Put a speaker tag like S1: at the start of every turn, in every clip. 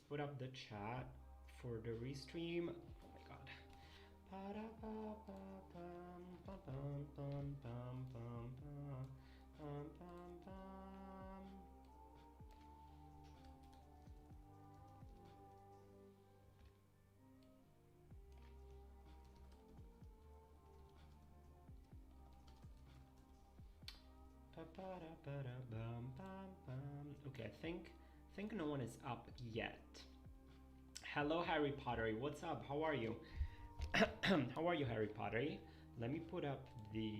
S1: put up the chat for the restream. Oh my god. Okay, I think no one is up yet. Hello, Harry Potter. What's up? How are you? How are you, Harry Potter? Let me put up the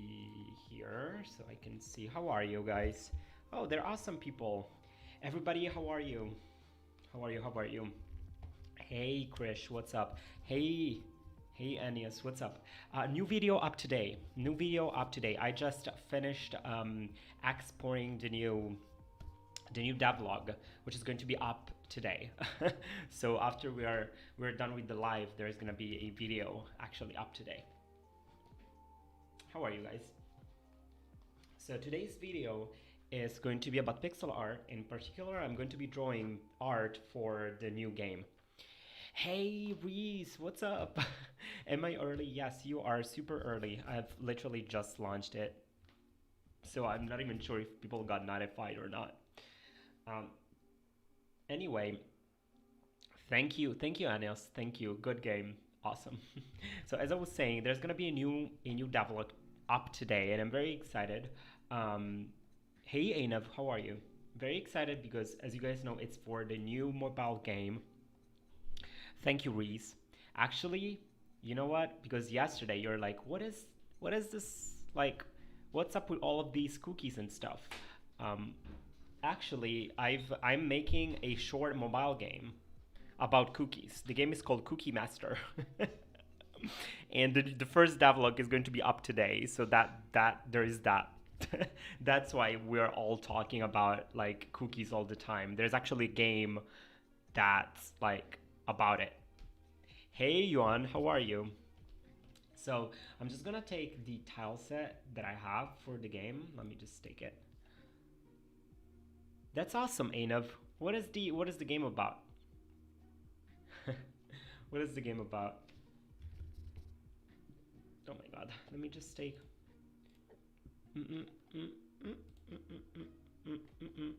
S1: here so I can see. How are you guys? Oh, there are some people. Everybody, how are you? How are you? How are you? Hey, Krish, what's up? Hey, Anias, what's up? New video up today. New video up today. I just finished exporting the new devlog, which is going to be up today. So after we're done with the live, there's gonna be a video actually up today. How are you guys? So today's video is going to be about pixel art. In particular, I'm going to be drawing art for the new game. Hey Reese, what's up? Am I early? Yes, you are super early. I've literally just launched it, so I'm not even sure if people got notified or not. Um, anyway, thank you, Anios. Thank you. Good game. Awesome. So as I was saying, there's gonna be a new develop up today, and I'm very excited. Um, hey, Ainav, how are you? Very excited because, as you guys know, it's for the new mobile game. Thank you, Reese. Actually, you know what? Because yesterday you're like, what is this like? What's up with all of these cookies and stuff? Um, Actually, I'm making a short mobile game about cookies. The game is called Cookie Master. And the first devlog is going to be up today, so that there is that. That's why we're all talking about like cookies all the time. There's actually a game that's like about it. Hey Yuan, how are you? So I'm just gonna take the tile set that I have for the game. Let me just take it. That's awesome, Ainav. What is the game about? What is the game about? Oh my god. Let me just take. Mm-mm, mm-mm, mm-mm, mm-mm, mm-mm, mm-mm.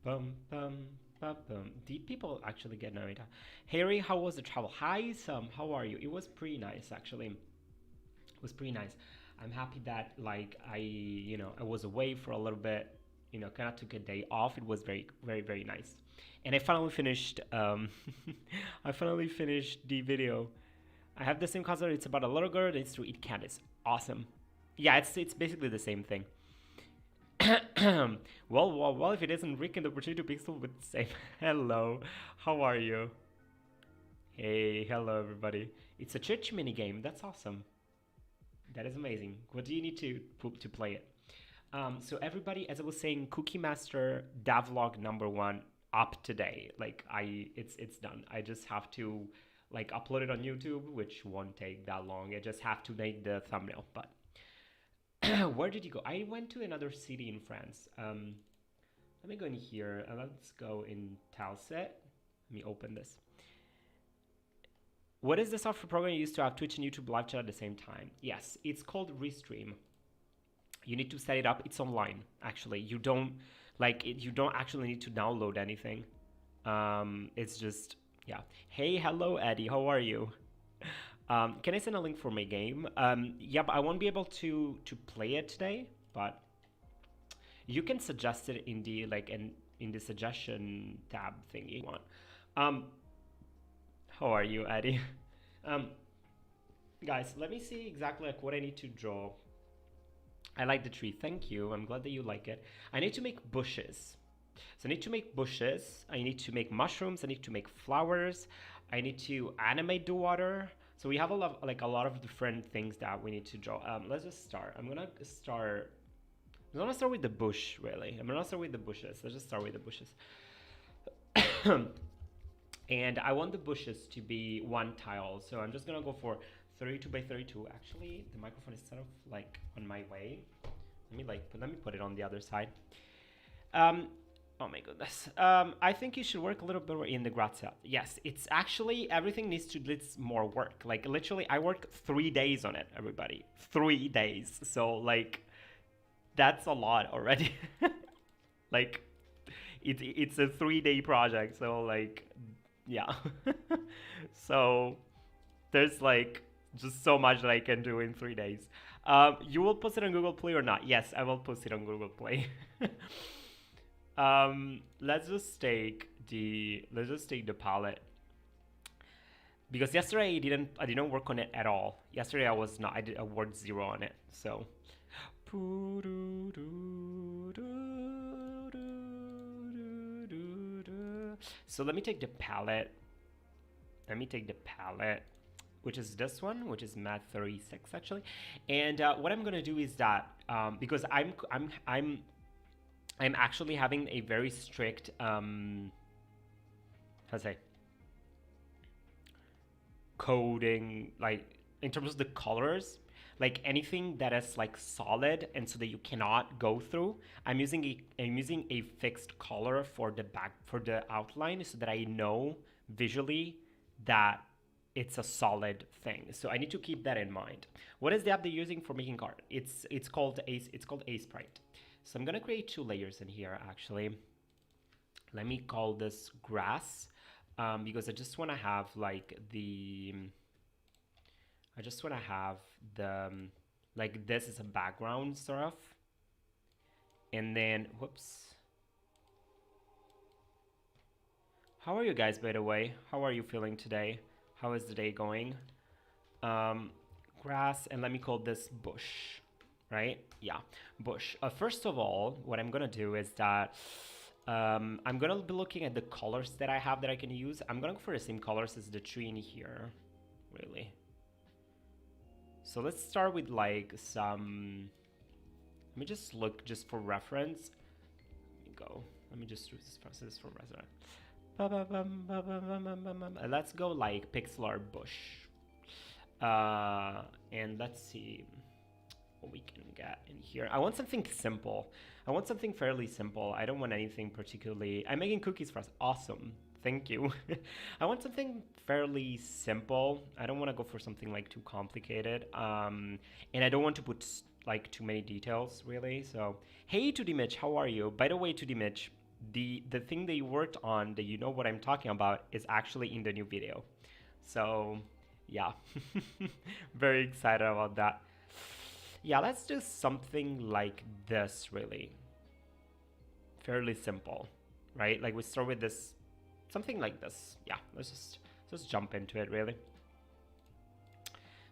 S1: Bum bum bum bum. Did people actually get Narita? Harry, how was the travel? Hi, Sam. How are you? It was pretty nice, actually. It was pretty nice. I'm happy that like I was away for a little bit. Kind of took a day off. It was very very very nice, and I finally finished. I finally finished the video. I have the same concept. It's about a little girl that needs to eat candies. Awesome. Yeah, it's basically the same thing. Well, if it isn't Rick and the Potato Pixel with the same. Hello, how are you? Hey, hello everybody. It's a church mini game. That's awesome. That is amazing. What do you need to play it? So everybody, as I was saying, Cookie Master devlog number one up today. Like it's done. I just have to like upload it on YouTube, which won't take that long. I just have to make the thumbnail. But where did you go? I went to another city in France. Let me go in here and let's go in Talset. Let me open this. What is the software program you use to have Twitch and YouTube live chat at the same time? Yes, it's called Restream. You need to set it up. It's online, actually. You don't you don't actually need to download anything. It's just yeah. Hey, hello, Eddie. How are you? Can I send a link for my game? Yeah, but I won't be able to play it today. But you can suggest it in the in the suggestion tab thingy you want. Um, how are you, Eddie? Um, guys, let me see exactly like what I need to draw. I like the tree. Thank you. I'm glad that you like it. I need to make bushes. So I need to make bushes. I need to make mushrooms. I need to make flowers. I need to animate the water. So we have a lot of different things that we need to draw. Let's just start. I'm gonna start. I'm gonna start with the bush. Really, I'm gonna start with the bushes. Let's just start with the bushes. And I want the bushes to be one tile. So I'm just gonna go for 32 by 32. Actually, the microphone is sort of like on my way. Let me put it on the other side. Um, Oh my goodness. I think you should work a little bit more in the Grazia. Yes, it's actually everything needs to needs more work. Like literally, I worked 3 days on it. Everybody, 3 days. So like, that's a lot already. Like, it's a 3 day project. So like, yeah. So there's like just so much that I can do in 3 days. You will post it on Google Play or not? Yes, I will post it on Google Play. Let's just take the palette because yesterday I didn't work on it at all. Yesterday I did a word 0 on it. So so let me take the palette. Let me take the palette, which is this one, which is Matte 36 actually. And what I'm gonna do is that because I'm actually having a very strict how to say coding, like in terms of the colors, like anything that is like solid and so that you cannot go through. I'm using a fixed color for the outline so that I know visually that it's a solid thing. So I need to keep that in mind. What is the app they're using for making art? It's called Aseprite. So I'm gonna create 2 layers in here actually. Let me call this grass because I just want to have like like this is a background sort of. And then, whoops. How are you guys, by the way? How are you feeling today? How is the day going? Grass, and let me call this bush. Right? Yeah, bush. First of all, what I'm gonna do is that I'm gonna be looking at the colors that I have that I can use. I'm gonna go for the same colors as the tree in here, really. So let's start with like some. Let me just look just for reference. Let me go. Let me just use this for reference. Let's go like pixel art bush. And let's see what we can get in here. I want something simple. I want something fairly simple. I don't want anything particularly. I'm making cookies for us. Awesome. Thank you. I want something fairly simple. I don't want to go for something like too complicated. And I don't want to put like too many details really. So, hey 2D Mitch, how are you? By the way, 2D Mitch, the thing that you worked on that you know what I'm talking about is actually in the new video. So, yeah. Very excited about that. Yeah, let's do something like this, really. Fairly simple, right? Like we start with this, something like this. Yeah, let's just jump into it, really.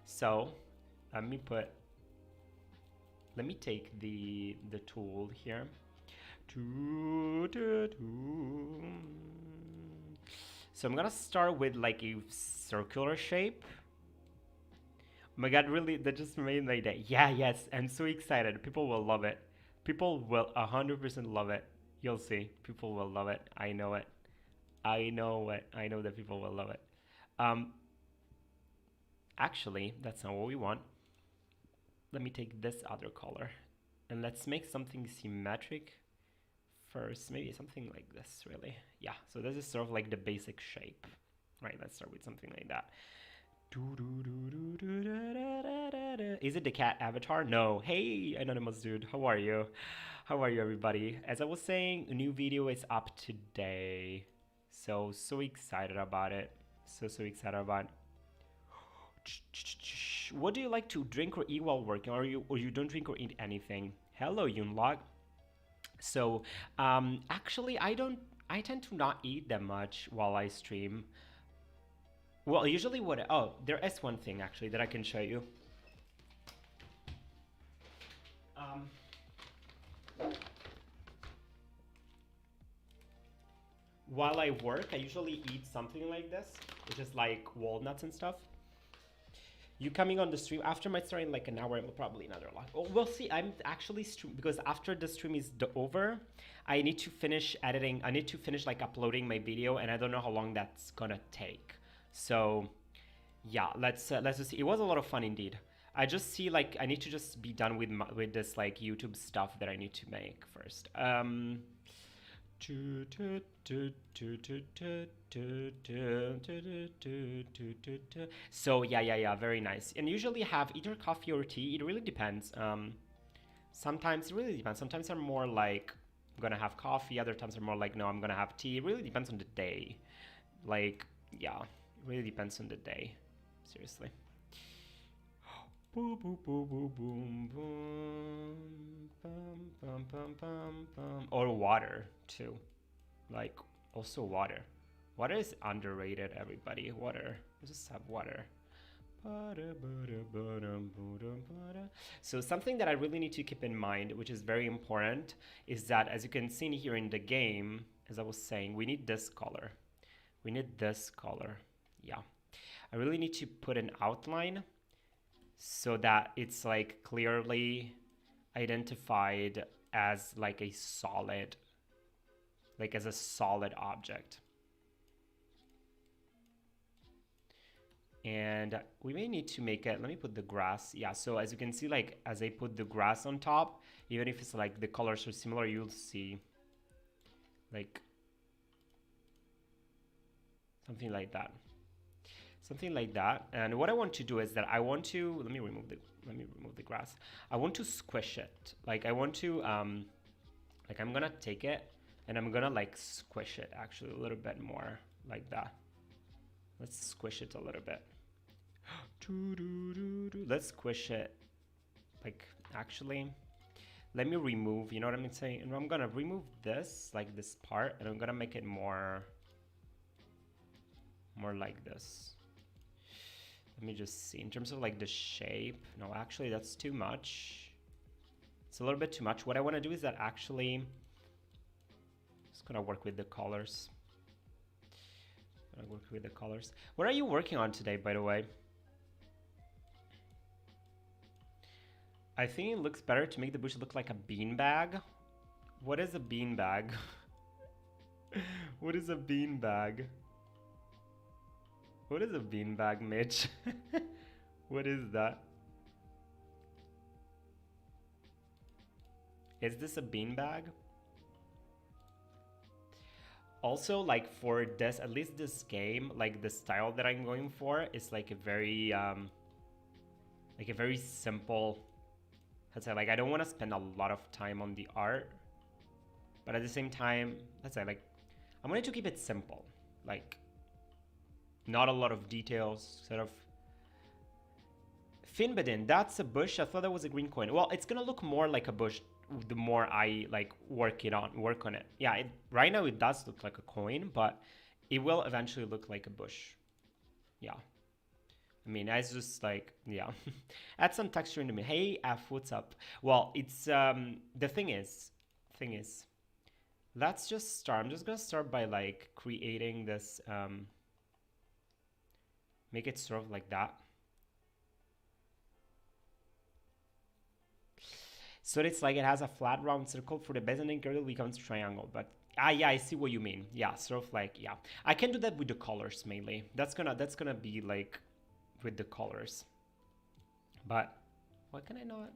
S1: So, let me take the tool here. So I'm gonna start with like a circular shape. Oh my god, really, that just made my day. Yeah, yes, I'm so excited. People will love it. People will 100% love it. You'll see. People will love it. I know it. I know it. I know that people will love it. Actually, that's not what we want. Let me take this other color. And let's make something symmetric first. Maybe something like this, really. Yeah, so this is sort of like the basic shape. Right, let's start with something like that. Is it the cat avatar? No. Hey, anonymous dude, how are you? How are you, everybody? As I was saying, a new video is up today. So excited about it. So excited about it. What do you like to drink or eat while working? Or you don't drink or eat anything? Hello, Yunlog. So, actually, I tend to not eat that much while I stream. Well, usually there is one thing actually that I can show you. While I work, I usually eat something like this, which is like walnuts and stuff. You coming on the stream after my story in like an hour? Probably another lot. Oh, we'll see. I'm actually because after the stream is over, I need to finish editing. I need to finish like uploading my video, and I don't know how long that's gonna take. So, yeah, let's just see. It was a lot of fun indeed. I just see like I need to just be done with this like YouTube stuff that I need to make first. So yeah, very nice. And usually have either coffee or tea. It really depends. Sometimes it really depends. Sometimes I'm more like I'm gonna have coffee. Other times I'm more like no, I'm gonna have tea. It really depends on the day. Like yeah, it really depends on the day. Seriously. Boom, boom, boom, boom, boom, boom, bum, bum, bum, bum, bum. Or water too. Like also water. Water is underrated. Everybody, water. Just have water. So something that I really need to keep in mind, which is very important, is that as you can see here in the game, as I was saying, we need this color. We need this color. Yeah. I really need to put an outline so that it's like clearly identified as like a solid, like as a solid object. And we may need to make it, let me put the grass. Yeah, so as you can see, like as I put the grass on top, even if it's like the colors are similar, you'll see like something like that. Something like that. And what I want to do is that I want to, let me remove the grass. I want to squish it. Like I want to, like I'm gonna take it and I'm gonna like squish it actually a little bit more like that. Let's squish it a little bit. Let's squish it. Like actually, let me remove, you know what I'm saying? And I'm gonna remove this, like this part, and I'm gonna make it more like this. Let me just see, in terms of like the shape, no, actually that's too much. It's a little bit too much. What I wanna do is that actually, just gonna work with the colors. What are you working on today, by the way? I think it looks better to make the bush look like a beanbag. What is a beanbag? What is a beanbag? What is a beanbag, Mitch? What is that? Is this a beanbag? Also, like for this, at least this game, like the style that I'm going for is like a very simple. Let's say like I don't want to spend a lot of time on the art, but at the same time, let's say like I'm going to keep it simple, like not a lot of details, sort of. Finbedin, that's a bush. I thought that was a green coin. Well, it's gonna look more like a bush the more I like work on it. Yeah, right now it does look like a coin, but it will eventually look like a bush. Yeah. I mean, I just like, yeah. Add some texture into me. Hey, F, what's up? Well, it's, the thing is, let's just start. I'm just gonna start by like creating this, make it sort of like that. So it's like it has a flat round circle for the base and then girdle becomes triangle. But yeah, I see what you mean. Yeah, sort of like, yeah. I can do that with the colors mainly. That's gonna be like with the colors. But why can I not?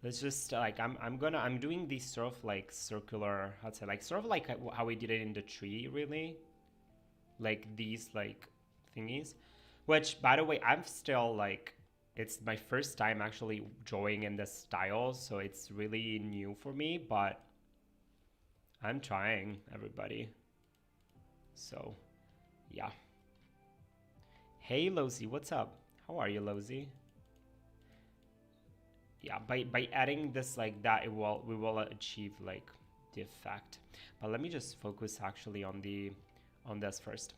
S1: Let's just like I'm doing these sort of like circular, I'd say like sort of like how we did it in the tree, really. Like these like thingies. Which by the way, I'm still like, it's my first time actually drawing in this style, so it's really new for me, but I'm trying, everybody. So, yeah. Hey, Lozy, what's up? How are you, Lozy? Yeah, by adding this like that, we will achieve like the effect. But let me just focus actually on this first.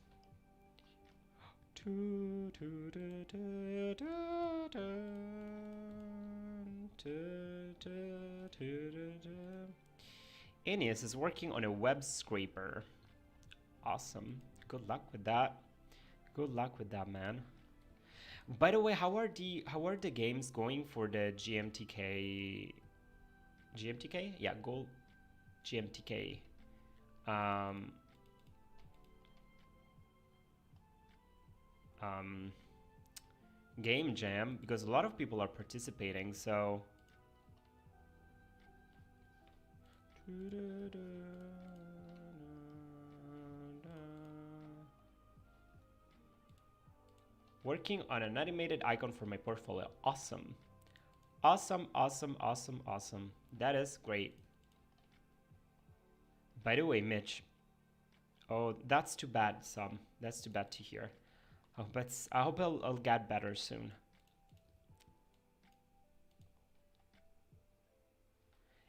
S1: Aeneas is working on a web scraper. Awesome. Good luck with that. Good luck with that, man. By the way, how are the games going for the GMTK? GMTK? Yeah, gold GMTK. Game jam, because a lot of people are participating, so Working on an animated icon for my portfolio. Awesome. Awesome, awesome, awesome, awesome. That is great. By the way, Mitch. Oh, that's too bad, Sam. That's too bad to hear. Oh, but I hope I'll get better soon.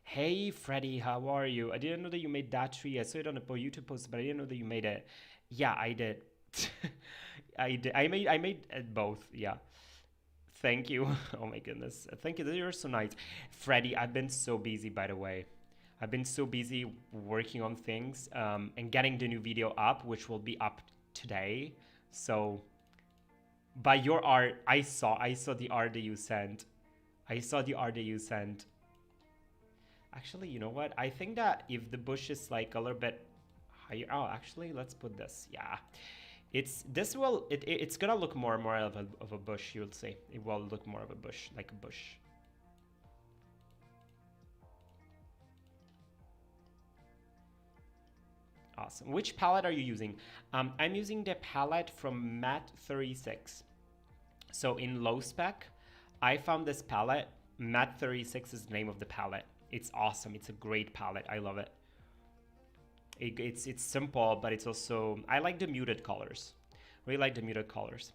S1: Hey, Freddy, how are you? I didn't know that you made that tree. I saw it on a YouTube post, but I didn't know that you made it. Yeah, I did. I did. I made both. Yeah. Thank you. Oh my goodness. Thank you. You're so nice. Freddy, I've been so busy, by the way. I've been so busy working on things and getting the new video up, which will be up today. So, by your art, I saw the art that you sent. I saw the art that you sent. Actually, you know what? I think that if the bush is like a little bit higher, oh, actually, let's put this. Yeah, it's gonna look more and more of a bush. You'll see it will look more of a bush, like a bush. Awesome. Which palette are you using? I'm using the palette from Matte36. So in low spec, I found this palette. Matte36 is the name of the palette. It's awesome. It's a great palette. I love it. It's simple, but it's also, I like the muted colors. Really like the muted colors.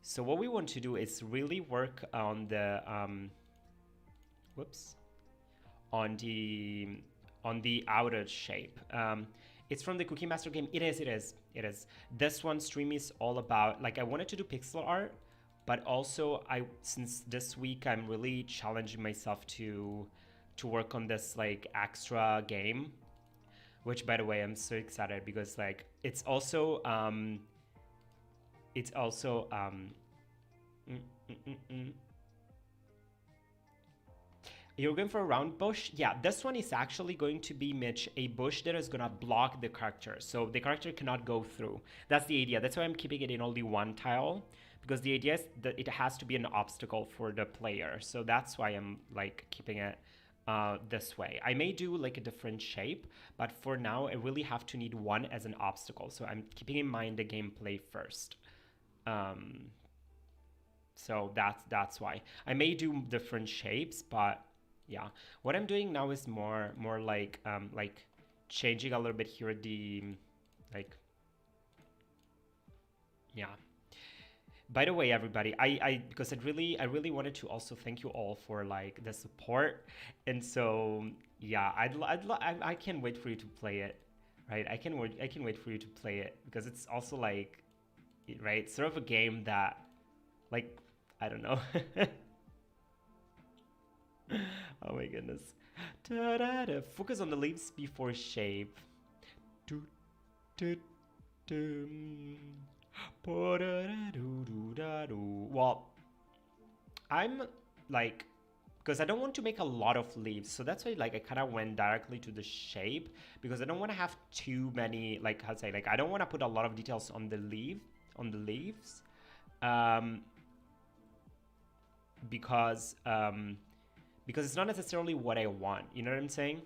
S1: So what we want to do is really work on the whoops, on the outer shape. It's from the Cookie Master game. It is. This one stream is all about, like, I wanted to do pixel art, but also since this week I'm really challenging myself to work on this like extra game, which by the way I'm so excited because like it's also You're going for a round bush? Yeah, this one is actually going to be, Mitch, a bush that is gonna block the character. So the character cannot go through. That's the idea. That's why I'm keeping it in only one tile, because the idea is that it has to be an obstacle for the player. So that's why I'm like keeping it this way. I may do like a different shape, but for now I really have to need one as an obstacle. So I'm keeping in mind the gameplay first. So that's why. I may do different shapes, but yeah, what I'm doing now is more like changing a little bit here the like, yeah. By the way, everybody, I because I really wanted to also thank you all for like the support, and so yeah, I can't wait for you to play it, right? I can wait for you to play it because it's also like, right, sort of a game that, like, I don't know. Oh my goodness. Da-da-da. Focus on the leaves before shape. Do, do, do. Well, I'm like, because I don't want to make a lot of leaves, so that's why like I kind of went directly to the shape, because I don't want to have too many, like, how to say, like I don't want to put a lot of details on the leaves, because it's not necessarily what I want. You know what I'm saying?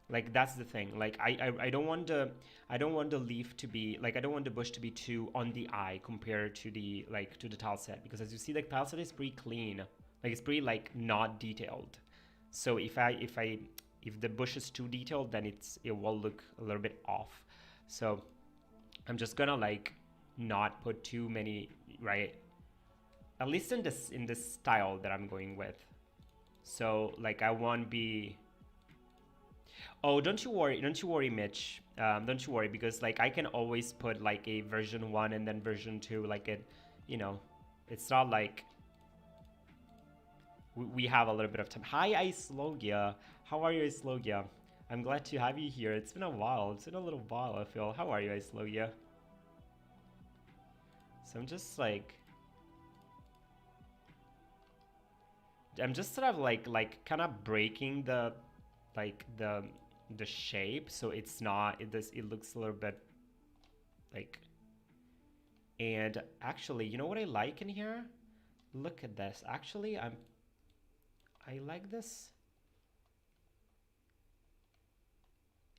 S1: Like that's the thing. Like I don't want the leaf to be like, I don't want the bush to be too on the eye compared to the tile set, because as you see, the tile set is pretty clean. Like it's pretty like not detailed. So if the bush is too detailed, then it will look a little bit off. So I'm just gonna like not put too many, right? At least in this style that I'm going with. So like I won't be. Oh, don't you worry, Mitch. Don't you worry, because like I can always put like a version 1 and then version 2, like it, you know, it's not like we have a little bit of time. Hi, Islogia. How are you, Islogia? I'm glad to have you here. It's been a while. It's been a little while, I feel. How are you, Islogia? So I'm just like, I'm just sort of like kind of breaking the shape, so it's not, it looks a little bit like. And actually, you know what I like in here? Look at this. Actually, I like this.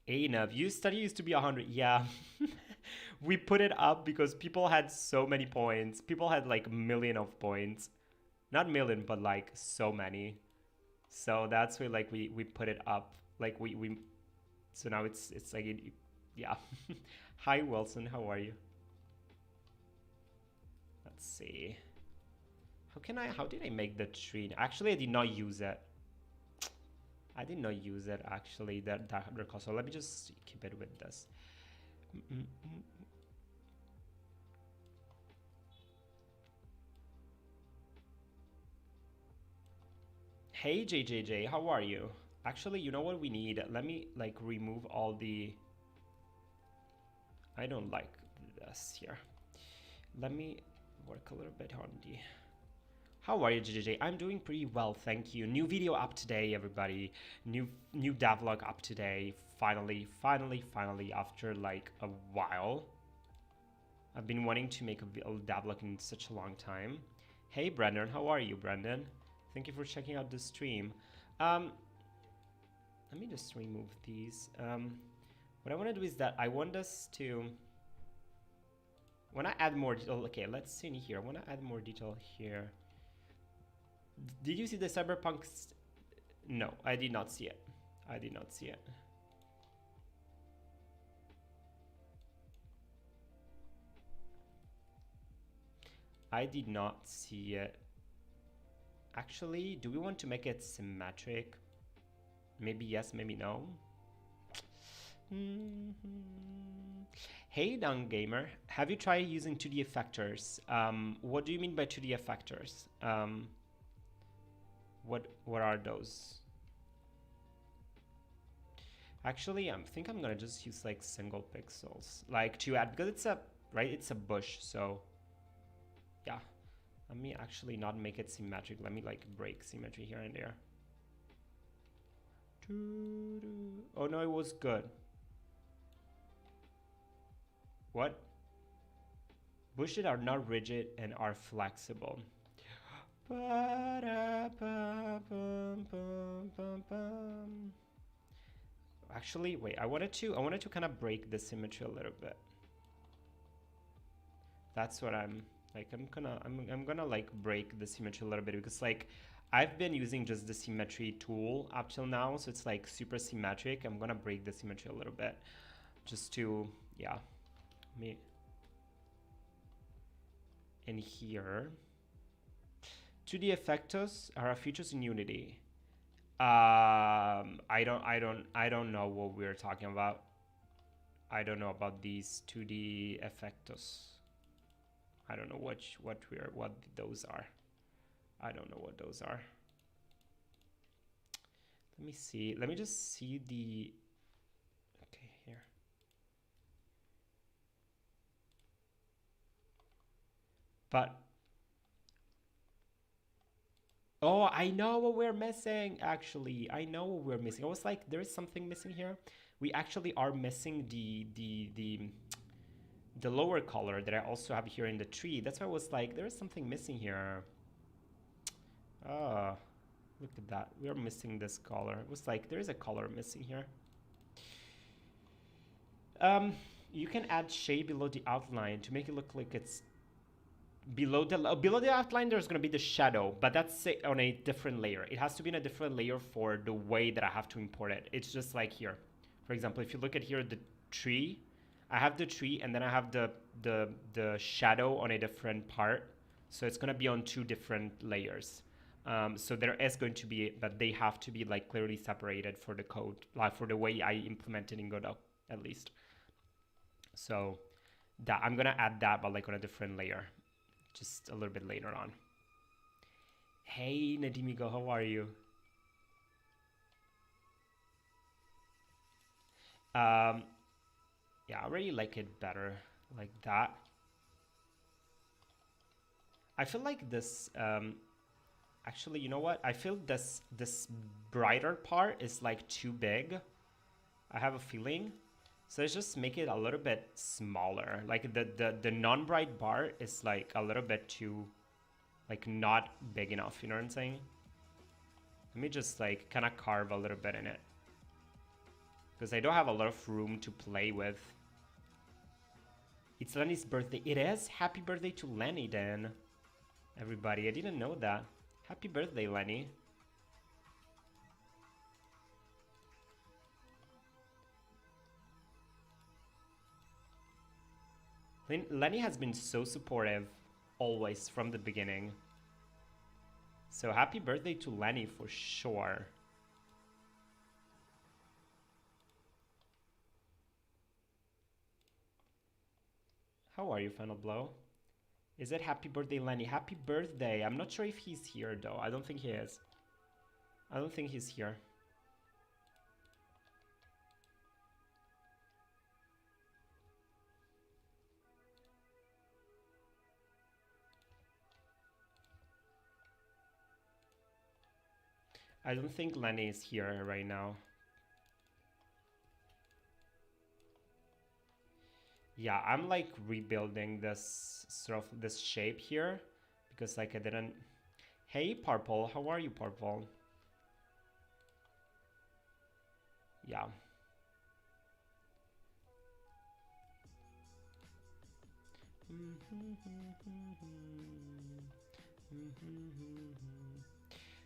S1: Enough. Study used to be 100. Yeah. We put it up because people had so many points. People had like a million of points. Not million, but like so many. So that's why like we put it up. Like we so now it's like yeah. Hi Wilson, how are you? Let's see. How did I make the tree? Actually, I did not use it. I did not use it actually, that record. So let me just keep it with this. Hey JJJ, how are you? Actually, you know what we need? Let me like remove all the... I don't like this here. Let me work a little bit on the... How are you, JJJ? I'm doing pretty well, thank you. New video up today, everybody. New devlog up today. Finally, after like a while. I've been wanting to make a devlog in such a long time. Hey, Brendan, how are you, Brendan? Thank you for checking out the stream. Let me just remove these. What I want to do is that I want us to... When I add more detail... Okay, let's see in here. I want to add more detail here. Did you see the Cyberpunk? No, I did not see it. I did not see it. I did not see it. Actually, do we want to make it symmetric? Maybe yes, maybe no. Hey, Dung Gamer, have you tried using 2D effectors? What do you mean by 2D effectors? What are those? Actually, I think I'm gonna just use like single pixels, like to add, because it's it's a bush, so yeah. Let me actually not make it symmetric. Let me like break symmetry here and there. Oh no, it was good. What? Bushes are not rigid and are flexible. Actually, wait, I wanted to kind of break the symmetry a little bit. That's what I'm like. I'm gonna like break the symmetry a little bit, because like I've been using just the symmetry tool up till now, so it's like super symmetric. I'm gonna break the symmetry a little bit just to, yeah, me in here. 2D effectors are features in Unity. I don't know what we're talking about. I don't know about these 2D effectos. I don't know what those are. I don't know what those are. Let me see. Let me just see the... Okay, here. But... Oh, I know what we're missing, actually. I know what we're missing. I was like, there is something missing here. We actually are missing the lower color that I also have here in the tree. That's why I was like, there is something missing here. Oh, look at that. We are missing this color. It was like, there is a color missing here. You can add shade below the outline to make it look like it's below the outline. There's going to be the shadow, but that's on a different layer. It has to be in a different layer for the way that I have to import it. It's just like here. For example, if you look at here, the tree, I have the tree and then I have the shadow on a different part. So it's going to be on two different layers. So there is going to be, but they have to be like clearly separated for the code, like for the way I implement it in Godot, at least. So that I'm going to add that, but like on a different layer, just a little bit later on. Hey, Nadimigo, how are you? Yeah, I really like it better like that. I feel like this, actually, you know what? I feel this brighter part is like too big. I have a feeling. So let's just make it a little bit smaller. Like the non-bright bar is like a little bit too, like not big enough, you know what I'm saying? Let me just like kind of carve a little bit in it. because I don't have a lot of room to play with. It's Lenny's birthday. It is? Happy birthday to Lenny then. Everybody, I didn't know that. Happy birthday, Lenny. Lenny has been so supportive always from the beginning. So happy birthday to Lenny for sure. How are you, Final Blow? Is it happy birthday, Lenny? Happy birthday. I'm not sure if he's here though. I don't think he is. I don't think he's here. I don't think Lenny is here right now. Yeah, I'm like rebuilding this sort of this shape here because like I didn't. Hey, Purple, how are you, Purple? Yeah.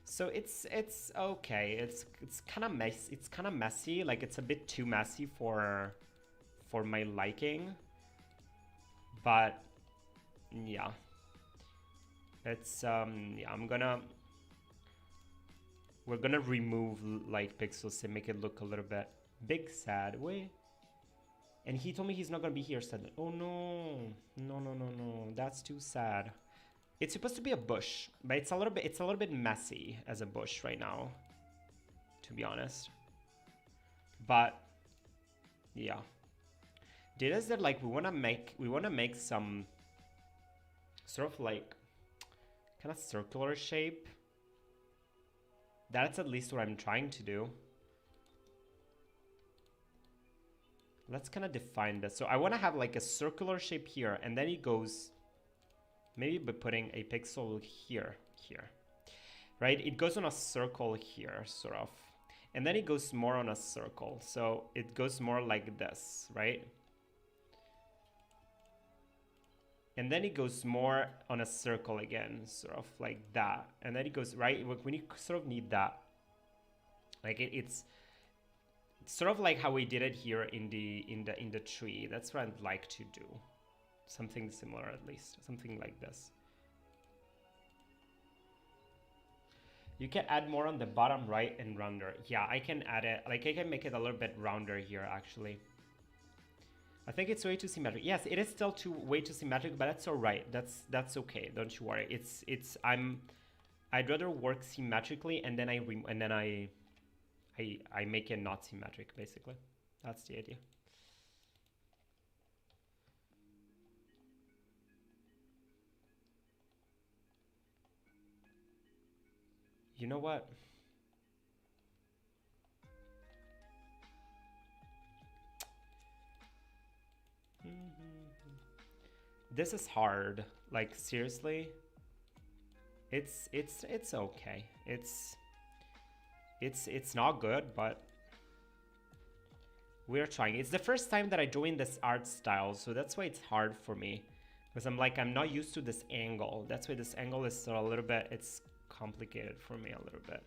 S1: So it's okay. It's kind of mess. It's kind of messy. Like it's a bit too messy for my liking. But yeah, it's yeah. We're gonna remove light pixels and make it look a little bit big. Sad way. And he told me he's not gonna be here. Said, oh no, no, no, no, no. That's too sad. It's supposed to be a bush, but it's a little bit messy as a bush right now, to be honest. But yeah, the idea is that like we wanna make some sort of like kind of circular shape. That's at least what I'm trying to do. Let's kind of define this. So I want to have like a circular shape here, and then it goes maybe by putting a pixel here, right? It goes on a circle here, sort of. And then it goes more on a circle. So it goes more like this, right? And then it goes more on a circle again, sort of like that. And then it goes, right? When you sort of need that, like it's sort of like how we did it here in the tree. That's what I'd like to do. Something similar, at least. Something like this. You can add more on the bottom right and rounder. Yeah, I can add it. Like I can make it a little bit rounder here, actually. I think it's way too symmetric. Yes, it is still way too symmetric, but that's all right. That's okay. Don't you worry. I'd rather work symmetrically and then I make it not symmetric, basically. That's the idea. You know what? This is hard. Like seriously. It's okay. It's not good, but we're trying. It's the first time that I joined this art style, so that's why it's hard for me. Because I'm not used to this angle. That's why this angle is a little bit, it's complicated for me a little bit.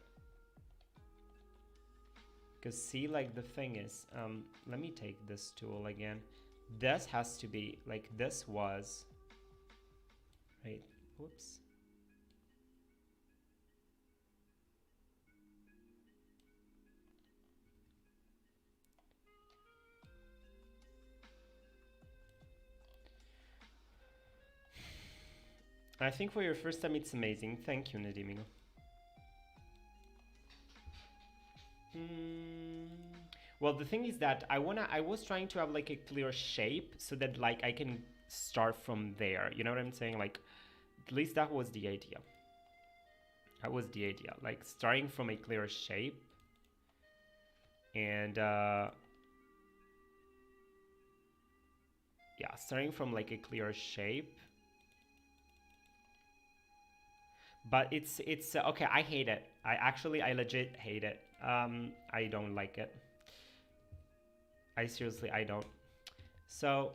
S1: Because see, like the thing is, let me take this tool again. This has to be, like this was, right, whoops. I think for your first time it's amazing. Thank you, Nadimino. Well, the thing is that I was trying to have like a clear shape so that like I can start from there. You know what I'm saying? Like, at least that was the idea. That was the idea. Like starting from a clear shape. And yeah, starting from like a clear shape. But it's okay. I hate it. I legit hate it. I don't like it. I don't. So,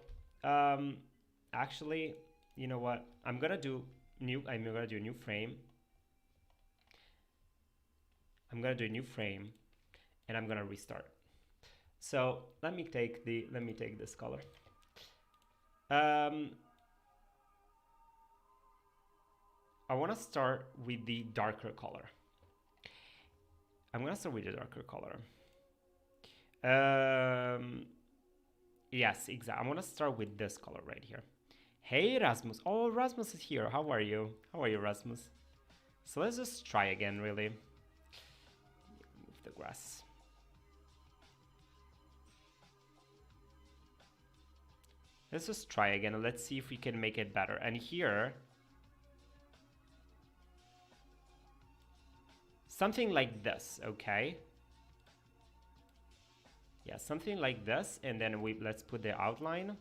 S1: actually, you know what? I'm gonna do a new frame. I'm gonna do a new frame, and I'm gonna restart. So let me take this color. I want to start with the darker color. I'm gonna start with the darker color. Yes, exactly. I'm gonna start with this color right here. Hey, Rasmus. Oh, Rasmus is here. How are you? How are you, Rasmus? So let's just try again, really. Move the grass. Let's just try again. Let's see if we can make it better. And here, something like this, okay? Yeah, something like this, and then let's put the outline.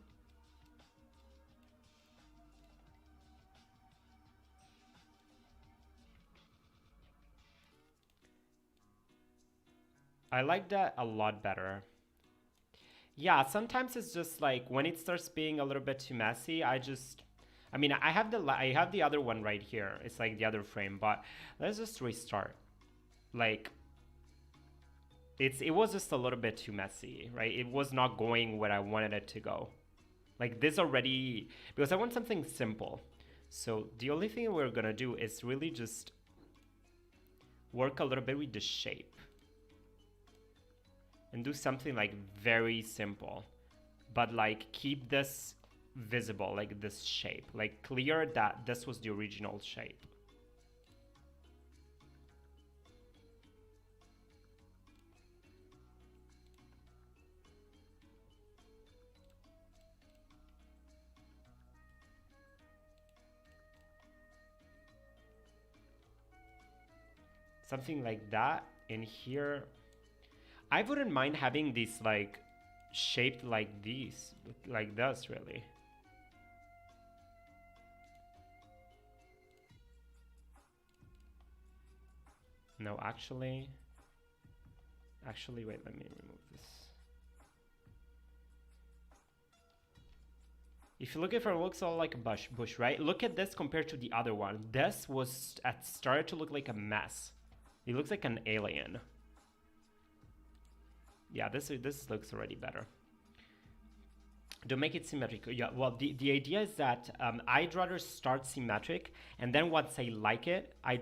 S1: I like that a lot better. Yeah, sometimes it's just like when it starts being a little bit too messy, I mean, I have the other one right here. It's like the other frame, but let's just restart. Like it was just a little bit too messy, right? It was not going where I wanted it to go. Like this already, because I want something simple. So the only thing we're gonna do is really just work a little bit with the shape and do something like very simple, but like keep this visible, like this shape, like clear that this was the original shape. Something like that. In here, I wouldn't mind having these like shaped like these, like this, really. No, actually, wait, let me remove this. If you look at it, it looks all like a bush, right? Look at this compared to the other one. This was started to look like a mess. It looks like an alien. Yeah, this looks already better. To make it symmetric, yeah. Well, the idea is that I'd rather start symmetric, and then once I like it, I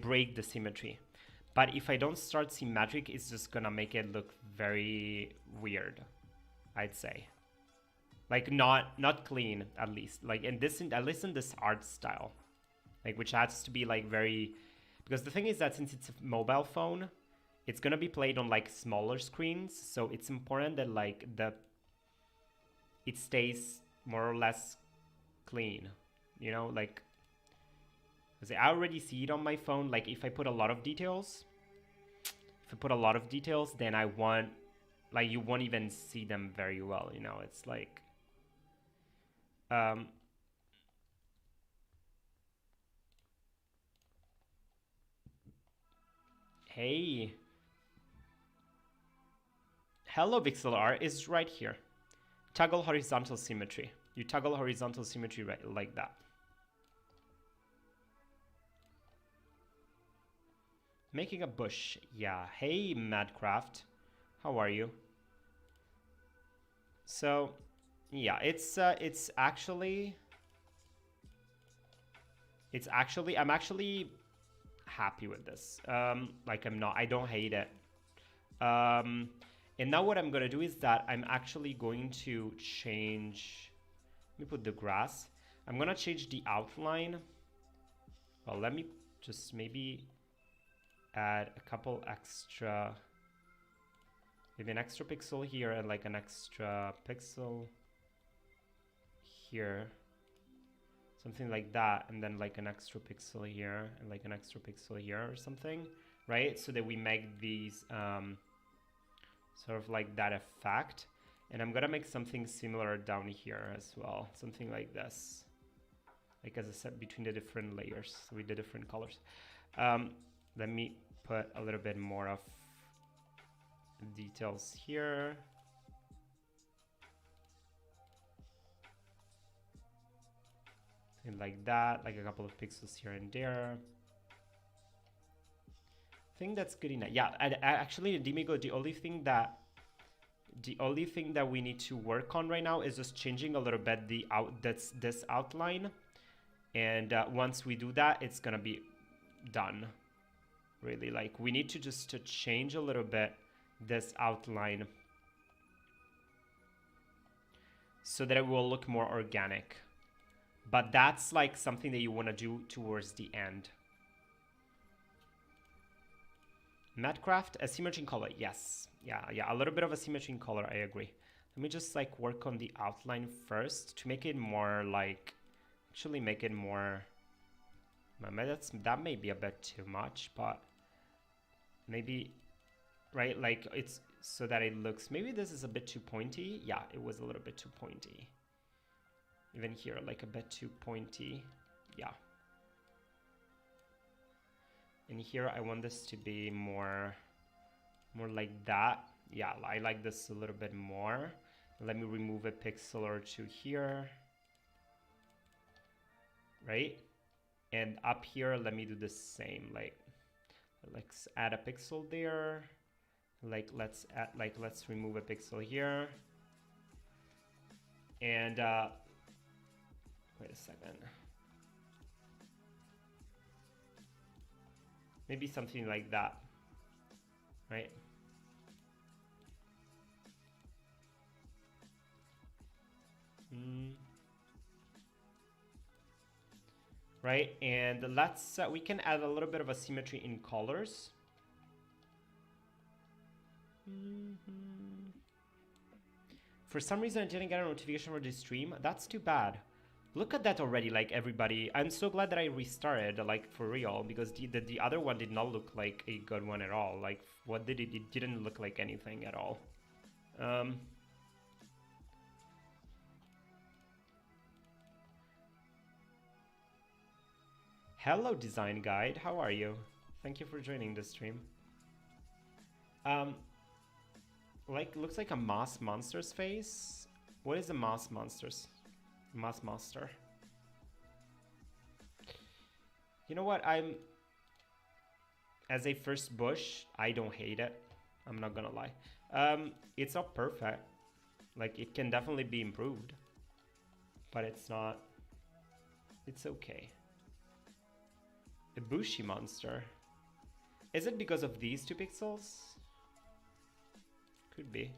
S1: break the symmetry. But if I don't start symmetric, it's just gonna make it look very weird, I'd say. Like not clean, at least. Like at least in this art style, like which has to be like very, because the thing is that since it's a mobile phone, it's gonna be played on like smaller screens, so it's important that like it stays more or less clean, you know, like, because I already see it on my phone. Like if I put a lot of details, then I want, like, you won't even see them very well, you know. It's like hey, hello, VixelR is right here. Toggle horizontal symmetry. You toggle horizontal symmetry right like that. Making a bush. Yeah. Hey, Madcraft. How are you? So, yeah, it's actually I'm actually happy with this. Like I don't hate it. And now what I'm gonna do is that I'm actually going to change. Let me put the grass. I'm gonna change the outline. Well, let me just maybe add a couple extra, maybe an extra pixel here and like an extra pixel here, something like that, and then like an extra pixel here and like an extra pixel here or something, right? So that we make these sort of like that effect. And I'm gonna make something similar down here as well, something like this, like as I said, between the different layers with the different colors. Let me put a little bit more of details here. And like that, like a couple of pixels here and there. I think that's good enough. Yeah, actually, Demigo, the only thing that we need to work on right now is just changing a little bit this outline, and once we do that, it's gonna be done. Really, like we need to just change a little bit this outline so that it will look more organic. But that's like something that you want to do towards the end. Mattcraft, asymmetry in color, yes. Yeah, a little bit of asymmetry in color, I agree. Let me just like work on the outline first to make it more like, actually make it more, that may be a bit too much, but maybe, right, like it's so that it looks, maybe this is a bit too pointy. Yeah, it was a little bit too pointy. Even here, like a bit too pointy. Yeah. And here I want this to be more like that. Yeah, I like this a little bit more. Let me remove a pixel or two here. Right? And up here, let me do the same. Like, let's add a pixel there. Like, let's remove a pixel here. And wait a second. Maybe something like that, right? Right, and let's we can add a little bit of a symmetry in colors. For some reason, I didn't get a notification for this stream. That's too bad. Look at that already, like everybody. I'm so glad that I restarted, like for real, because the other one did not look like a good one at all. Like, what did it? It didn't look like anything at all. Hello, Design Guide. How are you? Thank you for joining the stream. Like, looks like a Moss Monster's face. What is a Moss Monster's? Moss Monster. You know what? As a first bush, I don't hate it. I'm not gonna lie. It's not perfect. Like, it can definitely be improved. But it's not. It's okay. A bushy monster. Is it because of these 2 pixels? Could be.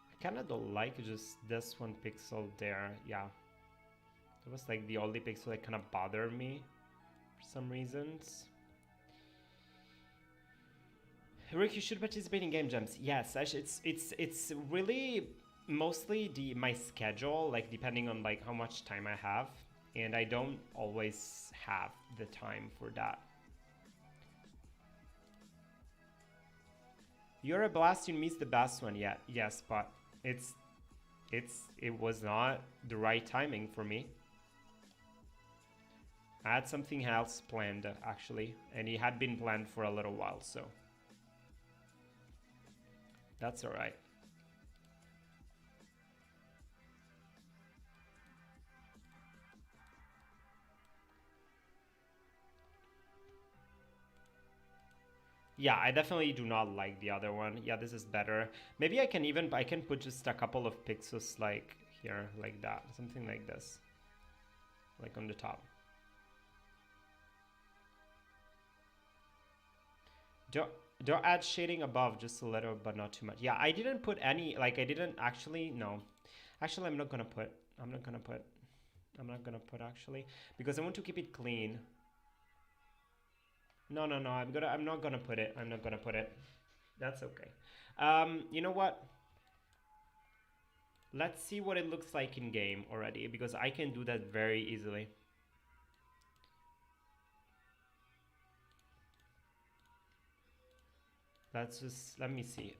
S1: I kind of don't like just this 1 pixel there. Yeah. It was like the only pixel that kind of bothered me for some reasons. Rick, you should participate in game jams. Yes, it's really mostly my schedule, like depending on like how much time I have, and I don't always have the time for that. You're a blast, you missed the best one. Yeah, yes, but it was not the right timing for me. I had something else planned actually, and it had been planned for a little while, so that's all right. Yeah, I definitely do not like the other one. Yeah, this is better. Maybe I can put just a couple of pixels like here, like that. Something like this. Like on the top. Don't add shading above, just a little, but not too much. Yeah, I didn't put any, like I didn't actually, no. Actually, I'm not gonna put actually, because I want to keep it clean. No, I'm not gonna put it. I'm not gonna put it. That's okay. You know what? Let's see what it looks like in game already, because I can do that very easily. let's just, let me see.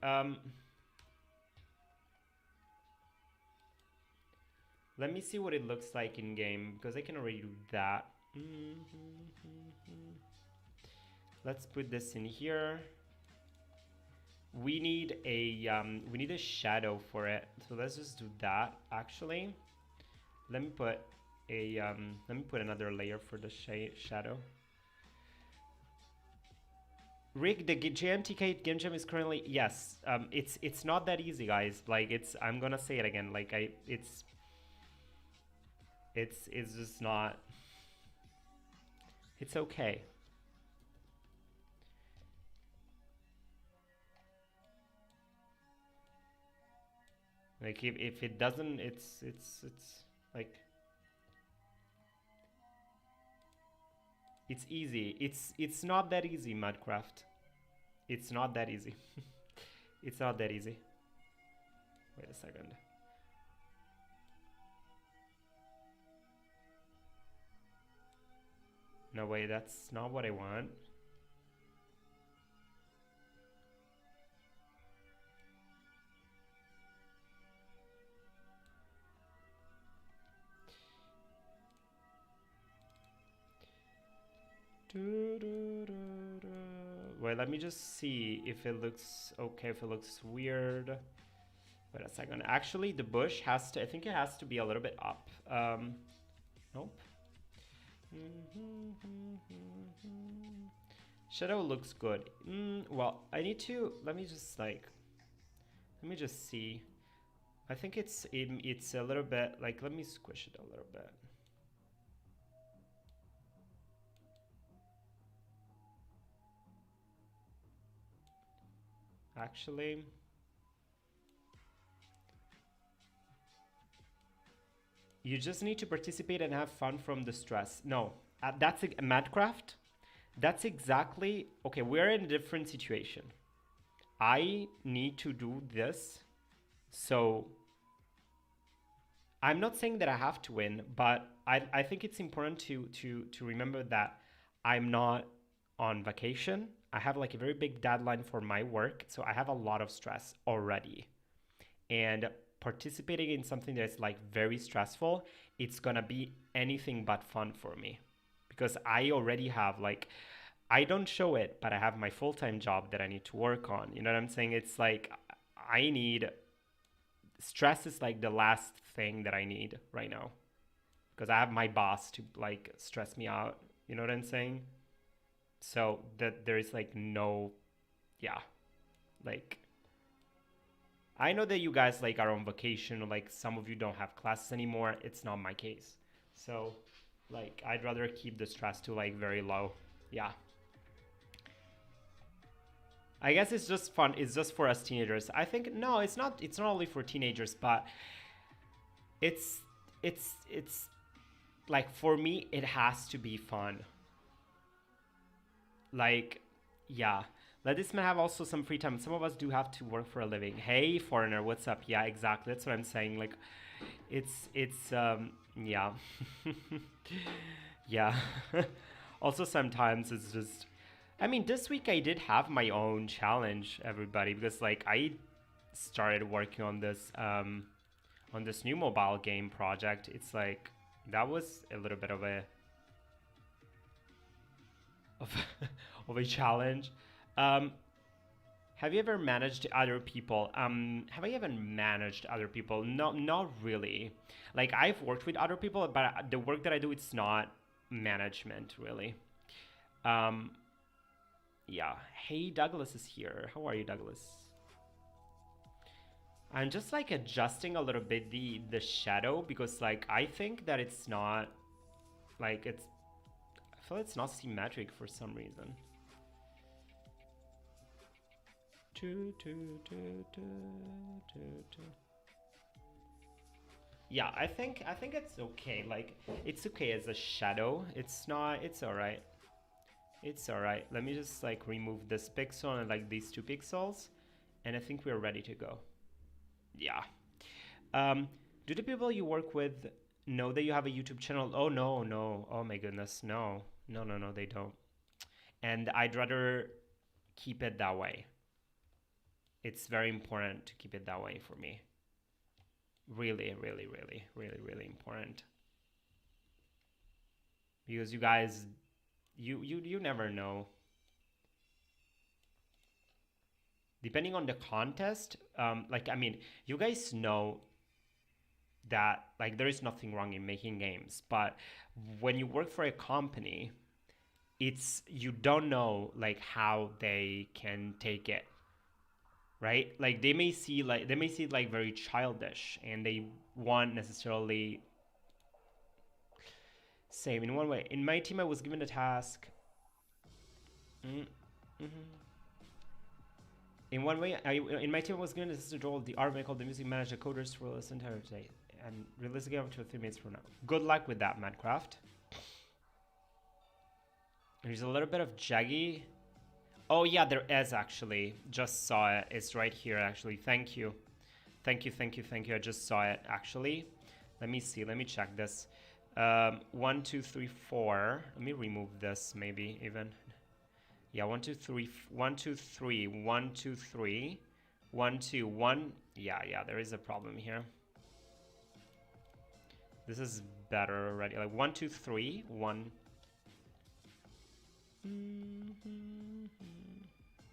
S1: Let me see what it looks like in game, because I can already do that. Let's put this in here. We need a shadow for it, so let's just do that. Actually, let me put a let me put another layer for the shadow. Rick, the JMTK game jam is currently, yes. It's not that easy, guys. Like, I'm gonna say it again. Like, it's just not. It's okay. Like, if it doesn't, it's like, it's easy. It's not that easy, Minecraft. It's not that easy. It's not that easy. Wait a second. No way, that's not what I want. Wait, let me just see if it looks okay, if it looks weird. Wait a second. Actually, the bush has to, I think it has to be a little bit up. Nope. Shadow looks good. Well, I need to, let me just see. I think it's a little bit, like, let me squish it a little bit. Actually, you just need to participate and have fun from the stress. No, that's Minecraft. That's exactly, okay, we're in a different situation. I need to do this, so I'm not saying that I have to win, but I think it's important to remember that I'm not on vacation. I have like a very big deadline for my work, so I have a lot of stress already. And participating in something that's like very stressful, it's gonna be anything but fun for me. Because I already have like, I don't show it, but I have my full-time job that I need to work on. You know what I'm saying? It's like, I need, stress is like the last thing that I need right now. Because I have my boss to like stress me out. You know what I'm saying? So that there is like no, yeah, like, I know that you guys like are on vacation, or like some of you don't have classes anymore. It's not my case. So like, I'd rather keep the stress to like very low. Yeah. I guess it's just fun. It's just for us teenagers. I think no, it's not. It's not only for teenagers, but it's like, for me, it has to be fun. Like, yeah. Let this man have also some free time. Some of us do have to work for a living. Hey, foreigner, what's up? Yeah, exactly. That's what I'm saying. Like, it's yeah. Yeah. Also, sometimes it's just, I mean, this week I did have my own challenge, everybody, because like I started working on this new mobile game project. It's like, that was a little bit of a of, of a challenge. Um, have you ever managed other people? Have I ever managed other people? No, not really. Like, I've worked with other people, but the work that I do, it's not management really. Um, yeah. Hey, Douglas is here. How are you, Douglas? I'm just like adjusting a little bit the shadow, because like I think that it's not like, I feel it's not symmetric for some reason. Yeah, I think it's okay. Like, it's okay as a shadow. It's not. It's all right. It's all right. Let me just like remove this pixel and like these two pixels, and I think we're ready to go. Yeah. Um, do the people you work with know that you have a YouTube channel? Oh no, no. Oh my goodness, no, they don't. And I'd rather keep it that way. It's very important to keep it that way for me. Really, really, really, really, really important. Because you guys, you never know. Depending on the contest, like, I mean, you guys know that, like, there is nothing wrong in making games, but when you work for a company, it's, you don't know, like, how they can take it, right? Like, they may see it like very childish, and they want necessarily same in one way. In my team, I was given a task. In one way, in my team, I was given the role of the art called the music manager coders for this entire day, and release the game up to 3 minutes from now. Good luck with that, Madcraft. There's a little bit of jaggy. Oh yeah, there is actually. Just saw it. It's right here actually. Thank you. Thank you, thank you, thank you. I just saw it actually. Let me see. Let me check this. 1, 2, 3, 4. Let me remove this maybe even. Yeah, 1, 2, 3, 1, 2, 3, 1, 2, 3, 1, 2, 1. Yeah, there is a problem here. This is better already. Like 1, 2, 3, 1.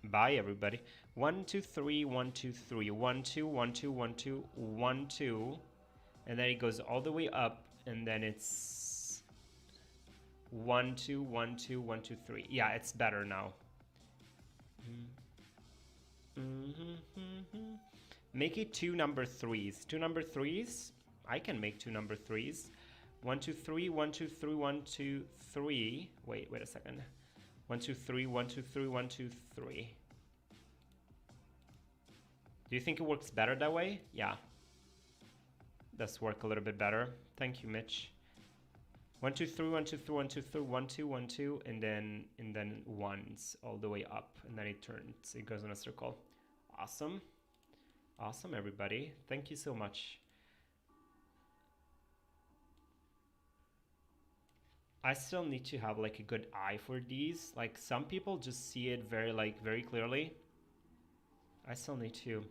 S1: Bye everybody. 1, 2, 3, 1, 2, 3, 1, 2, 1, 2, 1, 2, 1, 2, and then it goes all the way up, and then it's 1, 2, 1, 2, 1, 2, 3. Yeah, it's better now. Make it 2 number 3s. 2 number 3s. I can make 2 number 3s. 1, 2, 3, 1, 2, 3, 1, 2, 3. Wait a second. 1, 2, 3, 1, 2, 3, 1, 2, 3. Do you think it works better that way? Yeah. Does work a little bit better. Thank you, Mitch. 1, 2, 3, 1, 2, 3, 1, 2, 3, 1, 2, 1, 2, and then ones all the way up, and then it turns. It goes in a circle. Awesome. Awesome, everybody. Thank you so much. I still need to have like a good eye for these. Like some people just see it very clearly. I still need to.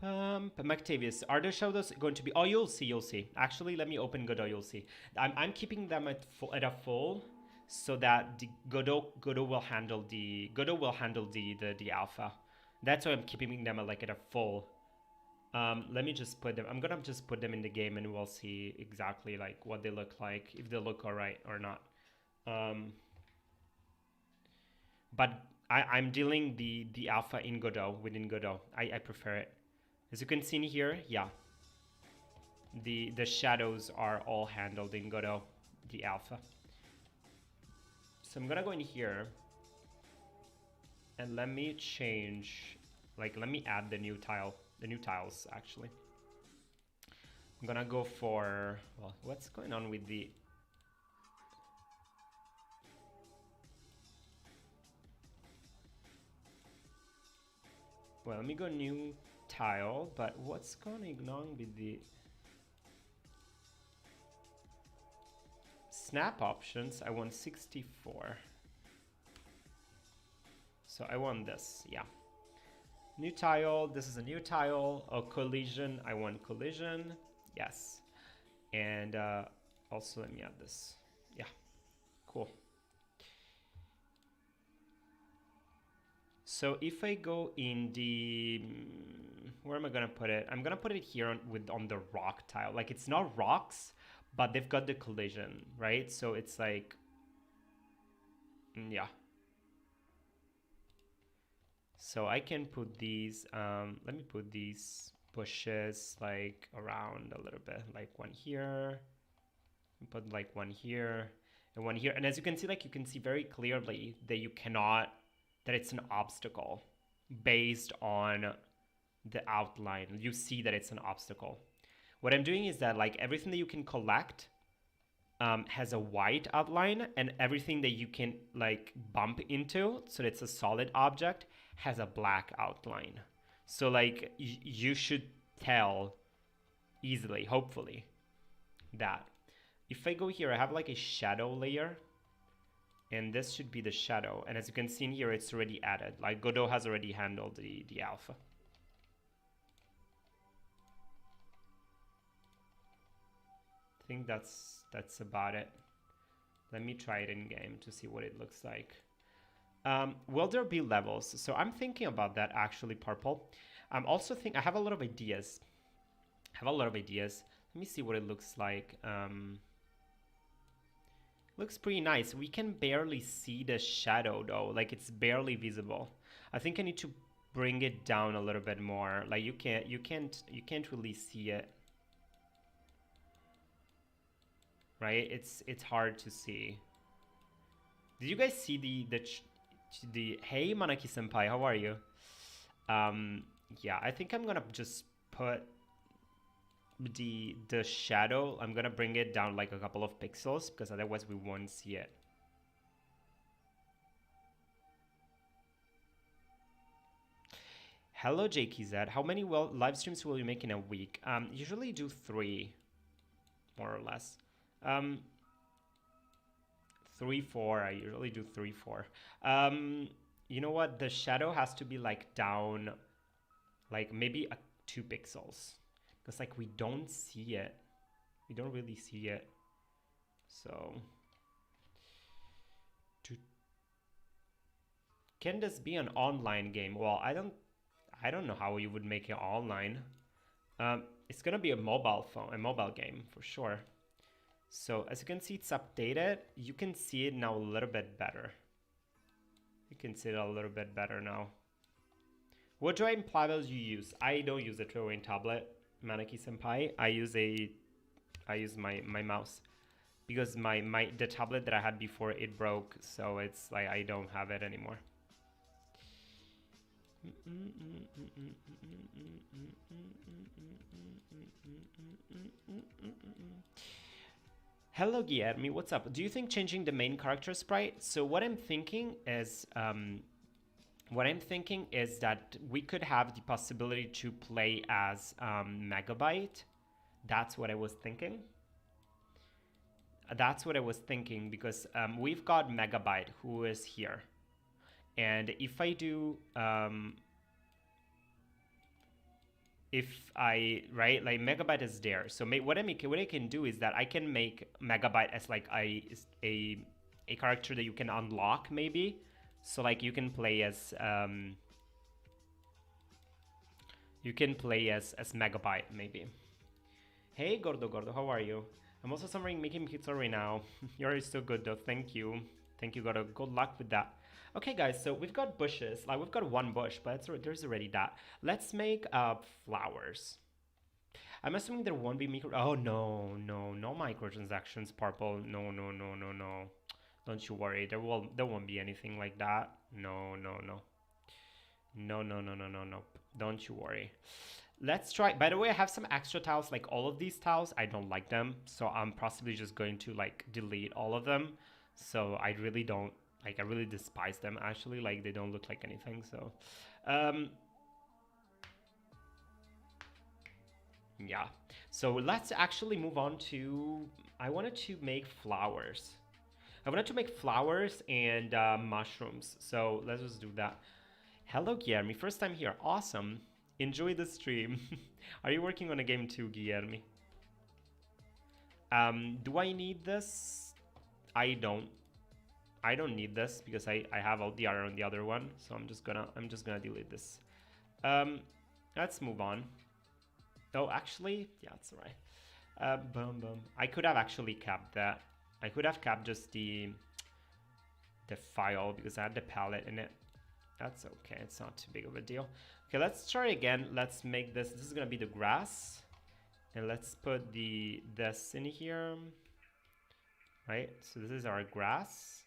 S1: Mactavius, are the shadows going to be? Oh, you'll see. Actually, let me open Godot. You'll see. I'm keeping them at a full, so that the Godot will handle the alpha. That's why I'm keeping them at a full. Let me just put them. I'm gonna just put them in the game, and we'll see exactly like what they look like, if they look alright or not. But I'm dealing the alpha in Godot, within Godot. I prefer it. As you can see in here, yeah. The shadows are all handled in Godot, the alpha. So I'm gonna go in here and let me change, like let me add the new tiles actually. I'm gonna go for, well, what's going on with the let me go new tile, but what's going on with the snap options? I want 64. So I want this, yeah. New tile, this is a new tile. Oh, collision, I want collision, yes. And also let me add this, yeah, cool. So if I go in the, where am I gonna put it? I'm gonna put it here on the rock tile. Like it's not rocks, but they've got the collision, right? So it's like, yeah. So I can put these, let me put these bushes like around a little bit, like one here, put like one here and one here. And as you can see, like you can see very clearly that you cannot, that it's an obstacle based on the outline. You see that it's an obstacle. What I'm doing is that like everything that you can collect has a white outline, and everything that you can like bump into, so that it's a solid object, has a black outline. So like you should tell easily, hopefully, that if I go here, I have like a shadow layer. And this should be the shadow. And as you can see in here, it's already added. Like Godot has already handled the alpha. I think that's about it. Let me try it in game to see what it looks like. Will there be levels? So I'm thinking about that actually, Purple. I'm also I have a lot of ideas. Let me see what it looks like. Looks pretty nice. We can barely see the shadow though, like it's barely visible. I think I need to bring it down a little bit more. Like you can't really see it. Right? It's hard to see. Did you guys see the hey Manaki Senpai, how are you? Yeah, I think I'm gonna just put the shadow. I'm gonna bring it down like a couple of pixels because otherwise we won't see it. Hello JKZ, how many live streams will you make in a week? Usually do 3, more or less. 3, 4. I usually do 3, 4. You know what? The shadow has to be like down, like maybe 2 pixels, because like we don't see it. We don't really see it. So, can this be an online game? Well, I don't know how you would make it online. It's gonna be a mobile game for sure. So as you can see, it's updated. You can see it now a little bit better. You can see it a little bit better now. What drawing plugins you use? I don't use a drawing tablet, Manaki Senpai. I use my mouse because the tablet that I had before, it broke, so it's like I don't have it anymore. Hello Guillermo, what's up? Do you think changing the main character sprite? So what I'm thinking is that we could have the possibility to play as Megabyte. That's what I was thinking. Because we've got Megabyte who is here. And if I do, like Megabyte is there. So what I can do is that I can make Megabyte as like a character that you can unlock maybe. So like you can play as Megabyte maybe. Hey Gordo, how are you? I'm also summering making pizza right now. You're so good though. Thank you Gordo. Good luck with that. Okay guys, so we've got bushes. Like we've got 1 bush, but there's already that. Let's make flowers. I'm assuming there won't be no microtransactions, Purple. No. Don't you worry. There won't be anything like that. No. Don't you worry. Let's try. By the way, I have some extra tiles, like all of these tiles. I don't like them, so I'm possibly just going to like delete all of them. So I really don't like. I really despise them actually. Like they don't look like anything. So, yeah. So let's actually move on to. I wanted to make flowers. And mushrooms. So let's just do that. Hello, Guillermo. First time here. Awesome. Enjoy the stream. Are you working on a game too, Guillermo? Do I need this? I don't need this because I have all the other on the other one. So I'm just gonna delete this. Let's move on. Oh, actually, yeah, it's alright. Boom. I could have actually capped that. I could have capped just the file because I had the palette in it. That's okay. It's not too big of a deal. Okay, let's try again. Let's make this. This is gonna be the grass, and let's put this in here. Right. So this is our grass.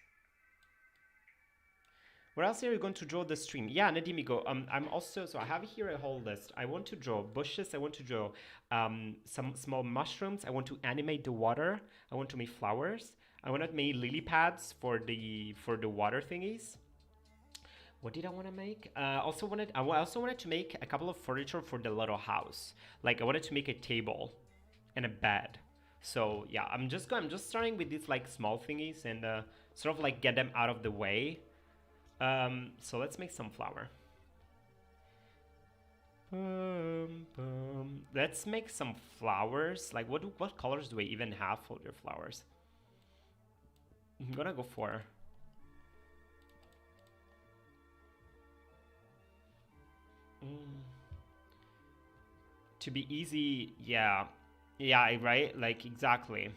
S1: Where else are you going to draw the stream? Yeah, Nadimigo. I'm also, so I have here a whole list. I want to draw bushes. I want to draw some small mushrooms. I want to animate the water. I want to make flowers. I want to make lily pads for the water thingies. What did I want to make? I also wanted to make a couple of furniture for the little house. Like I wanted to make a table and a bed. So yeah, I'm just starting with these like small thingies, and sort of like get them out of the way. So let's make some flour. Let's make some flowers. Like what colors do we even have for your flowers? I'm gonna go for to be easy, yeah. Yeah, right? Like exactly.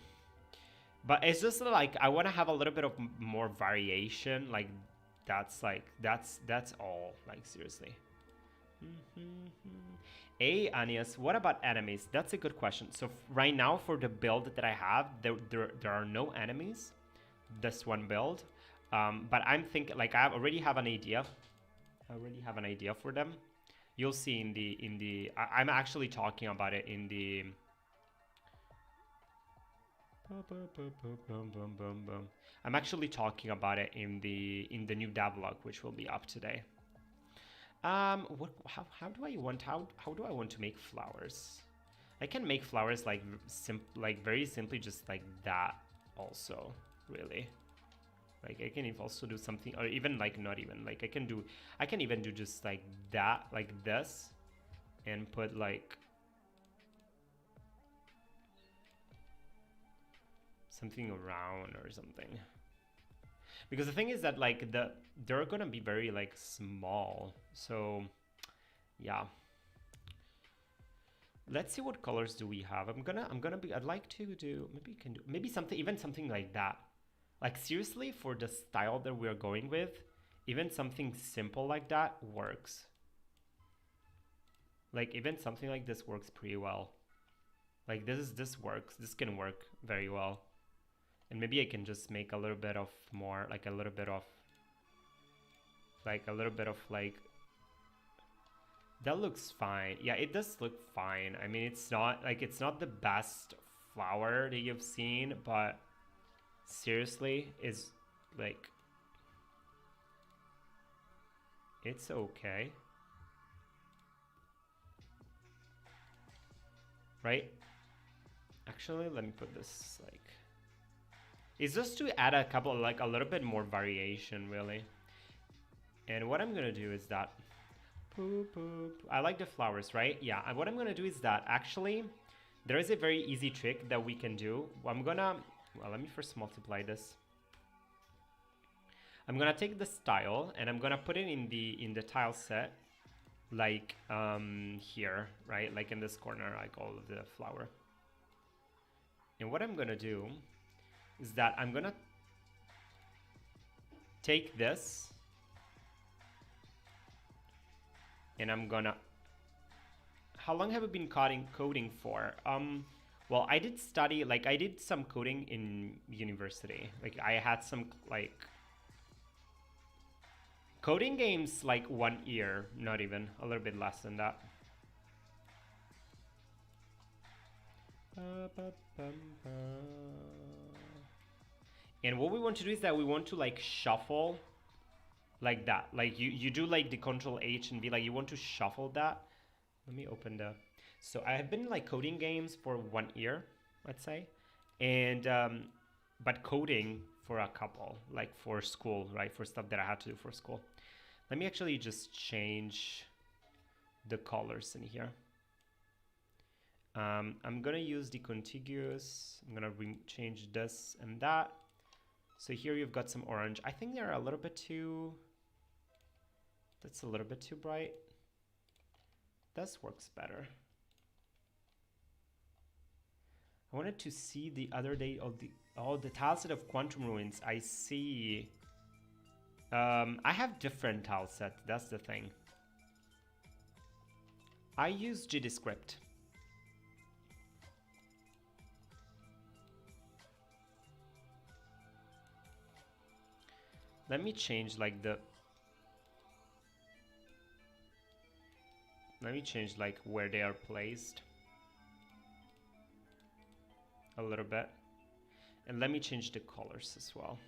S1: But it's just like I want to have a little bit of more variation. Like that's all. Like seriously. Hey, Anias, what about enemies? That's a good question. So right now for the build that I have, there are no enemies. This one build, but I'm thinking like already have an idea. I already have an idea for them. You'll see in the I'm actually talking about it in the. I'm actually talking about it in the new devlog, which will be up today. What? How do I want? How do I want to make flowers? I can make flowers like like very simply, just like that. Also, really, like I can also do something, or even like not even like I can even do just like that, like this, and put like something around or something. Because the thing is that like they're gonna be very like small, so yeah. Let's see what colors do we have. I'd like to do, maybe you can do maybe something, even something like that. Like seriously, for the style that we're going with, even something simple like that works. Like even something like this works pretty well. Like this works. This can work very well. And maybe I can just make a little bit of more, like a little bit of like that looks fine. Yeah, it does look fine. I mean, it's not the best flower that you've seen, but seriously, is like it's okay. Right? Actually, let me put this like it's just to add a couple, like a little bit more variation, really. And what I'm gonna do is that I like the flowers, right? Yeah, and what I'm gonna do is that actually there is a very easy trick that we can do. I'm gonna, well, let me first multiply this. I'm gonna take the tile and I'm gonna put it in the tile set, like here, right? Like in this corner, like all of the flower. And what I'm gonna do is that I'm gonna take this and I'm gonna. How long have I been coding for? Well, I did study, like I did some coding in university. Like I had some like coding games like 1 year, not even, a little bit less than that. And what we want to do is that we want to like shuffle like that. Like you do like the Control H and be like, you want to shuffle that. Let me open the. So I have been like coding games for 1 year, let's say, and but coding for a couple, like for school, right? For stuff that I had to do for school. Let me actually just change the colors in here. I'm gonna use the contiguous. I'm gonna change this and that. So here you've got some orange. I think they're a little bit too. That's a little bit too bright. This works better. I wanted to see the other day of the tile set of Quantum Ruins. I see. I have different tile sets. That's the thing. I use GDScript. Let me change like the. Let me change like where they are placed a little bit. And let me change the colors as well.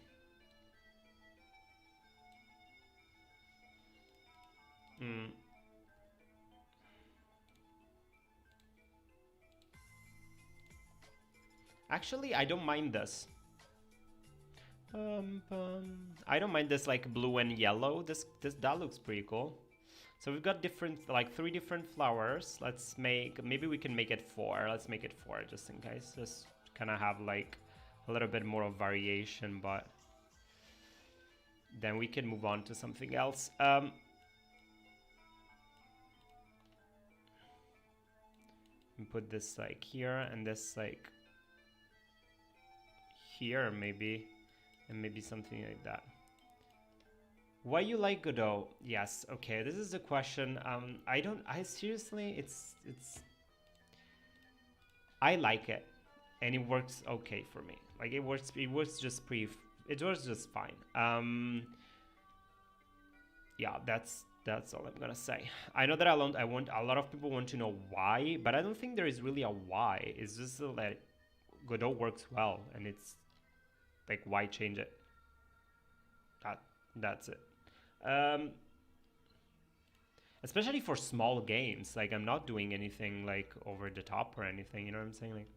S1: Actually, I don't mind this. I don't mind this like blue and yellow. That looks pretty cool. So we've got different, like 3 different flowers. Let's make, maybe we can make it 4. Let's make it 4 just in case. Just kind of have like a little bit more of variation, but then we can move on to something else. And put this like here and this like here maybe, and maybe something like that. Why you like Godot? Yes, okay, this is the question. I seriously, I like it, and it works okay for me. Like it works just fine. Yeah, that's all I'm gonna say. I know that a lot of people want to know why, but I don't think there is really a why. It's just that Godot works well, and it's like, why change it? That's it. Especially for small games, like I'm not doing anything like over the top or anything, you know what I'm saying? Like,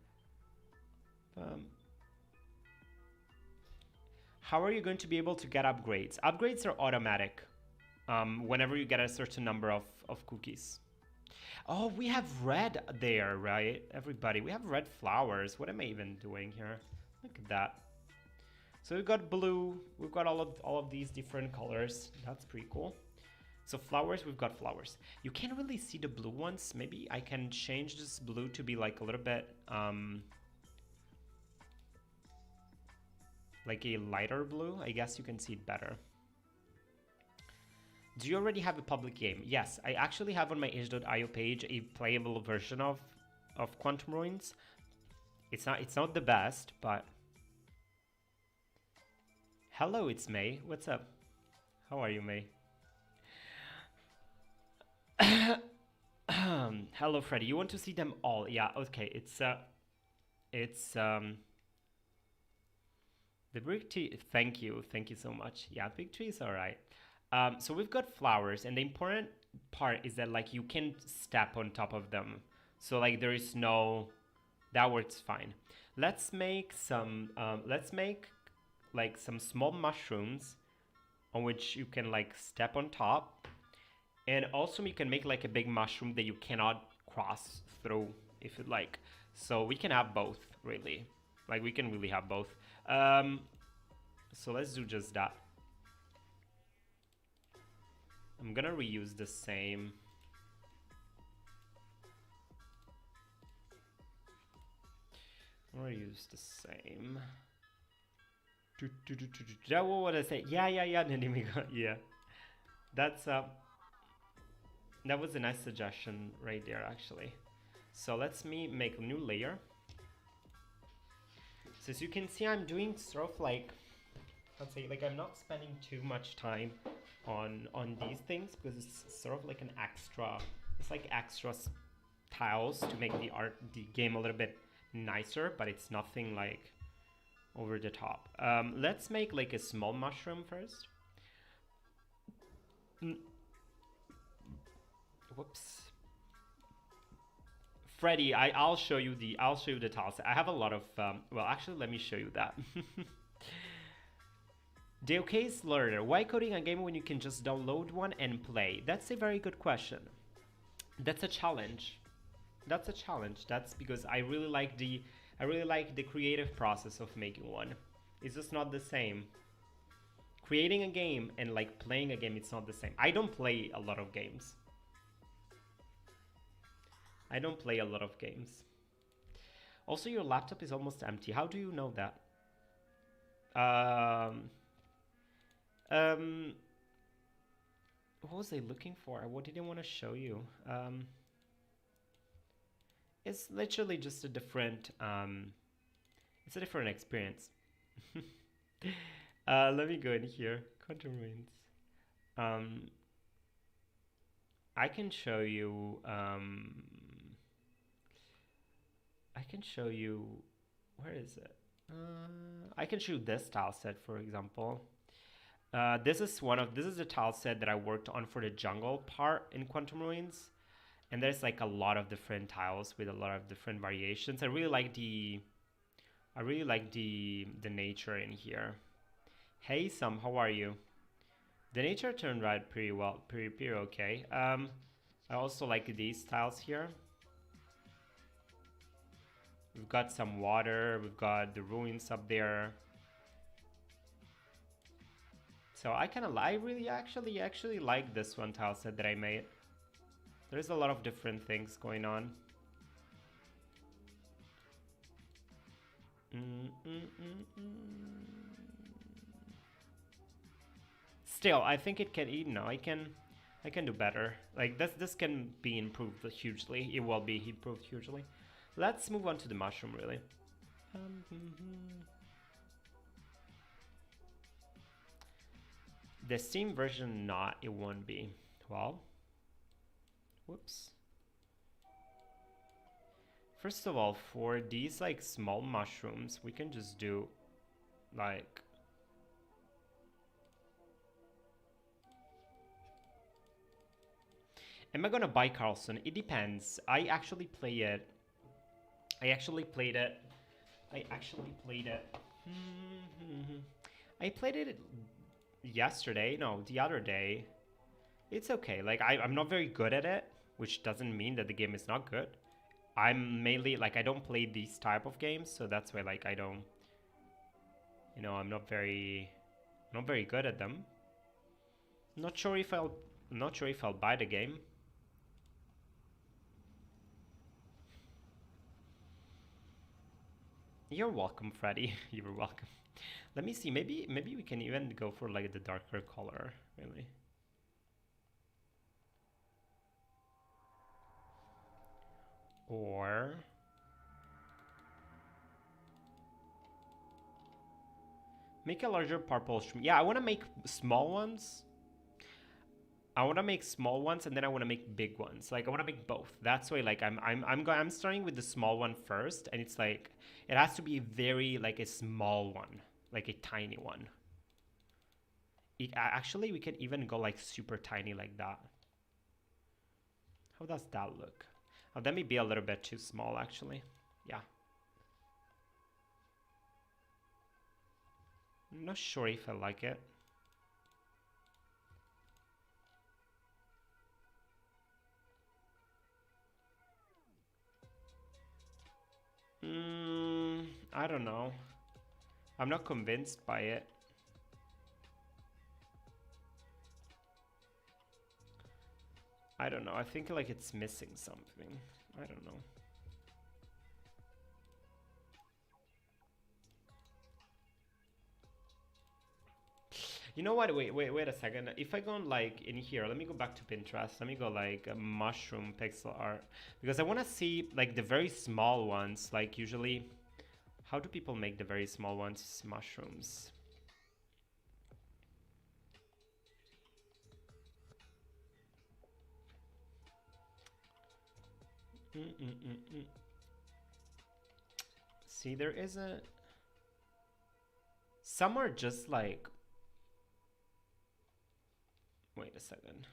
S1: how are you going to be able to get upgrades? Upgrades are automatic whenever you get a certain number of cookies. Oh, we have red there, right? Everybody, we have red flowers. What am I even doing here? Look at that. So we've got blue, we've got all of these different colors. That's pretty cool. So flowers, we've got flowers. You can't really see the blue ones. Maybe I can change this blue to be like a little bit like a lighter blue. I guess you can see it better. Do you already have a public game? Yes, I actually have on my itch.io page a playable version of Quantum Ruins. It's not the best, but hello, it's May. What's up? How are you, May? Hello, Freddy. You want to see them all? Yeah, okay. It's the brick tree. Thank you so much. Yeah, big tree is all right. So we've got flowers, and the important part is that like you can step on top of them. So like there is no, that works fine. Let's make some. Let's make like some small mushrooms on which you can like step on top, and also you can make like a big mushroom that you cannot cross through if you'd like. So we can have both, really. Like we can really have both. So let's do just that. I'm gonna reuse the same. I'm gonna use the same. What would I say? Yeah, Ninimigo. Yeah, that's that was a nice suggestion right there, actually. So let's make a new layer. So as you can see, I'm doing sort of like, let's say, like I'm not spending too much time on these things because it's sort of like an extra. It's like extra tiles to make the game a little bit nicer, but it's nothing like over the top. Let's make like a small mushroom first. Whoops. Freddy, I'll show you the tiles. I have a lot of well, actually, let me show you that. Deok's Learner, why coding a game when you can just download one and play? That's a very good question. That's a challenge. That's a challenge. That's because I really like the creative process of making one. It's just not the same. Creating a game and like playing a game, it's not the same. I don't play a lot of games. Also, your laptop is almost empty. How do you know that? What was I looking for? What did I want to show you? It's literally just a different it's a different experience. Let me go in here. Quantum Ruins. I can show you where is it? I can show you this tile set, for example. This is the tile set that I worked on for the jungle part in Quantum Ruins, and there's like a lot of different tiles with a lot of different variations. I really like the nature in here. Hey, Sam, how are you? The nature turned right pretty well, pretty okay. I also like these tiles here. We've got some water, we've got the ruins up there. So I kind of, I really actually like this one tile set that I made. There's a lot of different things going on. Still, I think it can, you know, I can do better. Like this can be improved hugely. It will be improved hugely. Let's move on to the mushroom, really. The Steam version, not, it won't be. Well, whoops. First of all, for these like small mushrooms, we can just do like am I gonna buy Carlson? It depends. I actually played it. I actually played it. I played it yesterday. No, the other day. It's okay. Like I'm not very good at it, which doesn't mean that the game is not good. I'm mainly like I don't play these type of games, so that's why like I don't. You know, I'm not very good at them. Not sure if I'll buy the game. You're welcome, Freddy. You're welcome. Let me see. Maybe we can even go for like the darker color, really. Or make a larger purple shroom. Yeah, I want to make small ones. I want to make small ones and then I want to make big ones. Like I want to make both. That's why like I'm starting with the small one first, and it's like it has to be very like a small one, like a tiny one. Actually, we can even go like super tiny like that. How does that look? Oh, that may be a little bit too small actually. Yeah. I'm not sure if I like it. I don't know. I'm not convinced by it. I don't know. I think like it's missing something. I don't know. You know what? Wait a second. If I go like in here, let me go back to Pinterest. Let me go like mushroom pixel art because I want to see like the very small ones. Like usually, how do people make the very small ones mushrooms? See, there isn't. Some are just like. Wait a second.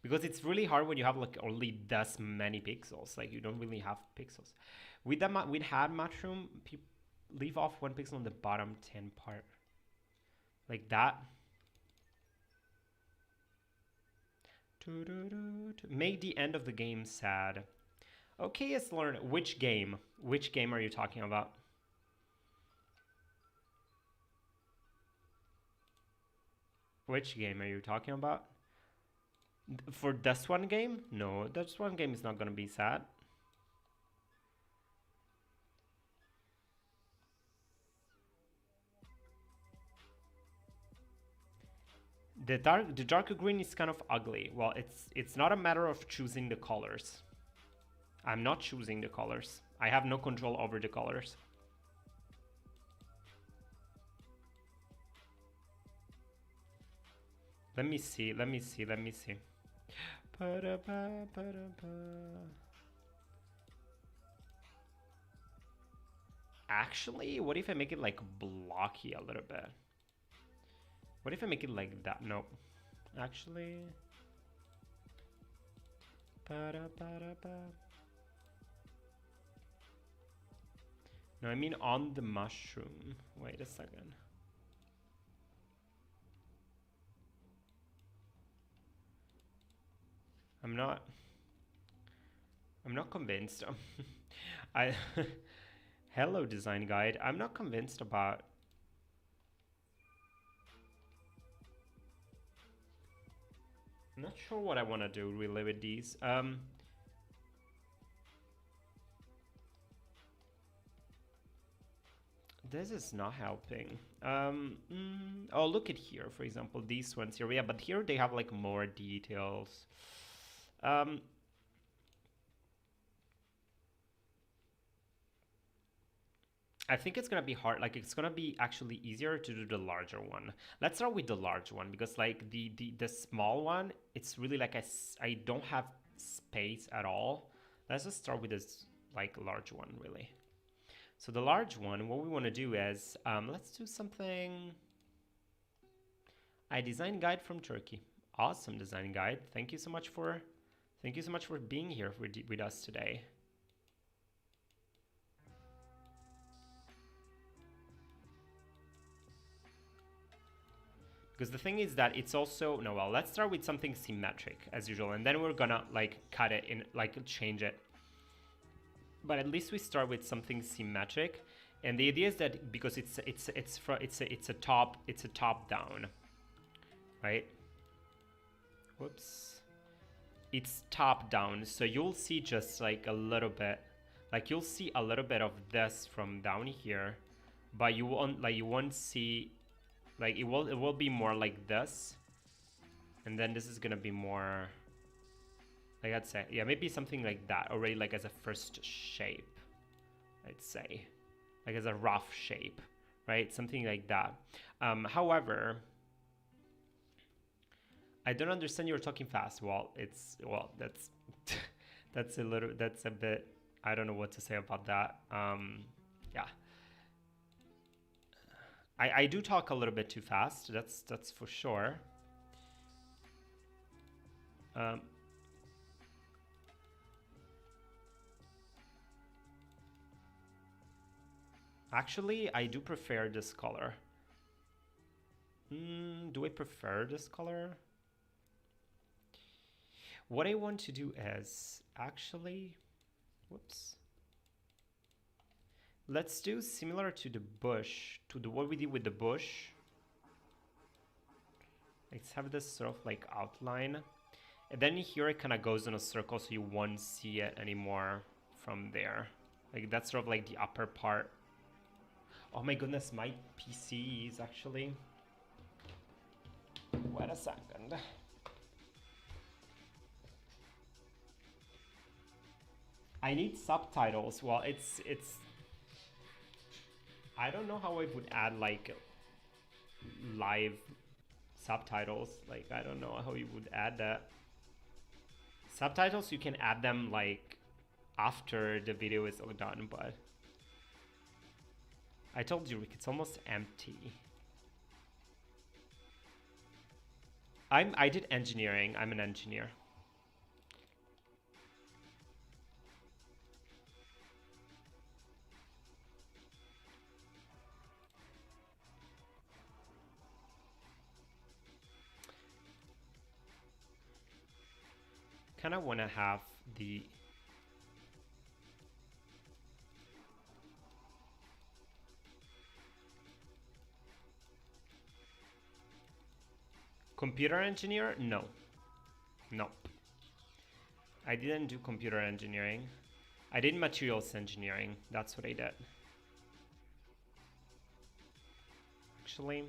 S1: Because it's really hard when you have like only this many pixels. Like you don't really have pixels. With that, with hard mushroom, leave off one pixel on the bottom 10 part. Like that. Make the end of the game sad. Okay, yes, learn. Which game? Which game are you talking about? Which game are you talking about? For this one game? No, this one game is not gonna be sad. The darker green is kind of ugly. Well, it's not a matter of choosing the colors. I'm not choosing the colors. I have no control over the colors. Let me see. Actually, what if I make it like blocky a little bit? What if I make it like that? No. Actually. No, I mean on the mushroom. Wait a second. I'm not. I'm not convinced. I. Hello, design guide. I'm not convinced about. I'm not sure what I want to do really with these. This is not helping. Oh, look at here, for example, these ones here. Yeah, but here they have like more details. Um, I think it's gonna be hard. Like it's gonna be actually easier to do the larger one. Let's start with the large one because like the small one, it's really like I don't have space at all. Let's just start with this like large one really. So the large one, what we want to do is let's do something. I design guide from Turkey. Awesome design guide. Thank you so much for being here with us today. Because the thing is that it's also no, well, let's start with something symmetric as usual, and then we're gonna like cut it in, like change it. But at least we start with something symmetric, and the idea is that because it's a top down, right? Whoops. It's top down, so you'll see just like a little bit, like you'll see a little bit of this from down here, but you won't see, like it will be more like this, and then this is gonna be more like, I'd say, yeah, maybe something like that already, like as a first shape, I'd say, like as a rough shape, right? Something like that. However, I don't understand, you're talking fast. Well, that's that's a bit, I don't know what to say about that. Yeah. I do talk a little bit too fast. That's for sure. Actually, I do prefer this color. Do I prefer this color? What I want to do is actually, whoops. Let's do similar to the bush, to the what we did with the bush. Let's have this sort of like outline. And then here it kind of goes in a circle, so you won't see it anymore from there. Like that's sort of like the upper part. Oh my goodness, my PC is actually... Wait a second. I need subtitles. Well, it's... I don't know how I would add like live subtitles. Like, I don't know how you would add that. Subtitles, you can add them like after the video is all done, but I told you, Rick, it's almost empty. I did engineering. I'm an engineer. Kind of want to have the computer engineer? No. Nope. I didn't do computer engineering. I did materials engineering. That's what I did. Actually.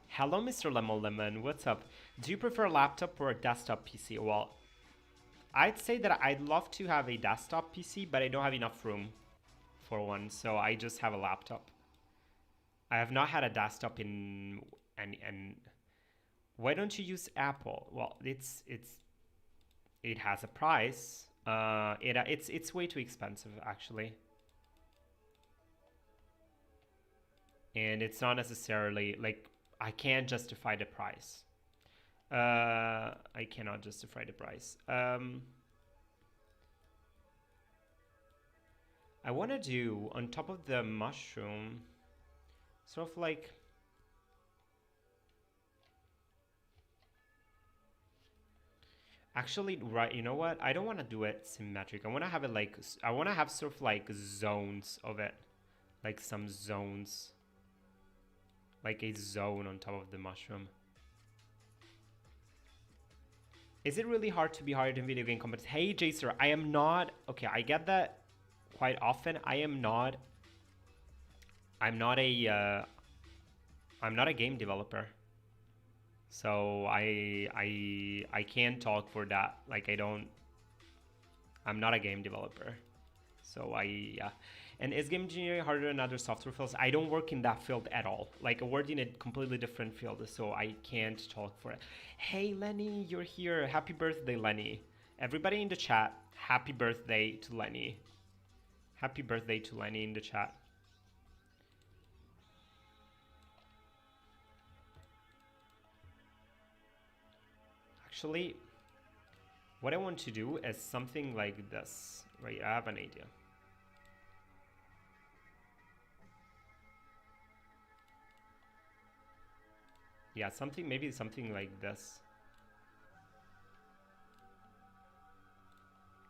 S1: Hello, Mr. Lemon. What's up? Do you prefer a laptop or a desktop PC? Well, I'd say that I'd love to have a desktop PC, but I don't have enough room for one, so I just have a laptop. I have not had a desktop in and why don't you use Apple? Well, it has a price. It's way too expensive actually, and it's not necessarily like I can't justify the price. I cannot justify the price. I want to do on top of the mushroom, sort of like Actually, right, you know what? I don't want to do it symmetric. I want to have it like, I want to have sort of like zones of it. Like some zones. Like a zone on top of the mushroom. Is it really hard to be hired in video game companies? Hey, Jacer, I am not... Okay, I get that quite often. I'm not a game developer. So I can't talk for that. Like I'm not a game developer. So yeah. And is game engineering harder than other software fields? I don't work in that field at all. Like I work in a completely different field, so I can't talk for it. Hey Lenny, you're here. Happy birthday, Lenny. Everybody in the chat, happy birthday to Lenny. Happy birthday to Lenny in the chat. Actually, what I want to do is something like this. Right, I have an idea. Yeah, maybe something like this.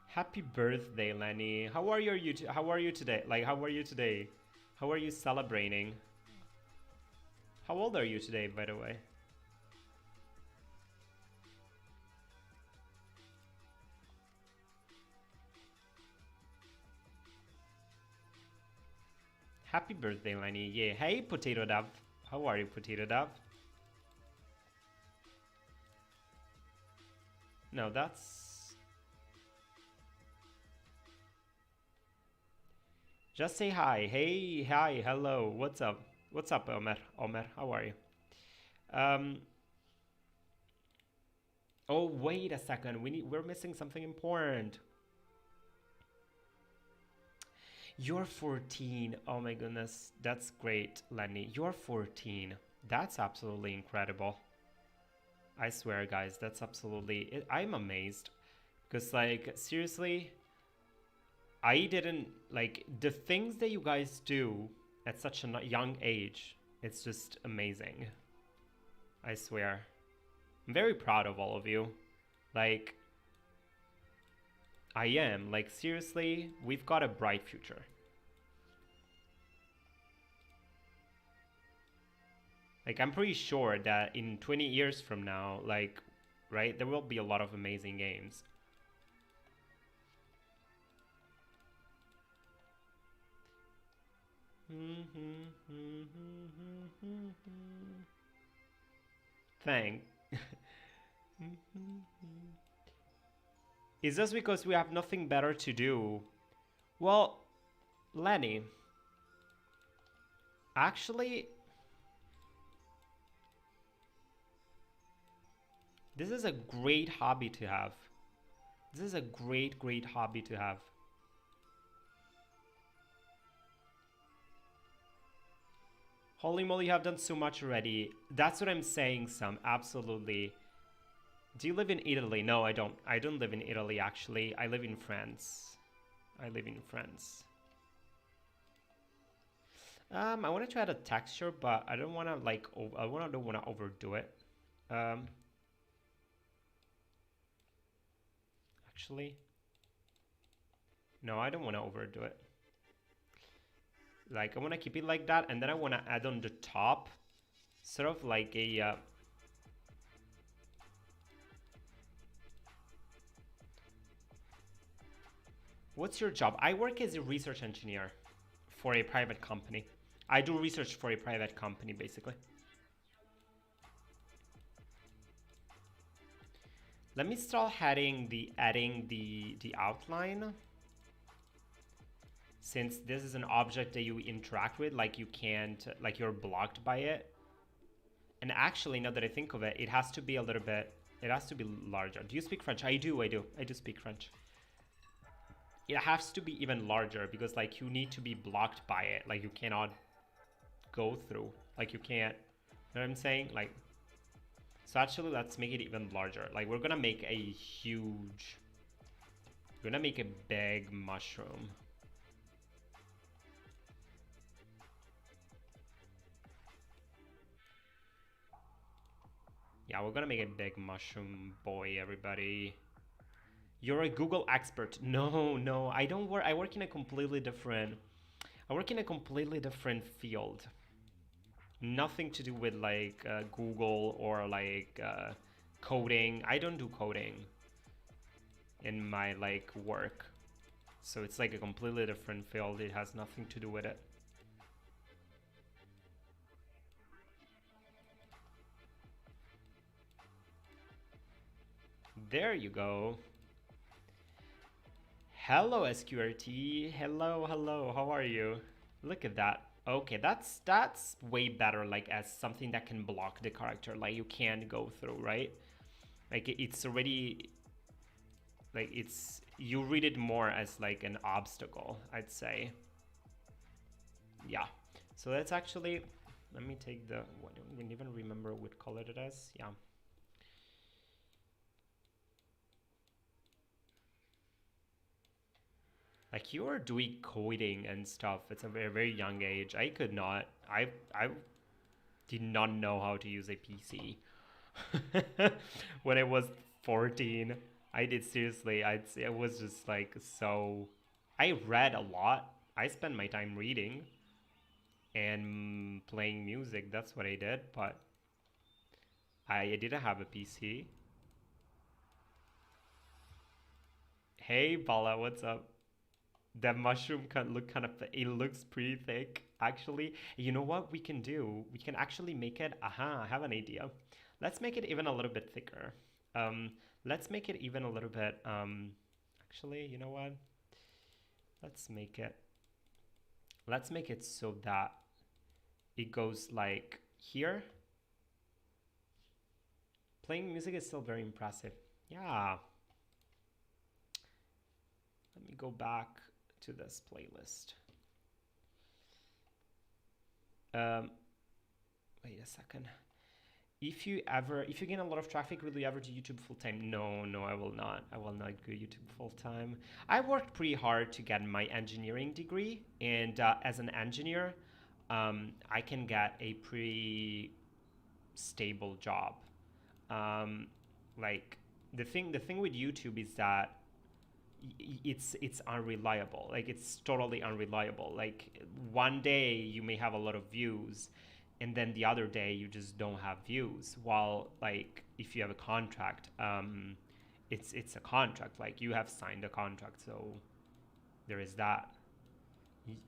S1: Happy birthday, Lenny. How are you today? Like, how are you today? How are you celebrating? How old are you today, by the way? Happy birthday, Lenny. Yeah. Hey, Potato Dove. How are you, Potato Dove? No, that's... Just say hi. Hey, hi, hello. What's up? What's up, Omer? Omer, how are you? Oh, wait a second. We're missing something important. You're 14. Oh my goodness. That's great, Lenny. You're 14. That's absolutely incredible. I swear, guys, that's absolutely... I'm amazed. Because, like, seriously, I didn't... Like, the things that you guys do at such a young age, it's just amazing. I swear. I'm very proud of all of you. Like, I am. Like, seriously, we've got a bright future. Like, I'm pretty sure that in 20 years from now, like, right, there will be a lot of amazing games. Thank. Is this because we have nothing better to do? Well, Lenny, actually, this is a great hobby to have. This is a great, great hobby to have. Holy moly, you have done so much already. That's what I'm saying, Sam. Absolutely. Do you live in Italy? No, I don't. I don't live in Italy, actually. I live in France. I live in France. I wanted to add a texture, but I don't want to like. I don't want to overdo it. Actually, no, I don't want to overdo it. Like I want to keep it like that, and then I want to add on the top, sort of like a. What's your job? I work as a research engineer for a private company. I do research for a private company, basically. Let me start adding the outline. Since this is an object that you interact with, like you can't, like you're blocked by it. And actually, now that I think of it, it has to be a little bit, it has to be larger. Do you speak French? I do speak French. It has to be even larger because like you need to be blocked by it. Like you cannot go through, like you can't, you know what I'm saying? Like, so actually let's make it even larger. Like we're gonna make a huge, we're gonna make a big mushroom. Yeah, we're gonna make a big mushroom boy, everybody. You're a Google expert. No, no, I don't work. I work in a completely different. I work in a completely different field. Nothing to do with like Google or like coding. I don't do coding in my like work. So it's like a completely different field. It has nothing to do with it. There you go. Hello SQRT. Hello, hello. How are you? Look at that. Okay, that's way better like as something that can block the character like you can't go through, right? Like it's already like it's you read it more as like an obstacle, I'd say. Yeah. So that's actually let me take the what I don't even remember what color it is. Yeah. Like you are doing coding and stuff. It's a very, very young age. I could not. I did not know how to use a PC when I was 14. I did seriously. I'd say I was just like so. I read a lot. I spent my time reading and playing music. That's what I did. But I didn't have a PC. Hey Bala, what's up? That mushroom can look kind of, it looks pretty thick actually. You know what we can do? We can actually make it, aha, I have an idea. Let's make it even a little bit thicker. Um, let's make it even a little bit, actually, you know what? Let's make it, let's make it so that it goes like here. Playing music is still very impressive. Yeah. Let me go back to this playlist. Um, wait a second. If you gain a lot of traffic, will you ever do YouTube full time? No, no, I will not. I will not do YouTube full time. I worked pretty hard to get my engineering degree, and as an engineer, I can get a pretty stable job. Um, like the thing with YouTube is that it's unreliable. Like it's totally unreliable. Like one day you may have a lot of views and then the other day you just don't have views, while like if you have a contract, it's a contract, like you have signed a contract, so there is that.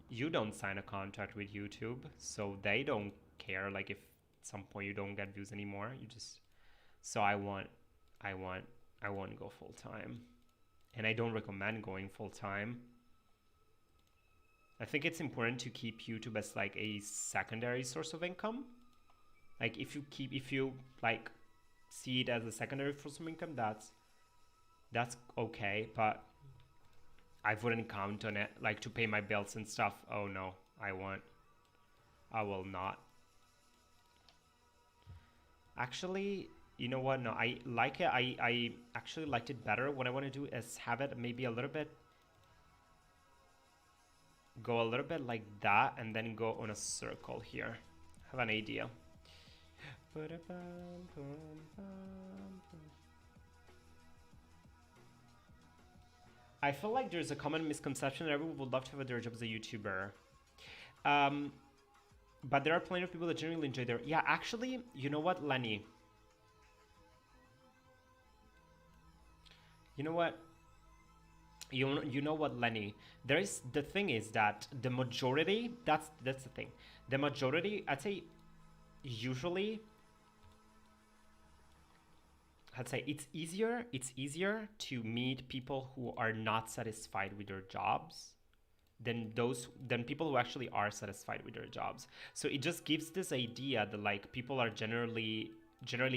S1: You don't sign a contract with YouTube, so they don't care like if at some point you don't get views anymore. You just so I want I want to go full time, and I don't recommend going full time. I think it's important to keep YouTube as like a secondary source of income. Like if you like see it as a secondary source of income, that's okay, but I wouldn't count on it like to pay my bills and stuff. Oh no, I will not. Actually, you know what? No, I like it. I actually liked it better. What I want to do is have it maybe a little bit go a little bit like that and then go on a circle here. Have an idea. I feel like there's a common misconception that everyone would love to have their job as a YouTuber. Um, but there are plenty of people that genuinely enjoy their... Yeah, actually, you know what, Lenny? You know what? You know what, Lenny? There is the thing is that the majority. That's the thing. The majority, I'd say, usually, I'd say It's easier to meet people who are not satisfied with their jobs than people who actually are satisfied with their jobs. So it just gives this idea that like people are generally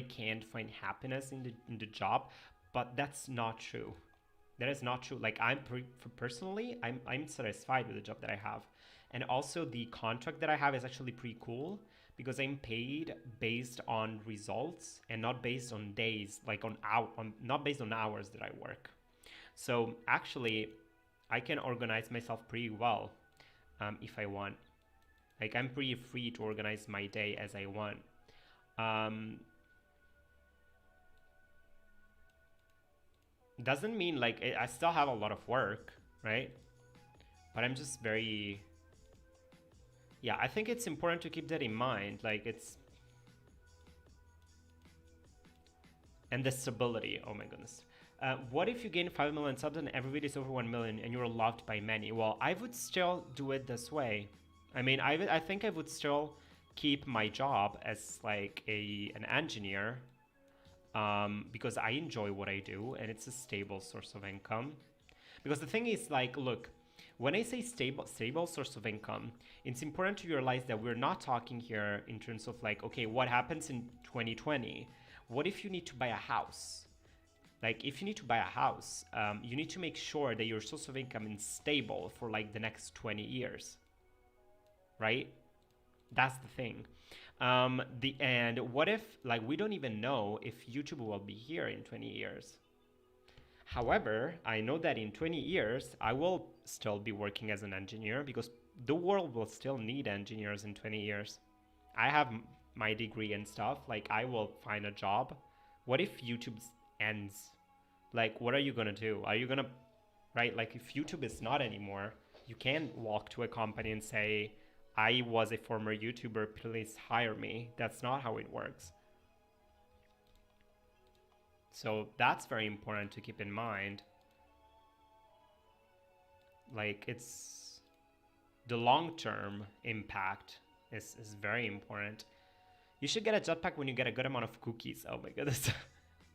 S1: can't find happiness in the job, but that's not true. That is not true. Like personally, I'm satisfied with the job that I have, and also the contract that I have is actually pretty cool because I'm paid based on results and not based on days, like not based on hours that I work. So actually, I can organize myself pretty well if I want. Like I'm pretty free to organize my day as I want. Um, Doesn't mean like I still have a lot of work, right? But I'm just very, yeah, I think it's important to keep that in mind. Like it's, and the stability. Oh my goodness. What if you gain 5 million subs and every video is over 1 million and you're loved by many? Well, I would still do it this way. I mean, I think I would still keep my job as like an engineer, because I enjoy what I do and it's a stable source of income. Because the thing is, like, look, when I say stable source of income, it's important to realize that we're not talking here in terms of like, okay, what happens in 2020? What if you need to buy a house? Like, if you need to buy a house, you need to make sure that your source of income is stable for like the next 20 years, right? That's the thing. And what if, like, we don't even know if YouTube will be here in 20 years? However, I know that in 20 years, I will still be working as an engineer because the world will still need engineers in 20 years. I have my degree and stuff. Like, I will find a job. What if YouTube ends? Like, what are you going to do? Are you going to, right? Like, if YouTube is not anymore, you can't walk to a company and say, I was a former YouTuber, please hire me. That's not how it works. So that's very important to keep in mind. Like, it's the long-term impact is very important. You should get a jetpack when you get a good amount of cookies. Oh my goodness.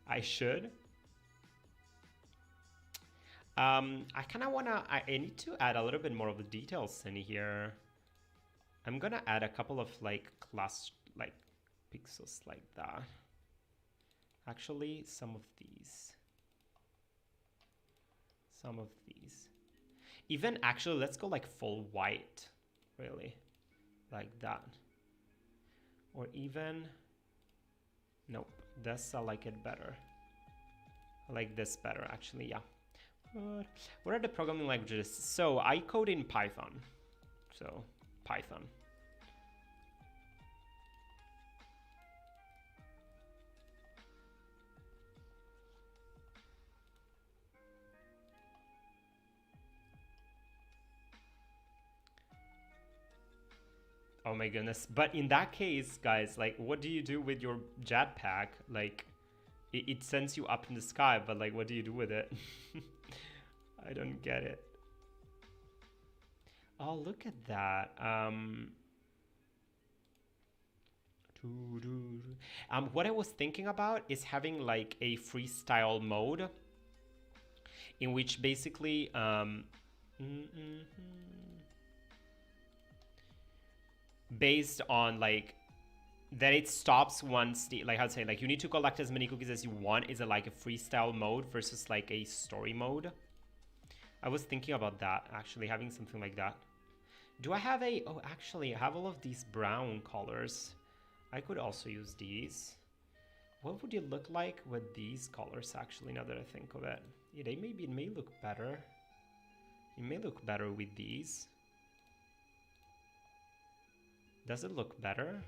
S1: I should. I kind of want to, I need to add a little bit more of the details in here. I'm going to add a couple of like class, like pixels like that. Actually, some of these. Even actually, let's go like full white, really, like that. Or even, nope, this I like it better. I like this better, actually, yeah. What are the programming languages? So I code in Python. So Python. Oh my goodness. But in that case, guys, like, what do you do with your jetpack? Like, it sends you up in the sky, but like, what do you do with it? I don't get it. Oh, look at that. What I was thinking about is having like a freestyle mode in which basically based on like that it stops once the, like, I'd say, like, you need to collect as many cookies as you want. Is it like a freestyle mode versus like a story mode? I was thinking about that, actually, having something like that. Do I have a, oh, actually, I have all of these brown colors. I could also use these. What would it look like with these colors, actually, now that I think of it? Yeah, they maybe, it may look better. It may look better with these. Does it look better?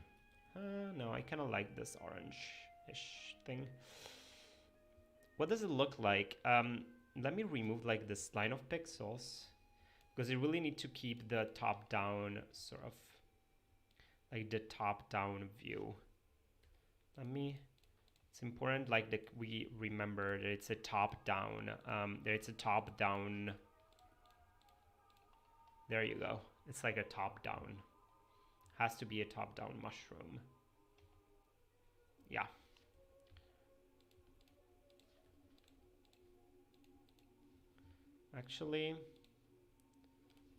S1: No, I kind of like this orange-ish thing. What does it look like? Let me remove like this line of pixels because you really need to keep the top-down sort of like the top-down view. It's important like that we remember that it's a top-down. There you go. It's like a top-down. Has to be a top-down mushroom. Yeah. Actually,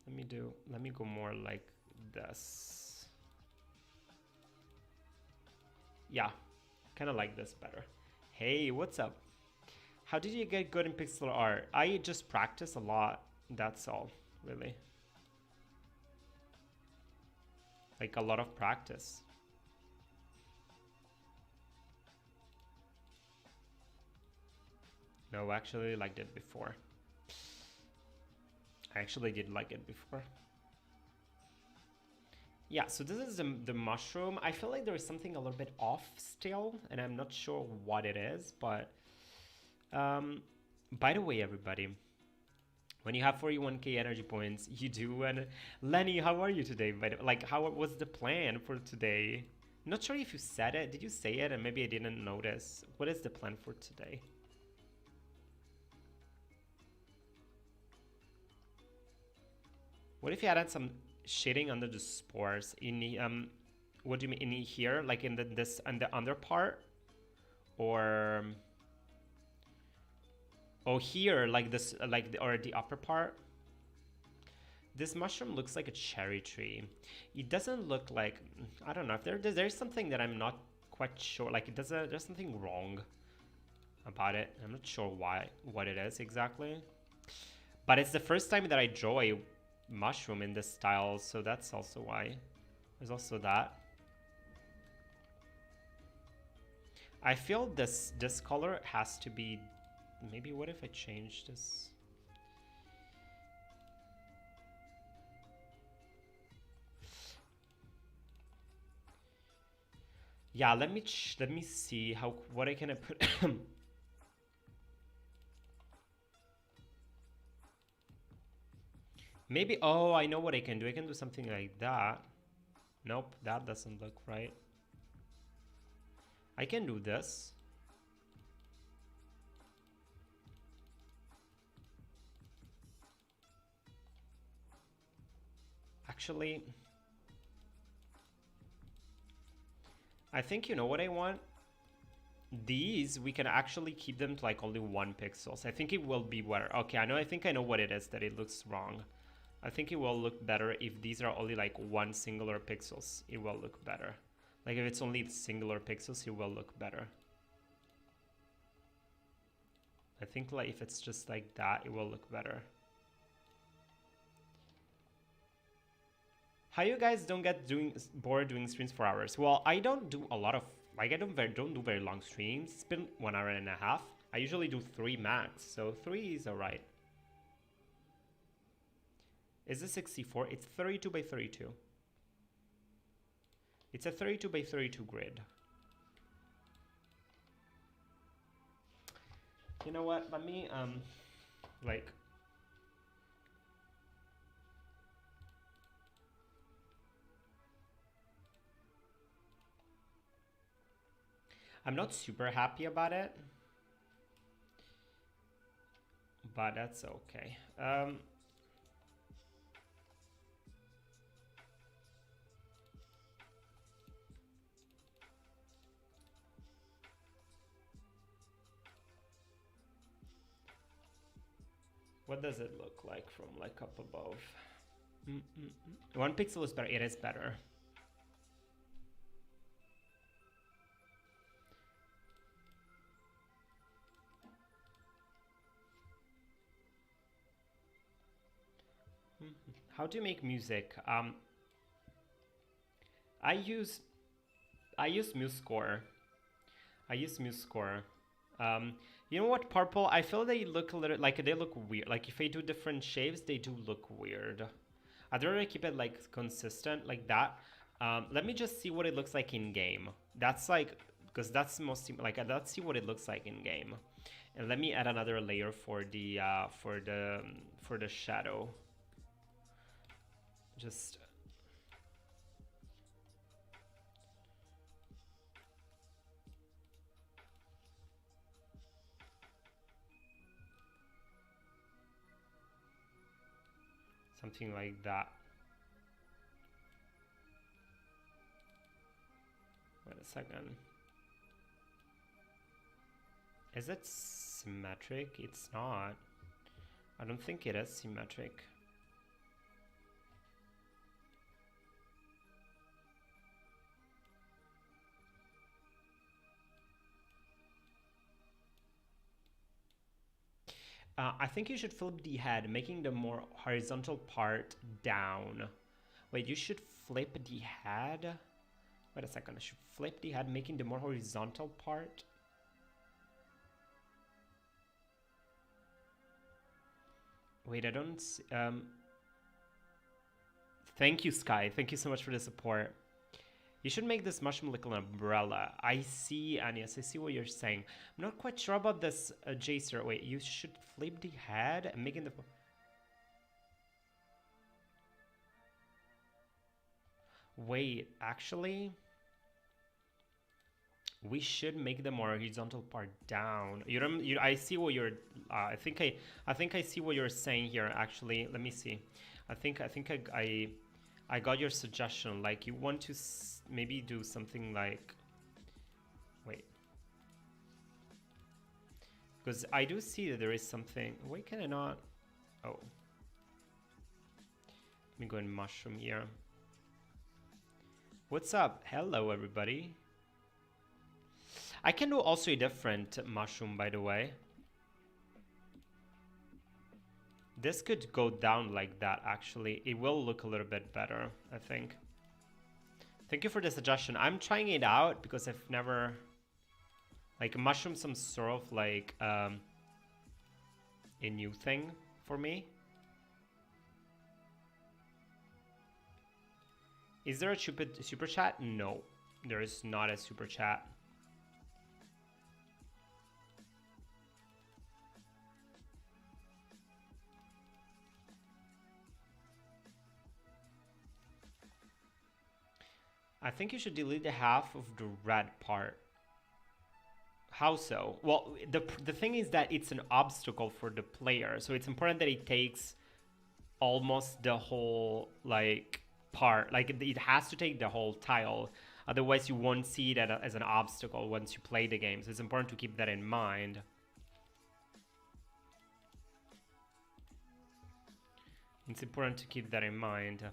S1: let me go more like this. Yeah, kind of like this better. Hey, what's up? How did you get good in pixel art? I just practice a lot. That's all, really. Like a lot of practice. No, actually I liked it before. I actually did like it before. Yeah, so this is the mushroom. I feel like there is something a little bit off still, and I'm not sure what it is, but By the way, everybody, when you have 41k energy points, you do. And Lenny, how are you today? Like, how was the plan for today? Not sure if you said it. Did you say it? And maybe I didn't notice. What is the plan for today? What if you added some shading under the spores in the what do you mean in here, like in this and the under part, or oh here, like this, like or the upper part? This mushroom looks like a cherry tree. It doesn't look like, I don't know if there's something that I'm not quite sure. Like it doesn't. There's something wrong about it. I'm not sure what it is exactly. But it's the first time that I draw a mushroom in this style, so that's also why. There's also that. I feel this color has to be, maybe what if I change this? Yeah, let me see what I can put. Maybe, oh, I know what I can do. I can do something like that. Nope, that doesn't look right. I can do this. Actually, I think you know what I want? These, we can actually keep them to like only 1 pixels. I think it will be better. Okay, I think I know what it is that it looks wrong. I think it will look better if these are only like 1 singular pixels. It will look better. Like if it's only singular pixels, it will look better. I think like if it's just like that, it will look better. How you guys don't get bored doing streams for hours? Well, I don't do a lot of, like I don't do very long streams. It's been 1 hour and a half. I usually do 3 max, so 3 is alright. Is this 64? It's 32 by 32. It's a 32 by 32 grid. You know what? Let me like, I'm not super happy about it, but that's okay. What does it look like from like up above? 1 pixel is better. It is better. How do you make music? I use MuseScore. I use MuseScore. You know what, Purple? I feel they look a little like they look weird. Like if I do different shapes, they do look weird. I'd rather keep it like consistent like that. Let me just see what it looks like in game. That's like, because that's most like let's see what it looks like in game. And let me add another layer for the shadow. Just something like that. Wait a second. Is it symmetric? It's not. I don't think it is symmetric. I think you should flip the head, making the more horizontal part down. Wait, you should flip the head? Wait a second, I should flip the head, making the more horizontal part. Wait, I don't see, thank you, Sky. Thank you so much for the support. You should make this mushroom like an umbrella. I see, Anias. I see what you're saying. I'm not quite sure about this, Jacer. Wait, you should flip the head and making the... Wait, actually... We should make the more horizontal part down. I see what you're... I think I see what you're saying here, actually. Let me see. I think I got your suggestion. Like, you want to maybe do something like... Wait. Because I do see that there is something... Why can I not... Oh. Let me go in mushroom here. What's up? Hello, everybody. I can do also a different mushroom, by the way. This could go down like that, actually. It will look a little bit better, I think. Thank you for the suggestion. I'm trying it out because I've never... Like, mushroom, some sort of like a new thing for me. Is there a super chat? No, there is not a super chat. I think you should delete the half of the red part. How so? Well, the thing is that it's an obstacle for the player, so it's important that it takes almost the whole like part. Like it has to take the whole tile, otherwise you won't see it as an obstacle once you play the game. So it's important to keep that in mind. It's important to keep that in mind.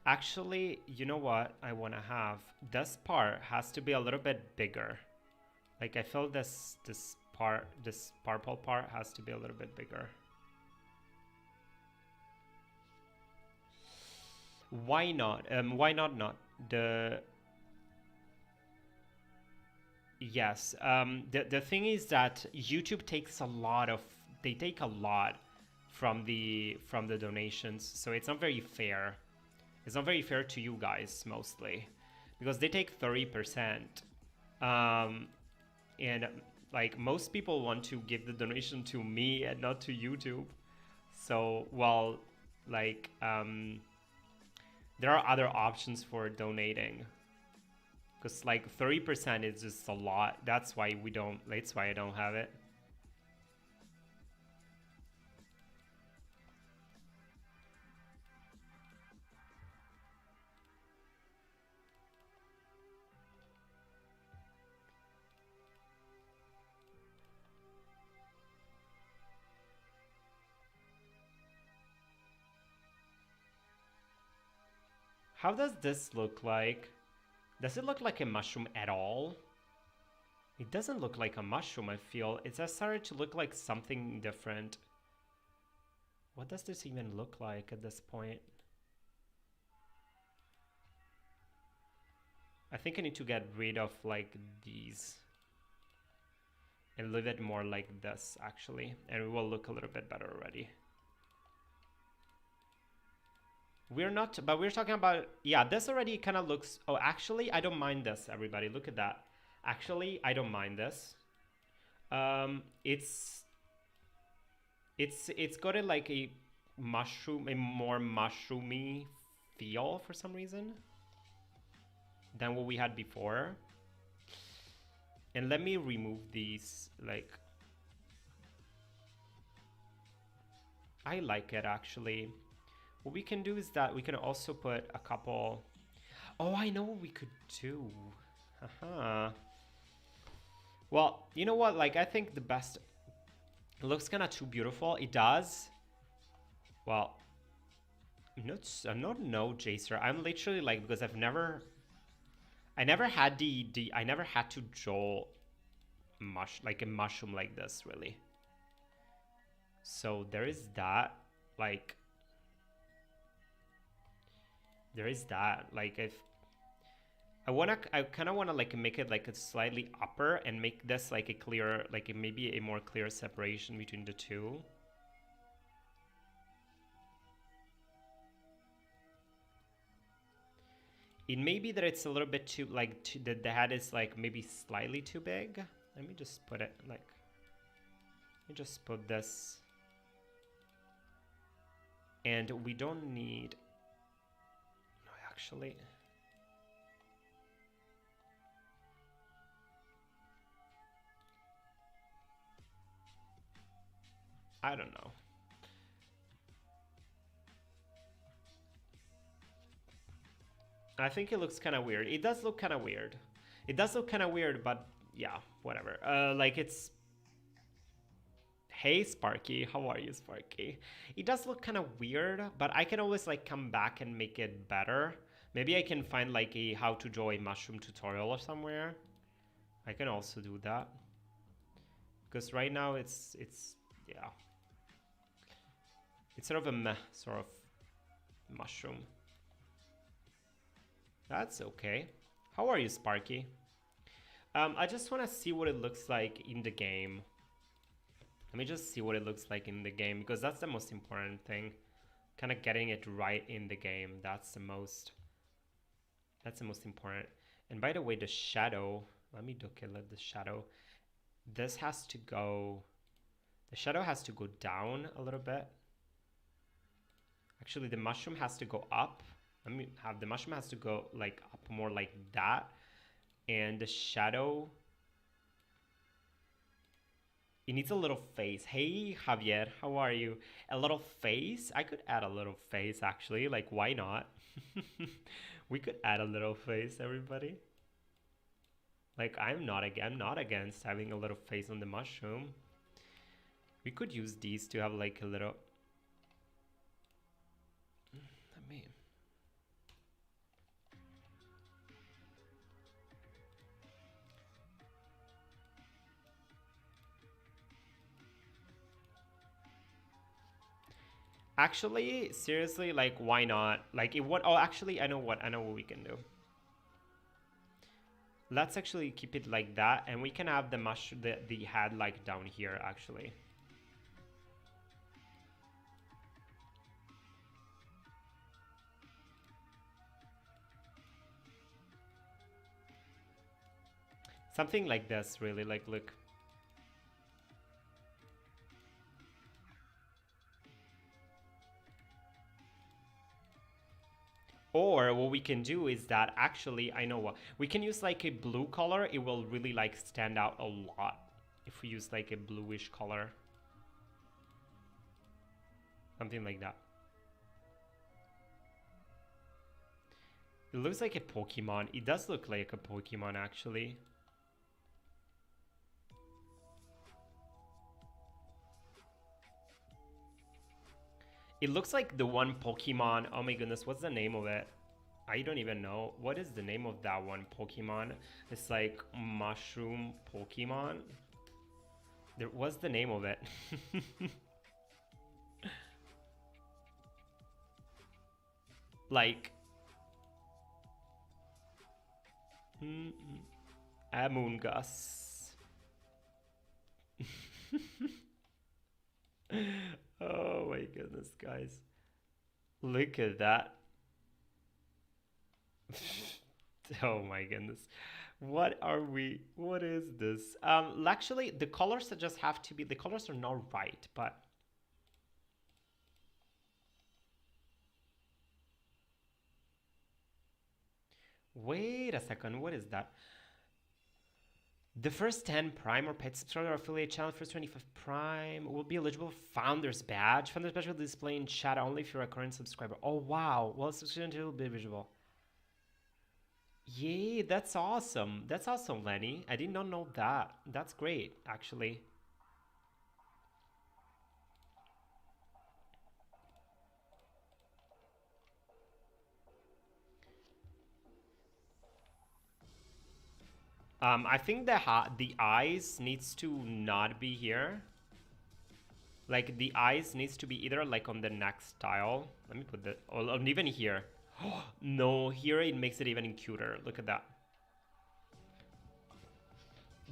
S1: Actually, you know what I want to have? This part has to be a little bit bigger. Like I feel this purple part has to be a little bit bigger. Why not? Why not? Yes. The thing is that YouTube takes they take a lot from the donations, so it's not very fair. It's not very fair to you guys, mostly, because they take 30%. And like most people want to give the donation to me and not to YouTube. So, well, like, there are other options for donating. Because like 30% is just a lot. That's why I don't have it. How does this look like? Does it look like a mushroom at all? It doesn't look like a mushroom, I feel. It's started to look like something different. What does this even look like at this point? I think I need to get rid of like these and leave it more like this, actually. And it will look a little bit better already. We're not, but we're talking about, yeah, this already kind of looks, oh, actually, I don't mind this, everybody. Look at that. Actually, I don't mind this. It's got a, like a more mushroomy feel for some reason than what we had before. And let me remove these, like, I like it, actually. What we can do is that we can also put a couple... Oh, I know what we could do. Haha. Well, you know what? Like, I think the best... It looks kind of too beautiful. It does. Well, I'm not no Jacer. I'm literally like, because I never had I never had to draw like a mushroom like this, really. So there is that. Like... There is that, like, if I kind of want to like make it like a slightly upper and make this like a clear, like maybe a more clear separation between the two. It may be that it's a little bit too, like, the head is like maybe slightly too big. Let me just put it like, let me just put this. And we don't need, no, actually. I don't know. I think it looks kind of weird. It does look kind of weird. It does look kind of weird, but yeah, whatever. Like it's... Hey, Sparky. How are you, Sparky? It does look kind of weird, but I can always like come back and make it better. Maybe I can find like a how to draw a mushroom tutorial or somewhere. I can also do that. Because right now it's yeah. It's sort of a meh sort of mushroom. That's okay. How are you, Sparky? I just want to see what it looks like in the game. Let me just see what it looks like in the game, because that's the most important thing. Kind of getting it right in the game. That's the most important. And by the way, the shadow, let me look at the shadow. This has to go, the shadow has to go down a little bit. Actually, the mushroom has to go up. Let me have, the mushroom has to go like up more like that. And the shadow, it needs a little face. Hey, Javier, how are you? A little face? I could add a little face, actually. Like, why not? We could add a little face, everybody. Like, I'm not against having a little face on the mushroom. We could use these to have, like, a little... Let me... Actually, seriously, like, why not? Like, it what? Oh, actually, I know what we can do. Let's actually keep it like that, and we can have the head like down here, actually. Something like this, really, like, look. Or what we can do is that actually, I know what, we can use like a blue color. It will really like stand out a lot if we use like a bluish color. Something like that. It looks like a Pokemon. It does look like a Pokemon, actually. It looks like the one Pokemon. Oh my goodness, what's the name of it? I don't even know. What is the name of that one Pokemon? It's like Mushroom Pokemon. What's the name of it? Like... Amoonguss. Oh my goodness, guys. Look at that. Oh my goodness. What is this? Actually, the colors that just have to be, the colors are not right, but... Wait a second, what is that? The first 10 Prime or Pet subscriber affiliate channel, first 25 Prime will be eligible for Founders Badge. Founders Badge will display in chat only if you're a current subscriber. Oh wow, well, subscription will be visible. Yay, that's awesome. That's awesome, Lenny. I did not know that. That's great, actually. I think the eyes needs to not be here. Like, the eyes needs to be either, like, on the next tile. Let me put that... Or even here. No, here it makes it even cuter. Look at that.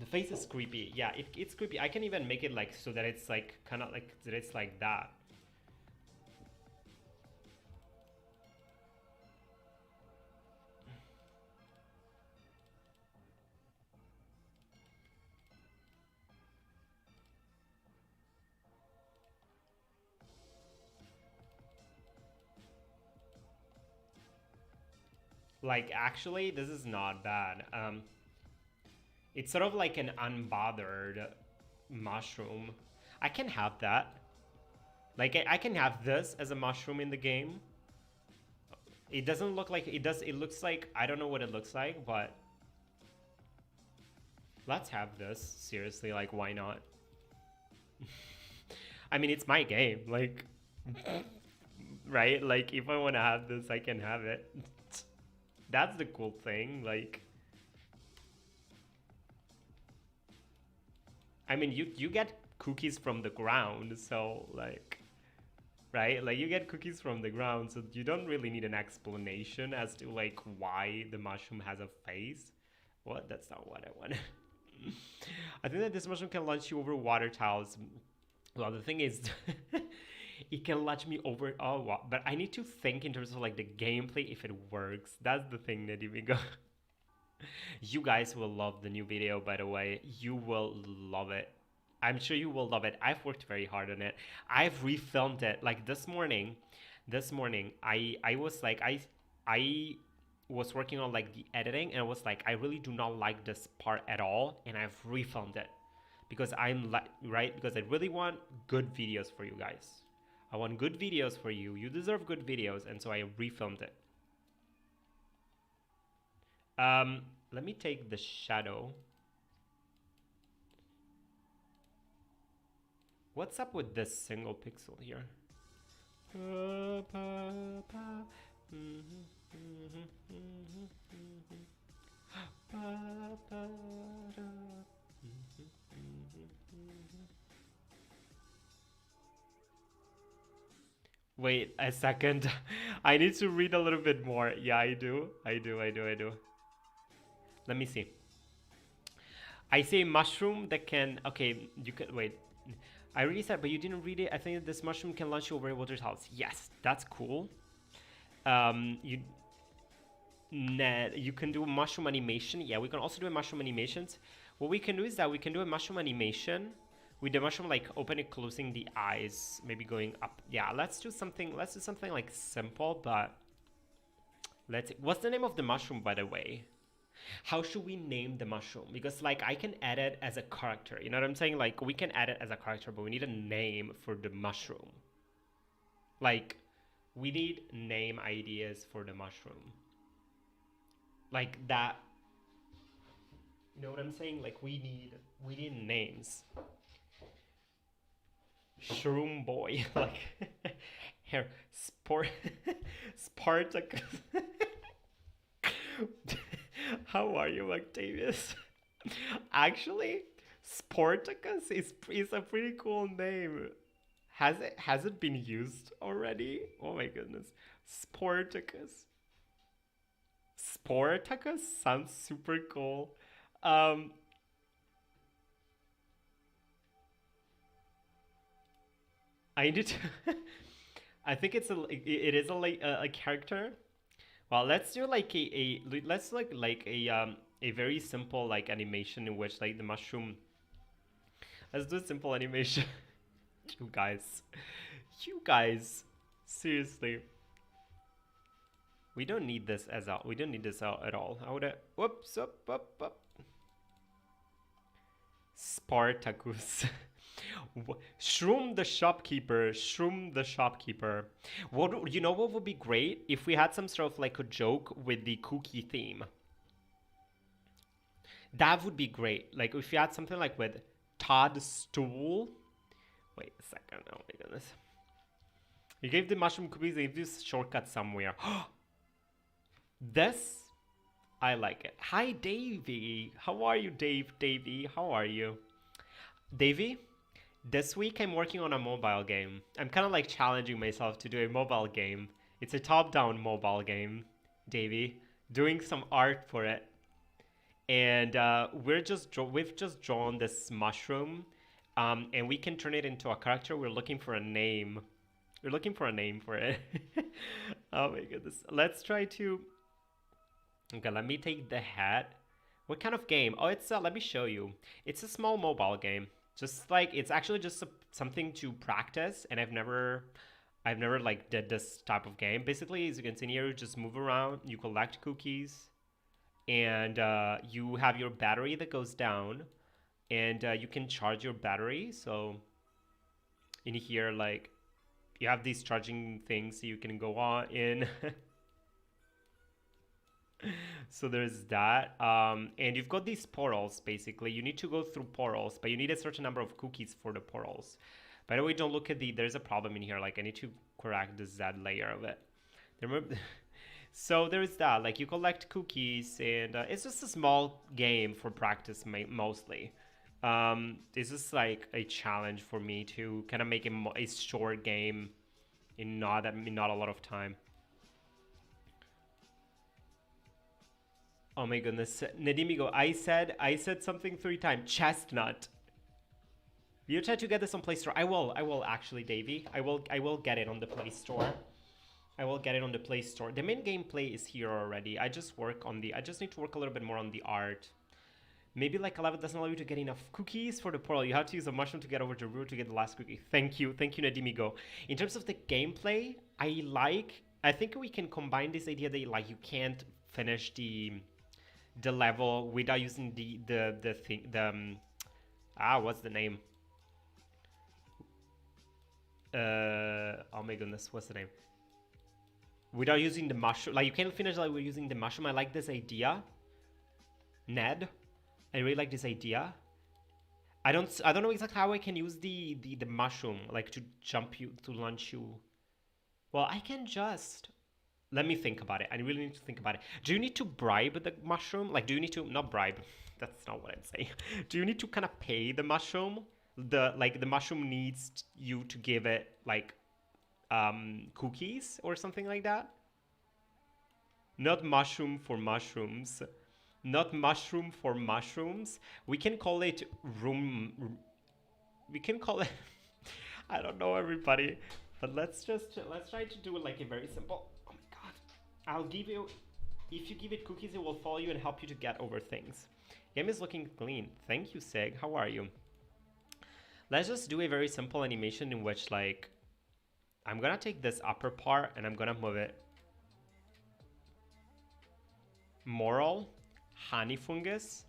S1: The face is creepy. Yeah, it's creepy. I can even make it, like, so that it's, like, kind of, like, that it's like that. Like, actually, this is not bad. It's sort of like an unbothered mushroom. I can have that. Like, I can have this as a mushroom in the game. It doesn't look like it does. It looks like, I don't know what it looks like, but let's have this. Seriously, like, why not? I mean, it's my game. Like, right? Like, if I want to have this, I can have it. That's the cool thing. Like, I mean, you get cookies from the ground, so like, right? Like, you get cookies from the ground, so you don't really need an explanation as to like why the mushroom has a face. What? That's not what I want. I think that this mushroom can launch you over water towers. Well, the thing is, it can launch me over. Oh, wow. But I need to think in terms of like the gameplay if it works. That's the thing that even go. You guys will love the new video, by the way. You will love it. I'm sure you will love it. I've worked very hard on it. I've refilmed it. Like this morning, I was like, I was working on like the editing, and I was like, I really do not like this part at all, and I've refilmed it because I'm like, right, because I really want good videos for you guys. I want good videos for you. You deserve good videos, and so I refilmed it. Let me take the shadow. What's up with this single pixel here? Wait a second. I need to read a little bit more. Yeah, I do. Let me see. I say mushroom that can. Okay, you can wait. I already said, but you didn't read it. I think this mushroom can launch you over water towers. Yes, that's cool. You can do a mushroom animation. Yeah, we can also do a mushroom animations. What we can do is that we can do a mushroom animation with the mushroom like opening, closing the eyes, maybe going up. Yeah, let's do something like simple, but what's the name of the mushroom, by the way? How should we name the mushroom? Because like I can add it as a character, you know what I'm saying? Like we can add it as a character, but we need a name for the mushroom. Like we need name ideas for the mushroom. Like that. You know what I'm saying? Like we need names. Shroom boy, like here, Spartacus. How are you, Octavius? Actually, Spartacus is a pretty cool name. Has it been used already? Oh my goodness. Spartacus. Sportacus sounds super cool. I need to I think it is a character. Well, let's do like let's like a very simple like animation in which like the mushroom. Let's do a simple animation. you guys, seriously. We don't need this we don't need this out at all. I would whoops up. Spartacus. Shroom the shopkeeper. What, you know what would be great if we had some sort of like a joke with the cookie theme. That would be great. Like if you had something like with Todd Stool. Wait a second. Oh my goodness. You gave the mushroom cookies. They this shortcut somewhere. This, I like it. Hi Davey. How are you, Davey? How are you, Davey? This week I'm working on a mobile game. I'm kind of like challenging myself to do a mobile game. It's a top-down mobile game, Davey. Doing some art for it. And we've just drawn this mushroom, and we can turn it into a character. We're looking for a name. We're looking for a name for it. Oh my goodness. Let's try to... Okay, let me take the hat. What kind of game? Oh, it's let me show you. It's a small mobile game. Just like, it's actually just something to practice, and I've never I've never like did this type of game. Basically, as you can see here, you just move around, you collect cookies, and you have your battery that goes down, and you can charge your battery. So in here, like you have these charging things so you can go on in. So there's that. And you've got these portals, basically. You need to go through portals, but you need a certain number of cookies for the portals. By the way, don't look at there's a problem in here. Like, I need to correct the Z layer of it. So there's that. Like, you collect cookies, and it's just a small game for practice, mostly. This is like a challenge for me to kind of make a short game in not a lot of time. Oh my goodness, Nadimigo, I said something 3 times. Chestnut. You try to get this on Play Store. I will actually, Davey. I will get it on the Play Store. I will get it on the Play Store. The main gameplay is here already. I just need to work a little bit more on the art. Maybe like 11 doesn't allow you to get enough cookies for the portal. You have to use a mushroom to get over the root to get the last cookie. Thank you, Nadimigo. In terms of the gameplay, I think we can combine this idea that like you can't finish the level without using what's the name? Oh my goodness, what's the name? Without using the mushroom. Like, you can't finish like we're using the mushroom. I like this idea. Ned, I really like this idea. I don't know exactly how I can use the mushroom, like to jump you, to launch you. Well, I can just... Let me think about it. I really need to think about it. Do you need to bribe the mushroom? Like, do you need to... Not bribe. That's not what I'm saying. Do you need to kind of pay the mushroom? The mushroom needs you to give it, like, cookies or something like that? Not mushroom for mushrooms. Not mushroom for mushrooms. We can call it room... We can call it... I don't know, everybody. But let's try to do it like a very simple... I'll give you, if you give it cookies, it will follow you and help you to get over things. Game is looking clean. Thank you, Sig. How are you? Let's just do a very simple animation in which, like, I'm gonna take this upper part and I'm gonna move it. Moral, honey fungus.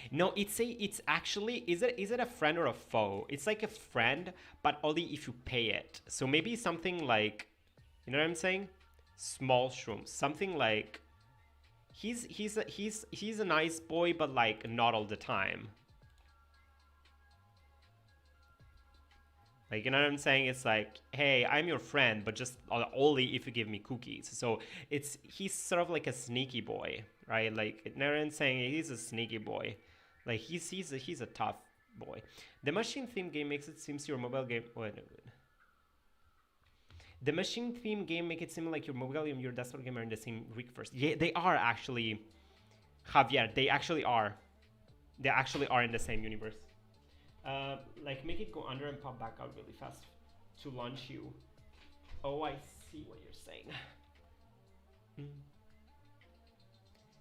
S1: No, it's actually, is it a friend or a foe? It's like a friend, but only if you pay it. So maybe something like, you know what I'm saying? Small shrooms, something like he's a nice boy, but like not all the time. Like, you know what I'm saying? It's like, hey, I'm your friend, but just only if you give me cookies. So he's sort of like a sneaky boy, right? Like, you know what I'm saying? He's a sneaky boy. Like, he's a tough boy. The machine theme game makes it seems your mobile game. Wait. The machine theme game make it seem like your mobile and your desktop game are in the same Rickverse. Yeah, they are actually, Javier. They actually are. They actually are in the same universe. Like, make it go under and pop back out really fast to launch you. Oh, I see what you're saying.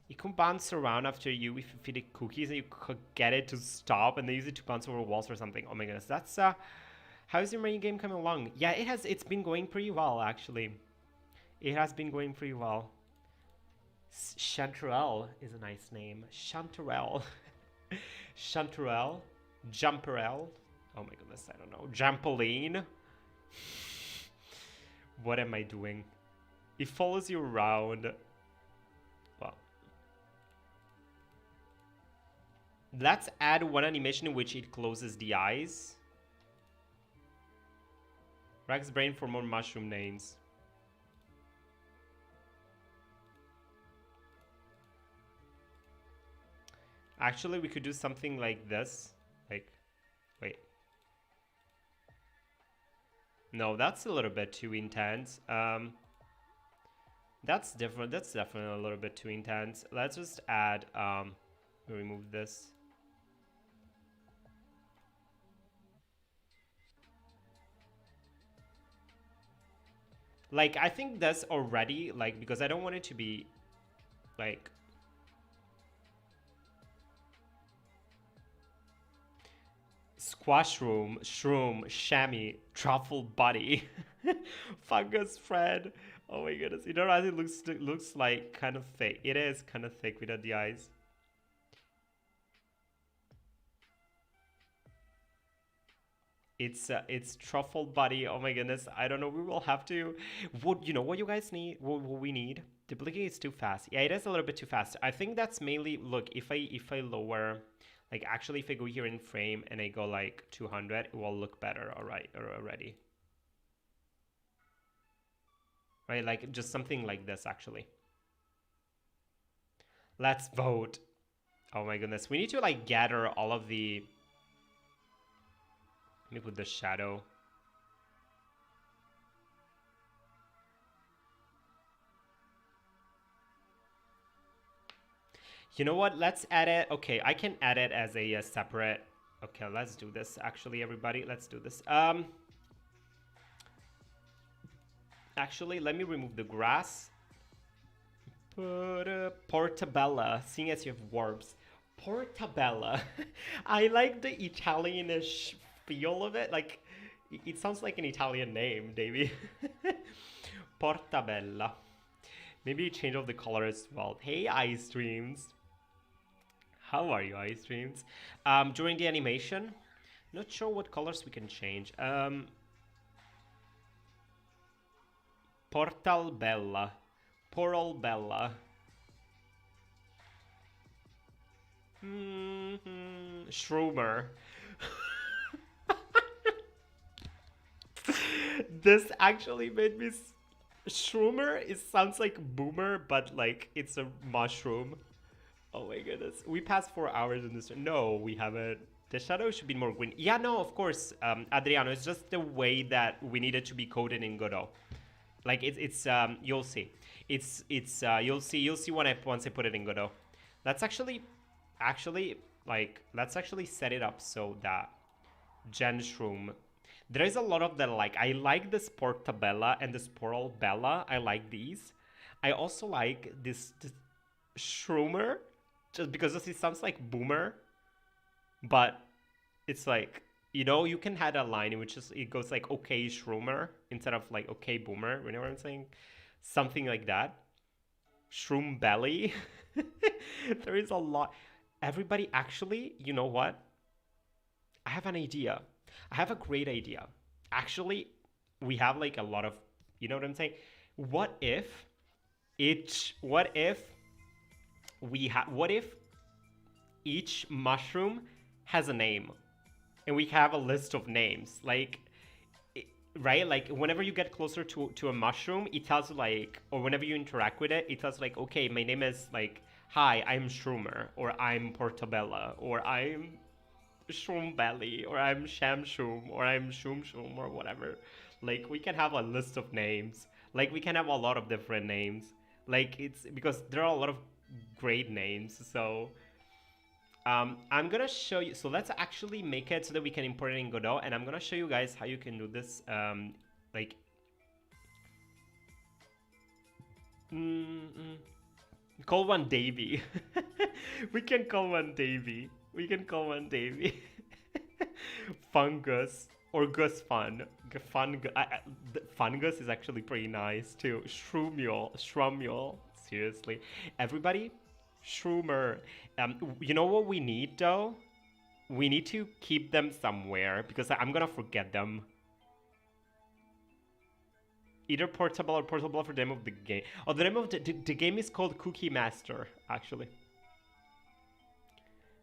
S1: You can bounce around after you if you feed it cookies, and you could get it to stop, and they use it to bounce over walls or something. Oh my goodness, that's how's your main game coming along? Yeah, it's been going pretty well, actually. It has been going pretty well. Chanterelle is a nice name. Chanterelle. Chanterelle. Jumperelle. Oh my goodness, I don't know. Jampoline. What am I doing? It follows you around. Well. Let's add one animation in which it closes the eyes. Rex brain for more mushroom names. Actually, we could do something like this. Like, wait. No, that's a little bit too intense. That's different. That's definitely a little bit too intense. Let's just add, remove this. Like, I think that's already, like, because I don't want it to be, like... Squash room, shroom, chamois, truffle buddy. Fungus Fred. Oh my goodness. You know, as it looks like kind of fake. It is kind of thick without the eyes. It's truffle buddy. Oh my goodness. I don't know. We will have to. What you know? What you guys need? What we need? Duplicate is too fast. Yeah, it is a little bit too fast. I think that's mainly. Look, if I lower, like actually, if I go here in frame and I go like 200, it will look better. All right, already. Right, like just something like this actually. Let's vote. Oh my goodness. We need to like gather all of the. Let me put the shadow. You know what? Let's add it. Okay, I can add it as a separate. Okay, let's do this. Actually, everybody, let's do this. Actually, let me remove the grass. Portabella, seeing as you have warps. Portabella. I like the Italianish feel of it. Like, it sounds like an Italian name, Davey. Portabella. Maybe change of the color as well. Hey, Ice Dreams. How are you, Ice Dreams? During the animation, not sure what colors we can change. Portal Bella. Poral Bella. Shroomer. This actually made me. Shroomer. It sounds like boomer, but like it's a mushroom. Oh my goodness. We passed 4 hours in this. No, we haven't. The shadow should be more green. Yeah, no, of course, Adriano. It's just the way that we need it to be coded in Godot. Like it's you'll see. It's you'll see when once I put it in Godot. Let's actually let's actually set it up so that Genshroom. There is a lot of the like. I like this Portabella and this Poral Bella. I like these. I also like this Shroomer, just because it sounds like boomer, but it's like, you know, you can add a line in which it goes like okay Shroomer instead of like okay boomer. You know what I'm saying? Something like that. Shroom belly. There is a lot. Everybody, actually, you know what? I have an idea. I have a great idea. Actually, we have like a lot of, you know what I'm saying? What if what if each mushroom has a name and we have a list of names, like, right? Like whenever you get closer to a mushroom, it tells you like, or whenever you interact with it, it tells like, okay, my name is like, hi, I'm Shroomer, or I'm Portabella, or I'm Shroom Belly, or I'm Shamshroom, or I'm Shoom Shoom, or whatever. Like we can have a list of names. Like we can have a lot of different names. Like it's because there are a lot of great names. So I'm gonna show you. So let's actually make it so that we can import it in Godot, and I'm gonna show you guys how you can do this. Like, call one Davy. We can call one Davy. We can call one Davy. Fungus or Gus Fun. Fungus is actually pretty nice too. Shroomiel. Seriously, everybody. Shroomer. You know what we need though? We need to keep them somewhere because I'm gonna forget them. Either portable or portable for the name of the game. Oh, the name of the game is called Cookie Master, actually.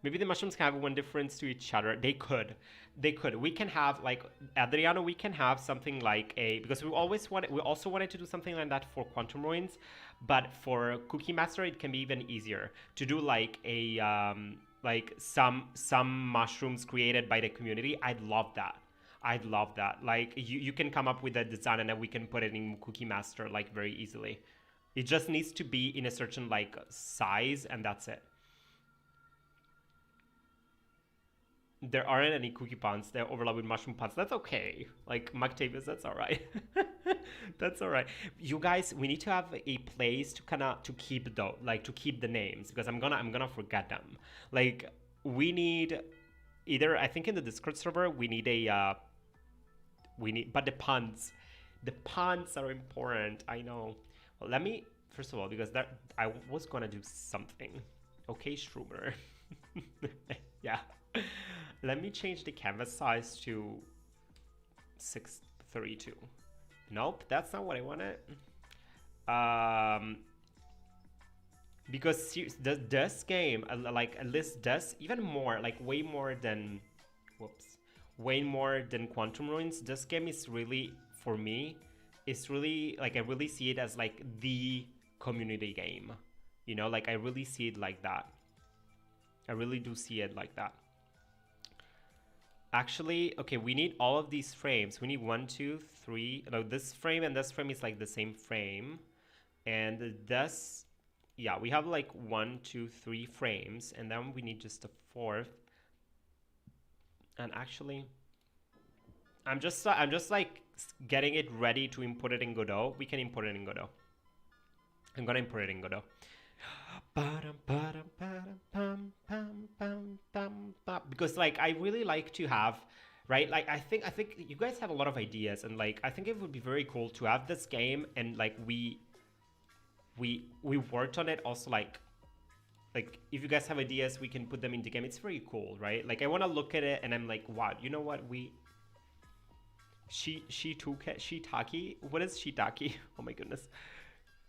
S1: Maybe the mushrooms can have one difference to each other. They could. We can have like Adriano. We can have something like a, because we also wanted to do something like that for Quantum Ruins, but for Cookie Master it can be even easier to do like a like some mushrooms created by the community. I'd love that. Like you can come up with a design and then we can put it in Cookie Master like very easily. It just needs to be in a certain like size and that's it. There aren't any cookie puns. They're overlapped with mushroom puns. That's okay. Like Mactavius, that's all right. That's all right. You guys, we need to have a place to to keep the names because I'm gonna forget them. Like we need either, I think in the Discord server we need but the puns. The puns are important. I know. Well, let me first of all, because that I was gonna do something. Okay, Shroomer. Yeah. Let me change the canvas size to 632. Nope, that's not what I wanted. Because this game, like at least does even more, like way more than, whoops, way more than Quantum Ruins. This game is really, for me, it's really like I really see it as like the community game. You know, like I really see it like that. I really do see it like that. Actually, okay, we need all of these frames. We need 1, 2, 3. No, this frame and this frame is like the same frame. And this, yeah, we have like 1, 2, 3 frames. And then we need just a fourth. And actually, I'm just like getting it ready to import it in Godot. We can import it in Godot. I'm gonna import it in Godot. Because like I really like to have, right, like I think you guys have a lot of ideas, and like I think it would be very cool to have this game, and like we worked on it also, like if you guys have ideas, we can put them in the game. It's very cool, right? Like I want to look at it and I'm like, wow, you know what, shiitake, what is shiitake? Oh my goodness.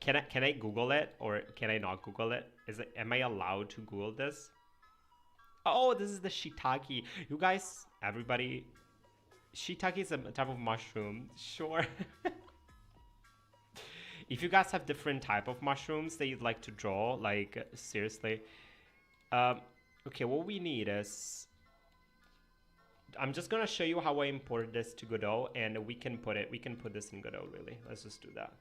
S1: Can I Google it, or can I not Google it? Am I allowed to Google this? Oh, this is the shiitake. You guys, everybody, shiitake is a type of mushroom. Sure. If you guys have different type of mushrooms that you'd like to draw, like seriously. Okay, what we need is, I'm just gonna show you how I import this to Godot, and we can put this in Godot. Really, let's just do that.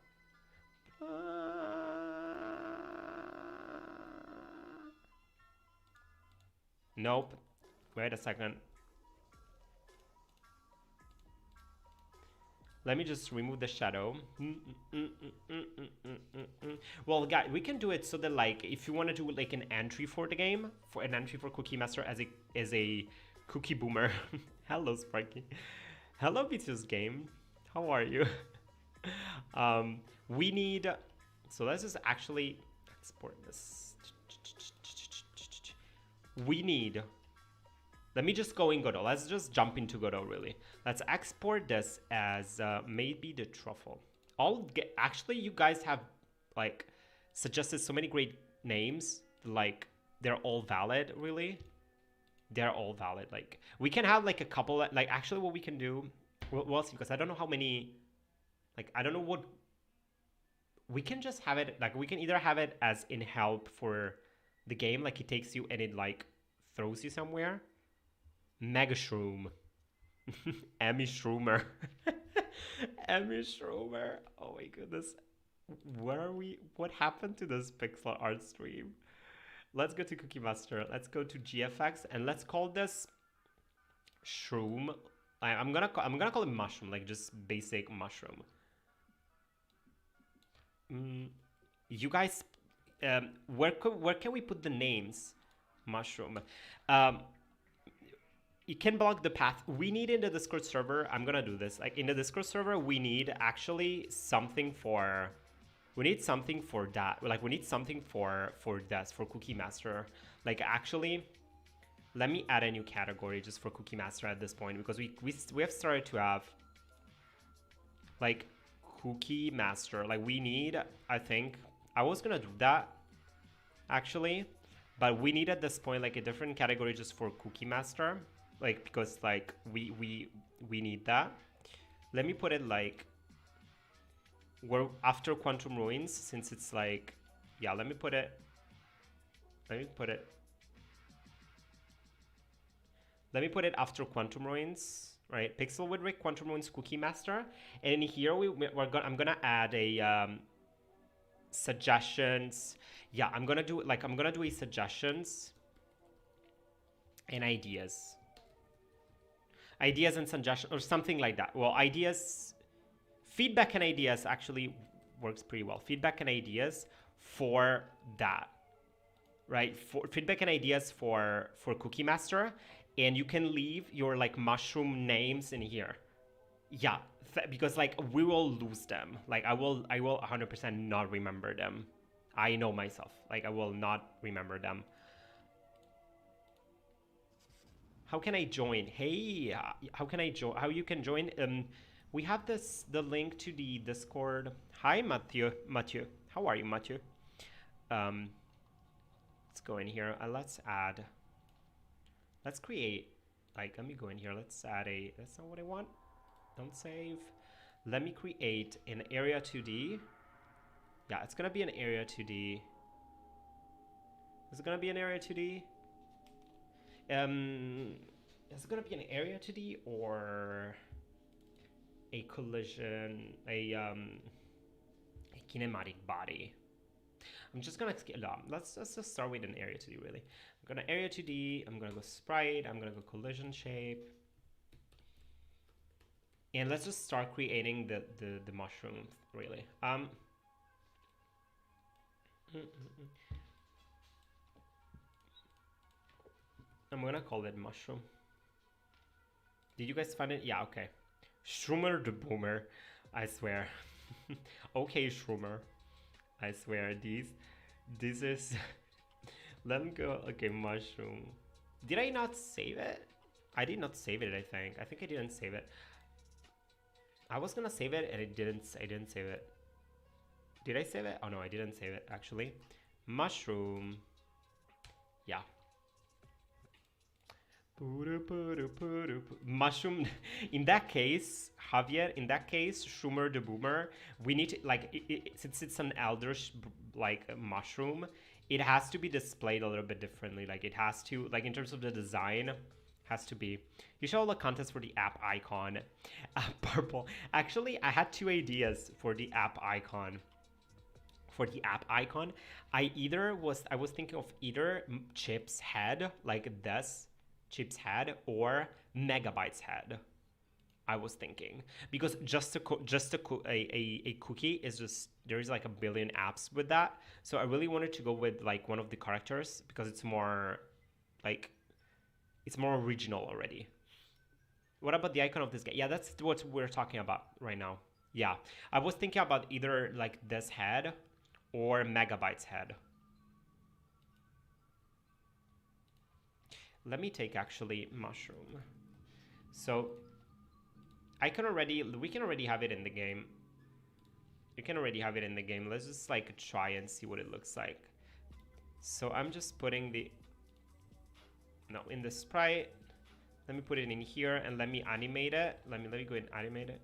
S1: Nope. Wait a second. Let me just remove the shadow. Well, guys, we can do it so that like if you want to do like an entry for the game, for an entry for Cookie Master as a cookie boomer. Hello, Sparky. Hello, BTS game. How are you? We need, so let's just actually export this. We need, let me just go in Godot. Let's just jump into Godot, really. Let's export this as maybe the truffle. Actually, you guys have like suggested so many great names. Like they're all valid, really. They're all valid. Like we can have like a couple, like actually what we can do, we'll see, because I don't know how many, like I don't know what, we can just have it, like we can either have it as in help for the game, like it takes you and it like throws you somewhere. Mega Shroom. Emmy Shroomer. Emmy Shroomer. Oh my goodness. Where are we? What happened to this pixel art stream? Let's go to Cookie Master. Let's go to GFX and let's call this Shroom. I'm gonna call it mushroom, like just basic mushroom. You guys, where can we put the names? Mushroom. You can block the path. We need in the Discord server, I'm gonna do this. Like in the Discord server, we need actually something for, we need something for that. Like we need something for this, for Cookie Master. Like actually, let me add a new category just for Cookie Master at this point, because we have started to have like Cookie Master. Like we need, I think, I was gonna do that actually, but we need at this point like a different category just for Cookie Master. Like because like we need that. Let me put it like we're after Quantum Ruins, since it's like, yeah, let me put it after Quantum Ruins, right? Pixel with Rick, Quantum Ruins, Cookie Master, and here I'm gonna add a suggestions. Yeah, I'm gonna do a suggestions and ideas and suggestions or something like that. Well, ideas, feedback and ideas actually works pretty well. Feedback and ideas for that, right? For feedback and ideas for Cookie Master, and you can leave your like mushroom names in here. Yeah, because like we will lose them. Like I will 100% not remember them. I know myself. Like I will not remember them. How can I join? Hey, how can I join? How you can join? We have the link to the Discord. Hi, Matthew. Matthew, how are you, Matthew? Um, let's go in here. Let's add. Let's create. Like, let me go in here. Let's add a. That's not what I want. Don't save. Let me create an area 2D. Yeah, it's gonna be an area 2D. Is it gonna be an area 2D? Is it gonna be an area 2D or a collision, a kinematic body? I'm just gonna scale up. Let's just start with an area 2D really. I'm gonna area 2D, I'm gonna go sprite, I'm gonna go collision shape. And let's just start creating the mushroom really. I'm gonna call it mushroom. Did you guys find it? Yeah, okay. Shroomer the Boomer, I swear. Okay, Shroomer, I swear. This is. Let me go. Okay, mushroom. Did I not save it? I did not save it. I think I didn't save it. I was gonna save it and it didn't. I didn't save it. Did I save it? Oh no, I didn't save it actually. Mushroom. Yeah. Mushroom. In that case, Javier, in that case, Schumer the Boomer, we need to, like, since it's an elder like mushroom, it has to be displayed a little bit differently. Like it has to, like in terms of the design, has to be. You show all the contest for the app icon. Purple. Actually, I had two ideas for the app icon. For the app icon, I was thinking of either Chip's head, like this, Chip's head, or Megabyte's head. I was thinking because just a cookie is just, there's like a billion apps with that, so I really wanted to go with like one of the characters because it's more like it's more original already. What about the icon of this guy? Yeah, that's what we're talking about right now. Yeah, I was thinking about either like this head or Megabyte's head. Let me take actually mushroom. So we can already have it in the game. You can already have it in the game. Let's just like try and see what it looks like. So I'm just putting in the sprite. Let me put it in here and let me animate it. Let me go ahead and animate it.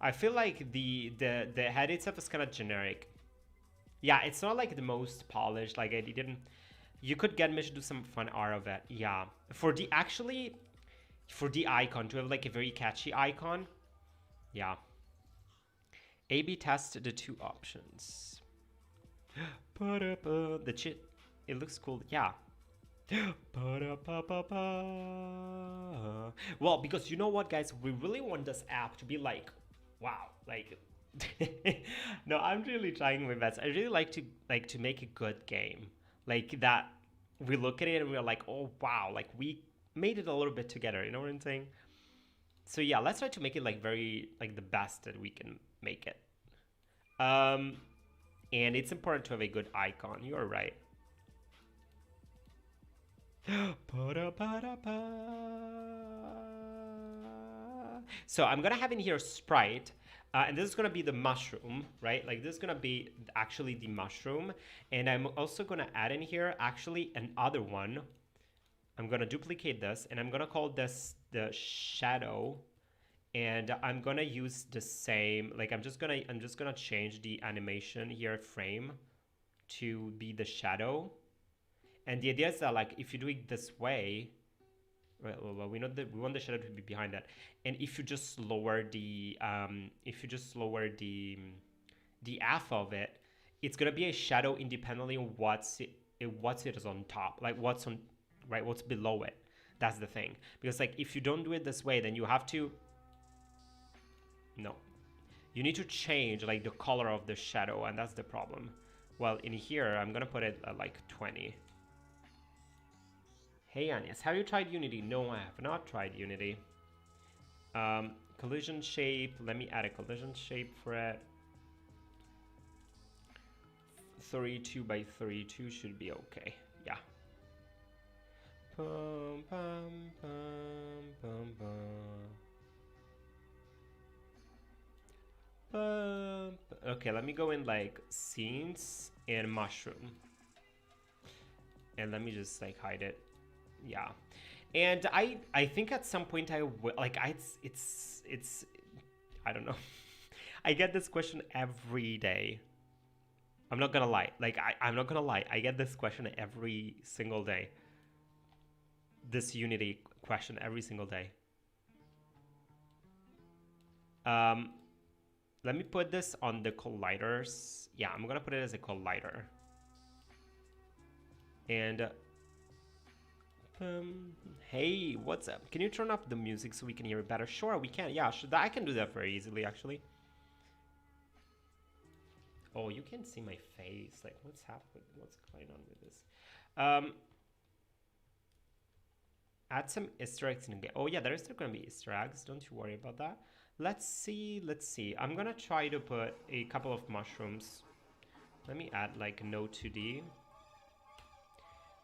S1: I feel like the head itself is kind of generic. Yeah, it's not like the most polished. Like I didn't. You could get Mitch to do some fun art of it. Yeah, for the icon to have like a very catchy icon. Yeah. A/B test the two options. The chit. It looks cool. Yeah. Well, because you know what, guys, we really want this app to be like, wow, like. No, I'm really trying my best. I really like to make a good game, like that. We look at it and we're like, oh wow, like we made it a little bit together. You know what I'm saying? So yeah, let's try to make it like very like the best that we can make it. And it's important to have a good icon. You are right. So I'm gonna have in here sprite, and this is gonna be the mushroom, right? Like this is gonna be actually the mushroom, and I'm also gonna add in here actually another one. I'm gonna duplicate this, and I'm gonna call this the shadow, and I'm gonna use the same. Like I'm just gonna change the animation here frame to be the shadow. And the idea is that like if you do it this way, well, we know that we want the shadow to be behind that, and if you just lower the the alpha of it, it's gonna be a shadow independently of what's it is on top, like what's on right, what's below it. That's the thing, because like if you don't do it this way, then you have to you need to change like the color of the shadow, and that's the problem. Well, in here I'm gonna put it at like 20. Hey Agnes, have you tried Unity? No, I have not tried Unity. Collision shape, let me add a collision shape for it. 32 by 32 should be okay. Yeah. Pum, pum, pum, pum, pum. Okay, let me go in like scenes and mushroom. And let me just like hide it. Yeah. And I think at some point I will like it's I don't know. I get this question every day. I'm not gonna lie. Like I'm not gonna lie. I get this question every single day. This Unity question every single day. Let me put this on the colliders. Yeah, I'm gonna put it as a collider. And hey, what's up? Can you turn up the music so we can hear it better? Sure, we can. Yeah, I can do that very easily, actually. Oh, you can see my face. Like, what's happening? What's going on with this? Add some Easter eggs in the game. Oh yeah, there is still gonna be Easter eggs. Don't you worry about that. Let's see. I'm gonna try to put a couple of mushrooms. Let me add like no 2D.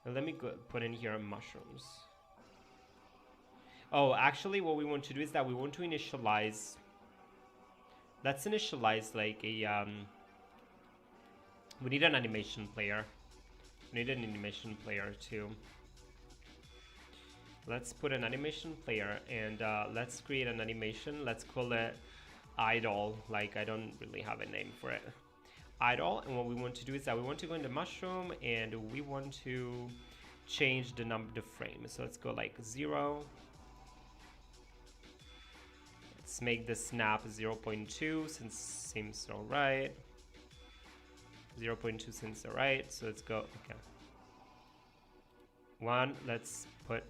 S1: And let me put in here mushrooms. Oh, actually what we want to do is that we want to initialize. Let's initialize like a we need an animation player. We need an animation player too. Let's put an animation player and let's create an animation. Let's call it idle. Like I don't really have a name for it. Idle. And what we want to do is that we want to go into mushroom and we want to change the frame. So let's go like 0. Let's make the snap 0.2 since seems alright. 0.2 seems alright. So let's go. Okay. 1. Let's put.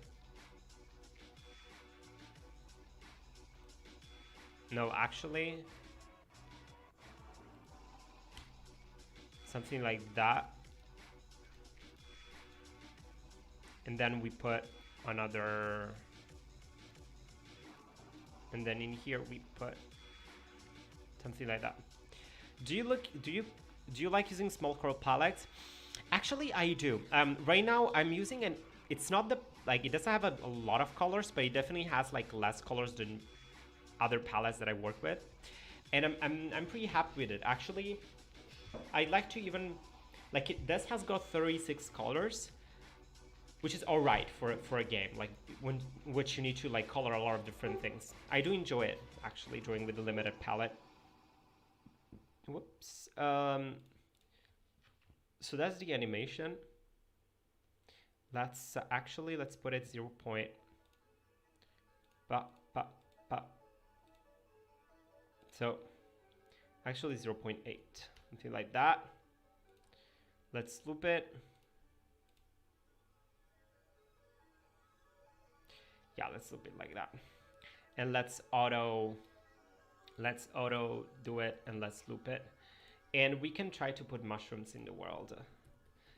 S1: No, actually, something like that. And then we put another, and then in here we put something like that. Do you like using small color palettes? Actually, I do. Right now I'm using it's not it doesn't have a lot of colors, but it definitely has like less colors than other palettes that I work with, and I'm pretty happy with it. Actually, I like to even this has got 36 colors, which is all right for a game like which you need to like color a lot of different things. I do enjoy it actually drawing with the limited palette. Whoops. So that's the animation. Let's put it 0. So actually 0.8, something like that. Let's loop it. Yeah, let's loop it like that. And let's auto do it and let's loop it. And we can try to put mushrooms in the world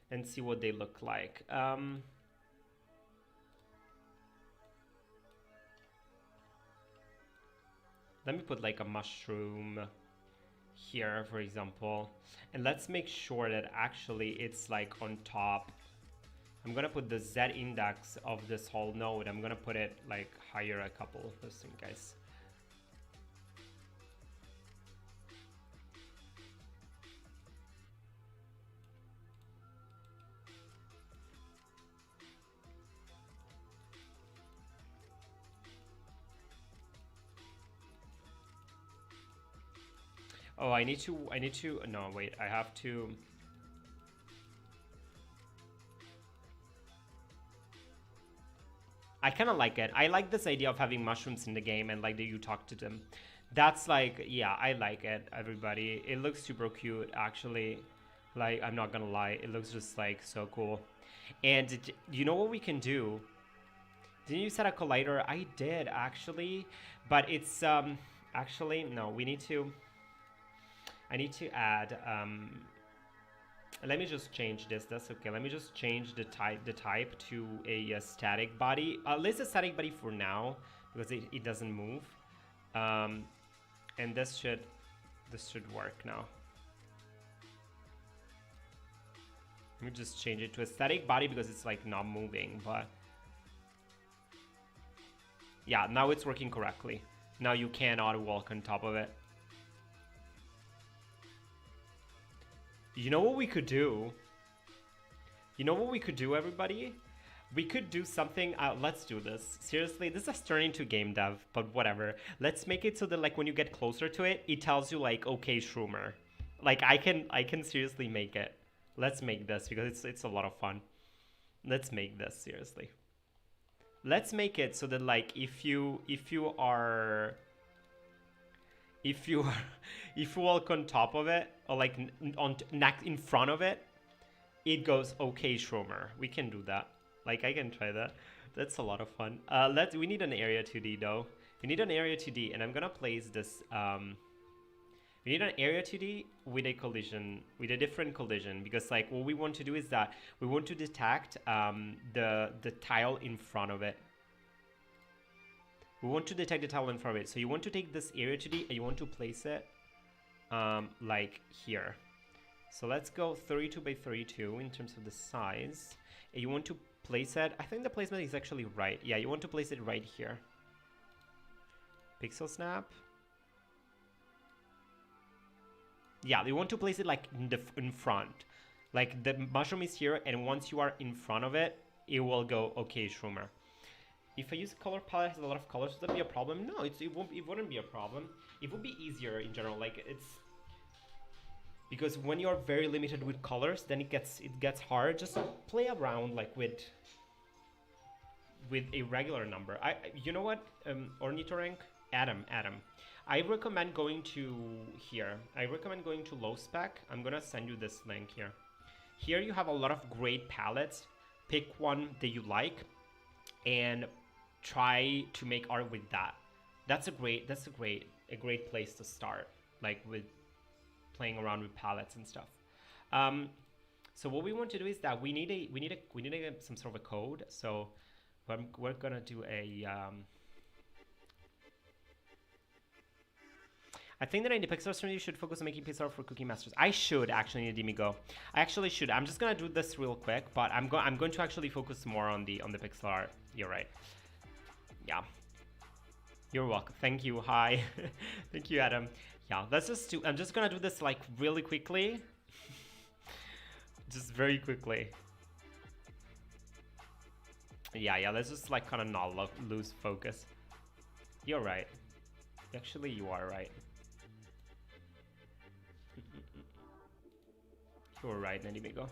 S1: and see what they look like. Let me put like a mushroom here, for example. And let's make sure that actually it's like on top. I'm gonna put the Z index of this whole node. I'm gonna put it like higher a couple. Listen, guys. Oh, I need to, no, wait, I have to. I kind of like it. I like this idea of having mushrooms in the game and like that you talk to them. That's like, yeah, I like it, everybody. It looks super cute, actually. Like, I'm not gonna lie, it looks just like so cool. And you know what we can do? Didn't you set a collider? I did, actually. But it's, actually, no, I need to add, Let me just change this. That's okay. Let me just change the type to a static body. Let's a static body for now because it doesn't move. And this should work now. Let me just change it to a static body because it's like not moving, but yeah, now it's working correctly. Now you cannot walk on top of it. You know what we could do? You know what we could do, everybody? We could do something. Let's do this. Seriously, this is turning to game dev, but whatever. Let's make it so that like when you get closer to it, it tells you like, okay, Shroomer. Like I can seriously make it. Let's make this because it's a lot of fun. Let's make this seriously. Let's make it so that like if you are if you walk on top of it or like in front of it, it goes okay, Shroomer. We can do that. Like I can try that. That's a lot of fun. We need an area 2D though. We need an area 2D, and I'm gonna place this. We need an area 2D with a collision, with a different collision, because like what we want to do is that we want to detect the tile in front of it. We want to detect the tile in front of it. So you want to take this area 2D and you want to place it like here. So let's go 32 by 32 in terms of the size. And you want to place it, I think the placement is actually right. Yeah, you want to place it right here. Pixel snap. Yeah, you want to place it like in front. Like the mushroom is here, and once you are in front of it, it will go okay, Shroomer. If I use a color palette that has a lot of colors, would that be a problem? No, it wouldn't be a problem. It would be easier in general. Like it's because when you're very limited with colors, then it gets hard. Just play around like with a regular number. You know what, Ornithorync? Adam. I recommend going to here. I recommend going to low spec. I'm gonna send you this link here. Here you have a lot of great palettes. Pick one that you like and try to make art with that. That's a great place to start, like with playing around with palettes and stuff. So what we want to do is that we need some sort of a code. So we're gonna do a I think that in the pixel art you should focus on making pixel art for Cookie Masters. I should actually, Dimigo. I actually should. I'm just gonna do this real quick, but I'm going to actually focus more on the pixel art. You're right. Yeah. You're welcome. Thank you. Hi. Thank you, Adam. Yeah. Let's just do. I'm just gonna do this like really quickly. Just very quickly. Yeah. Let's just like kind of not lose focus. You're right. Actually, you are right. You're right, Nadibigo.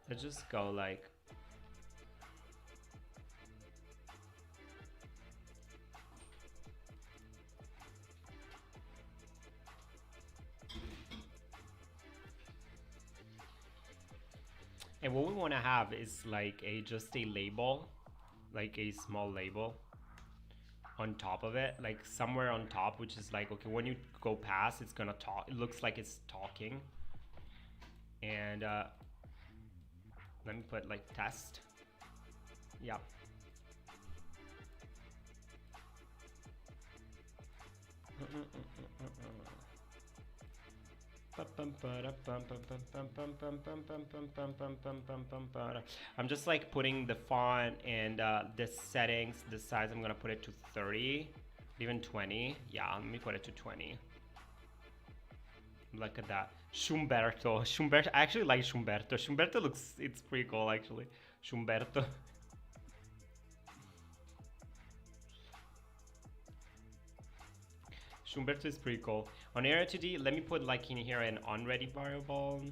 S1: Let's just go like and what we want to have is like just a label, like a small label on top of it, like somewhere on top, which is like, okay, when you go past, it's gonna talk. It looks like it's talking. And let me put like test. Yeah. I'm just like putting the font and the settings, the size. I'm gonna put it to 30, even 20. Yeah, let me put it to 20. Look at that. Schumberto. I actually like Schumberto. Schumberto looks, it's pretty cool actually. Schumberto. Schumberto is pretty cool. On area 2D, let me put like in here an unready variable.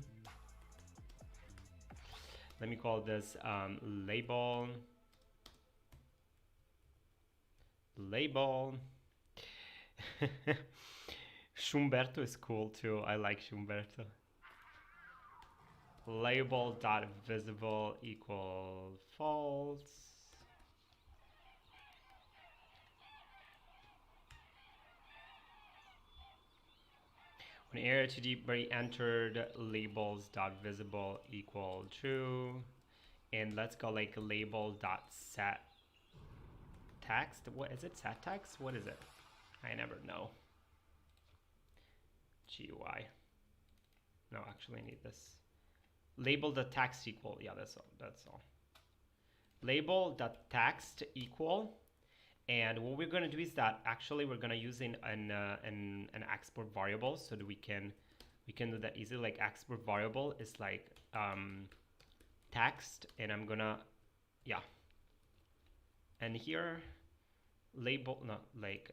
S1: Let me call this label. Schumberto is cool too. I like Schumberto. Label.visible equals false. On area 2D where entered labels dot visible equal true, and let's go like label dot set text. What is it? Set text? What is it? I never know. GUI. No, actually I need this. Label the text equal. Yeah, that's all. That's all. Label the text equal. And what we're going to do is that actually we're going to use an export variable so that we can do that easily. Like export variable is like text, and I'm gonna and here label not like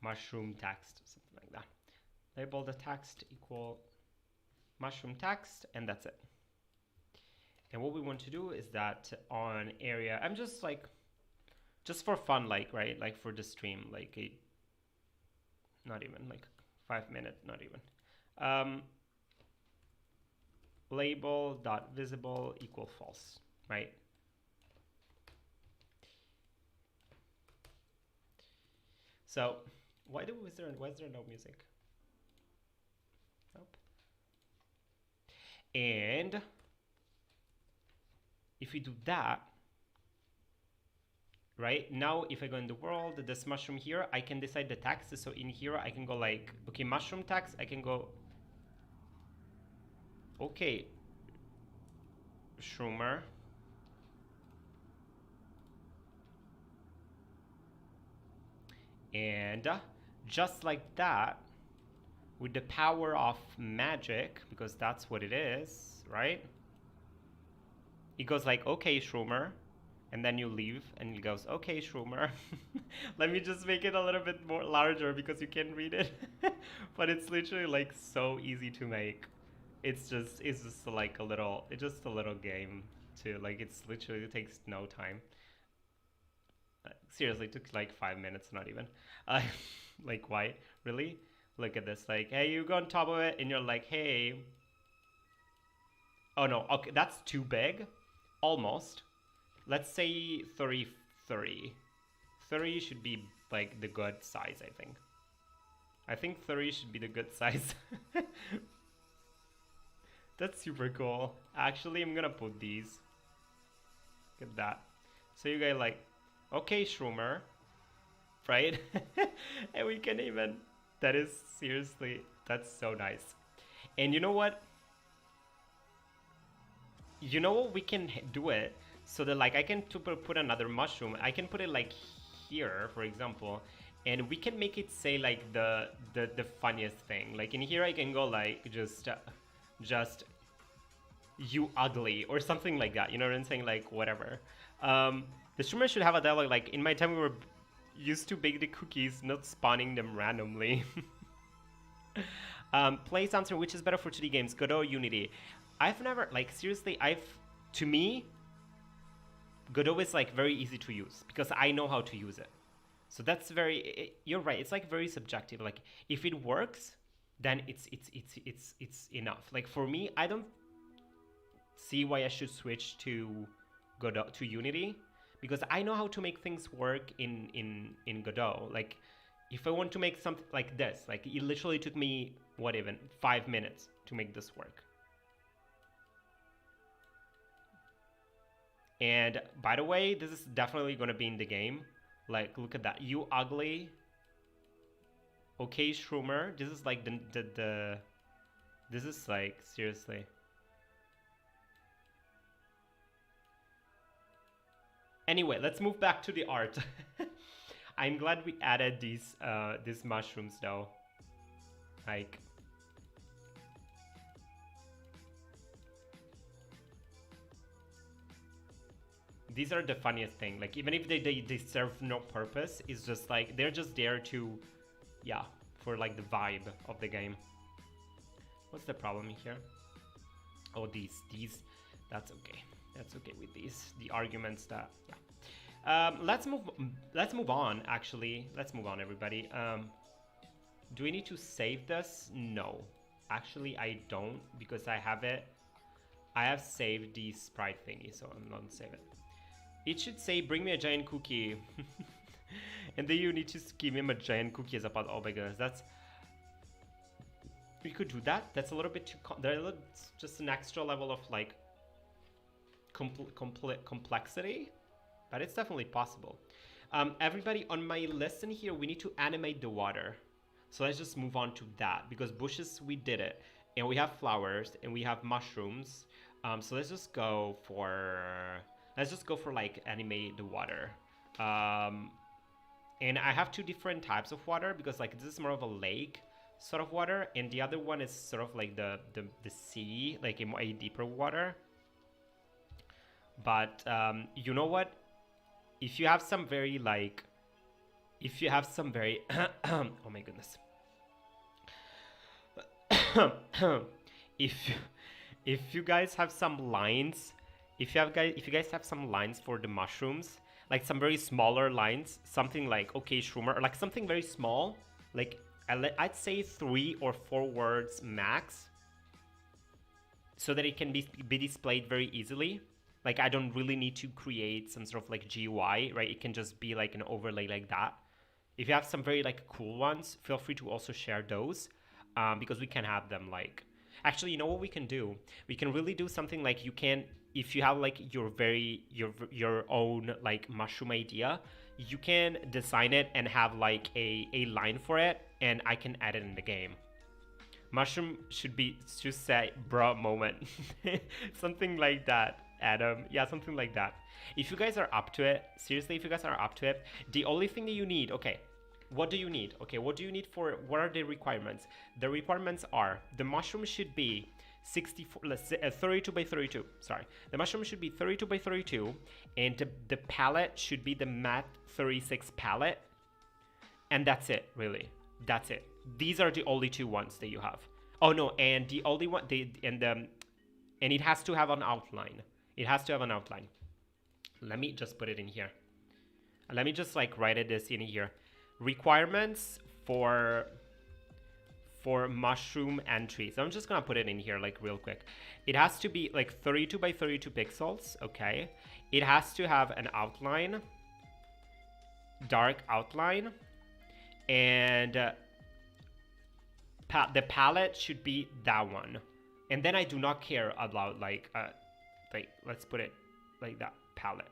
S1: mushroom text, something like that. Label the text equal mushroom text, and that's it. And what we want to do is that on area, I'm just like, just for fun, like, right? Like for the stream, like not even like 5 minutes, not even. Label dot visible equal false, right? So why is there no music? Nope. And if we do that, right now, if I go in the world, this mushroom here, I can decide the text. So in here, I can go like, okay, mushroom text. I can go, okay, shroomer. And just like that, with the power of magic, because that's what it is, right? It goes like, okay, Shroomer. And then you leave and it goes, okay, Shroomer. Let me just make it a little bit more larger because you can't read it. But it's literally like so easy to make. It's just like it's just a little game too. Like it's literally, it takes no time. Seriously, it took like 5 minutes, not even. Like why? Really? Look at this, like, hey, you go on top of it and you're like, hey. Oh no, okay, that's too big. Almost. Let's say 30. 30 should be like the good size, I think. I think 30 should be the good size. That's super cool. Actually, I'm gonna put these. Look at that. So you guys like, okay, Shroomer. Right? And we can even, that is seriously, that's so nice. And you know what? You know what, we can do it so that like I can put another mushroom. I can put it like here, for example, and we can make it say like the funniest thing. Like in here I can go like just you ugly or something like that. You know what I'm saying? Like whatever. The streamer should have a dialogue like, in my time we were used to bake the cookies, not spawning them randomly. Place answer, which is better for 2D games, Godot or Unity? I've never, like, seriously, to me, Godot is like very easy to use because I know how to use it. So that's you're right, it's like very subjective. Like if it works, then it's enough. Like for me, I don't see why I should switch to Godot, to Unity, because I know how to make things work in Godot. Like if I want to make something like this, like it literally took me, what, even 5 minutes to make this work. And by the way, this is definitely going to be in the game. Like, look at that. You ugly. Okay, Shroomer. This is like the this is like, seriously. Anyway, let's move back to the art. I'm glad we added these mushrooms though. Like, these are the funniest thing. Like even if they serve no purpose, it's just like they're just there to, yeah, for like the vibe of the game. What's the problem here? Oh, these, that's okay. That's okay with these. The arguments that, yeah. Let's move on. Actually, let's move on, everybody. Do we need to save this? No, actually I don't, because I have it. I have saved the sprite thingy, so I'm not save it. It should say, bring me a giant cookie. And then you need to give him a giant cookie as a pot. Oh my goodness, that's... We could do that. That's a little bit too... That's just an extra level of like complexity, but it's definitely possible. Everybody on my listen here, we need to animate the water. So let's just move on to that, because bushes, we did it. And we have flowers and we have mushrooms. So let's just go for like animate the water. And I have two different types of water, because like this is more of a lake sort of water, and the other one is sort of like the sea, like a deeper water. But you know what? If you have some very oh my goodness. if you guys have some lines, if you guys have some lines for the mushrooms, like some very smaller lines, something like okay Shroomer, or like something very small, like I'd say 3 or 4 words max, so that it can be displayed very easily. Like I don't really need to create some sort of like GUI, right? It can just be like an overlay like that. If you have some very like cool ones, feel free to also share those, because we can have them like... Actually, you know what we can do? We can really do something like, you can, if you have like your own like mushroom idea, you can design it and have like a line for it, and I can add it in the game. Mushroom should say bro moment. Something like that, Adam. Yeah, something like that. If you guys are up to it, seriously, if you guys are up to it, the only thing that you need, okay, what do you need? Okay, what do you need for, what are the requirements? The requirements are, the mushroom should be 32 by 32, sorry. The mushroom should be 32 by 32, and the palette should be the matte 36 palette, and that's it, really. That's it. These are the only two ones that you have. Oh no, and the only one, and it has to have an outline. It has to have an outline. Let me just put it in here. Let me just like write this in here. Requirements for mushroom entry. So I'm just gonna put it in here like real quick. It has to be like 32 by 32 pixels, okay? It has to have an outline, dark outline, and the palette should be that one. And then I do not care about like let's put it like that, palette.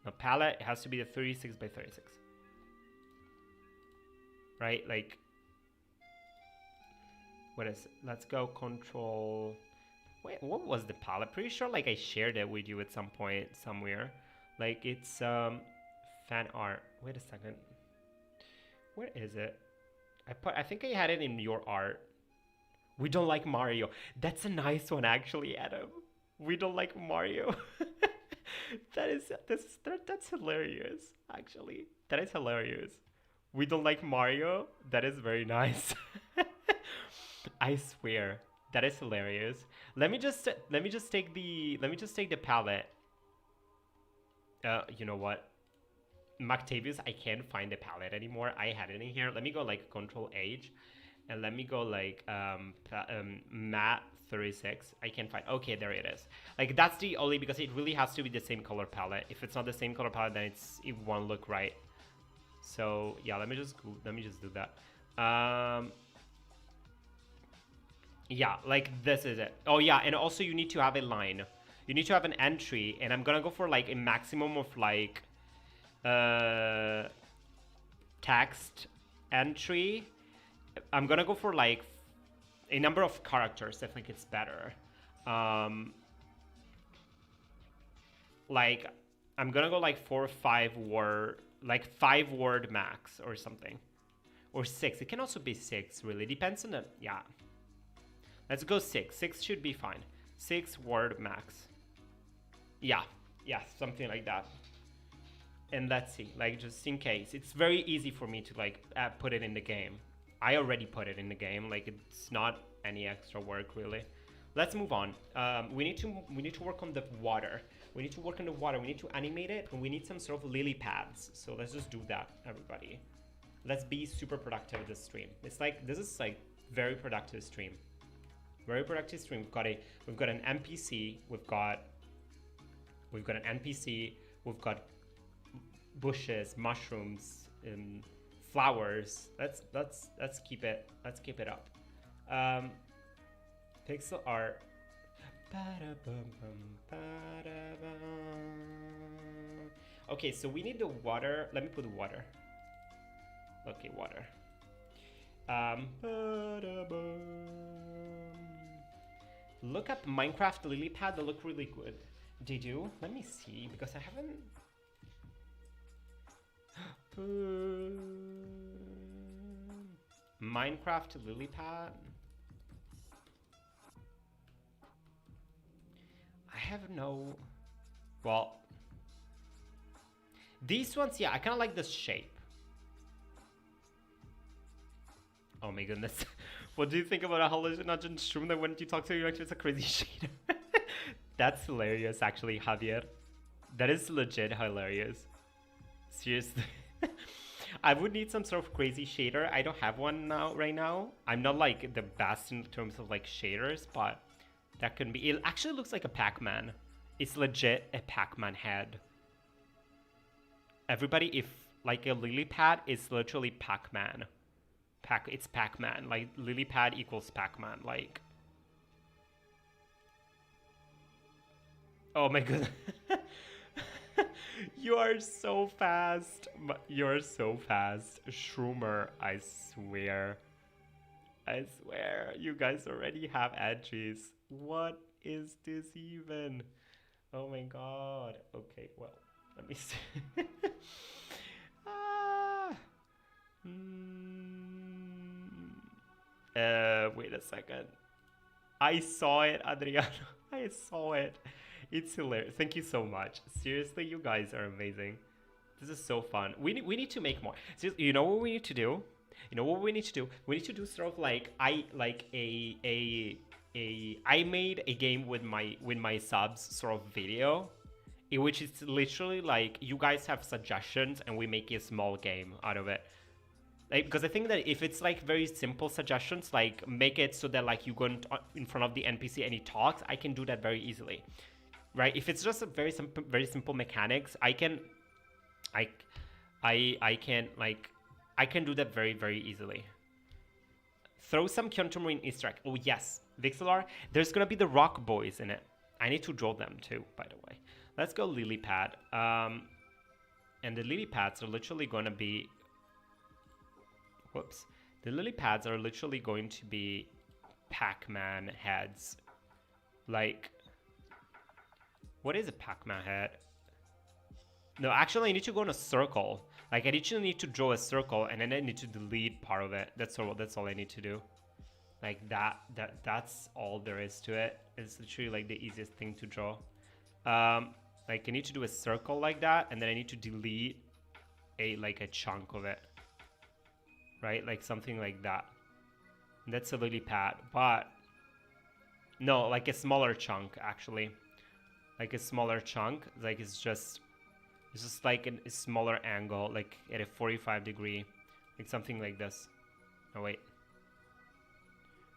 S1: The palette, it has to be the 36 by 36. Right, like, what is it? Let's go control. Wait, what was the palette? Pretty sure like I shared it with you at some point somewhere. Like it's fan art. Wait a second. Where is it? I think I had it in your art. We don't like Mario. That's a nice one actually, Adam. We don't like Mario. That's hilarious, actually. That is hilarious. We don't like Mario. That is very nice. I swear, that is hilarious. Let me just take the palette. You know what? Mactavius, I can't find the palette anymore. I had it in here. Let me go like Control H, and let me go like matte 36. I can't find. Okay, there it is. Like that's the only, because it really has to be the same color palette. If it's not the same color palette, then it won't look right. So yeah, let me just do that. Yeah, like this is it. Oh yeah, and also you need to have a line. You need to have an entry, and I'm gonna go for like a maximum of like text entry. I'm gonna go for like a number of characters. I think it's better. Like I'm gonna go like 4 or 5 word, like 5 word max or something, or 6. It can also be 6. Really depends on the, yeah. Let's go 6. 6 should be fine. 6 word max. Yeah, something like that. And let's see, like just in case, it's very easy for me to like put it in the game. I already put it in the game. Like it's not any extra work really. Let's move on. We need to work on the water. We need to work on the water. We need to animate it, and we need some sort of lily pads. So let's just do that, everybody. Let's be super productive this stream. It's like this is like very productive stream. Very productive stream. We've got an NPC. We've got an NPC. We've got bushes, mushrooms, flowers. Let's keep it. Let's keep it up. Pixel art. Okay, so we need the water. Let me put water. Okay, water. Look up Minecraft lily pad. They look really good. They do? Let me see, because I haven't. Minecraft lily pad. I have no. Well, these ones, yeah, I kind of like this shape. Oh my goodness. What do you think about a hallucinogen shroom that when you talk to you actually it's a crazy shader? That's hilarious, actually, Javier. That is legit hilarious. Seriously. I would need some sort of crazy shader. I don't have one now, right now. I'm not like the best in terms of like shaders, but that can be. It actually looks like a Pac-Man. It's legit a Pac-Man head. Everybody, if like a lily pad is literally Pac-Man. It's Pac-Man. Like lily pad equals Pac-Man. Like. Oh my goodness. You are so fast. You're so fast. Shroomer, I swear. I swear. You guys already have edges. What is this even? Oh my god. Okay, well, let me see. Ah. Wait a second. I saw it, Adriano. I saw it. It's hilarious. Thank you so much. Seriously, you guys are amazing. This is so fun. We need to make more. Seriously, you know what we need to do? You know what we need to do? We need to do sort of like I made a game with my subs sort of video, in which it's literally like you guys have suggestions and we make a small game out of it. Like, because I think that if it's like very simple suggestions, like make it so that like you go in front of the NPC and he talks, I can do that very easily. Right? If it's just a very simple mechanics, I can do that very easily. Throw some Kyonto Marine Easter egg. Oh yes, Vixelar. There's gonna be the Rock Boys in it. I need to draw them too, by the way. Let's go lily pad. And the lily pads are literally gonna be. Whoops. The lily pads are literally going to be Pac-Man heads. Like. What is a Pac-Man head? No, actually I need to go in a circle. Like I literally need to draw a circle and then I need to delete part of it. That's all I need to do. Like that's all there is to it. It's literally like the easiest thing to draw. Like I need to do a circle like that and then I need to delete a chunk of it. Right? Like something like that. And that's a lily pad. But no, like a smaller chunk actually. Like a smaller chunk, like it's just like a smaller angle, like at a 45 degree, like something like this. Oh wait,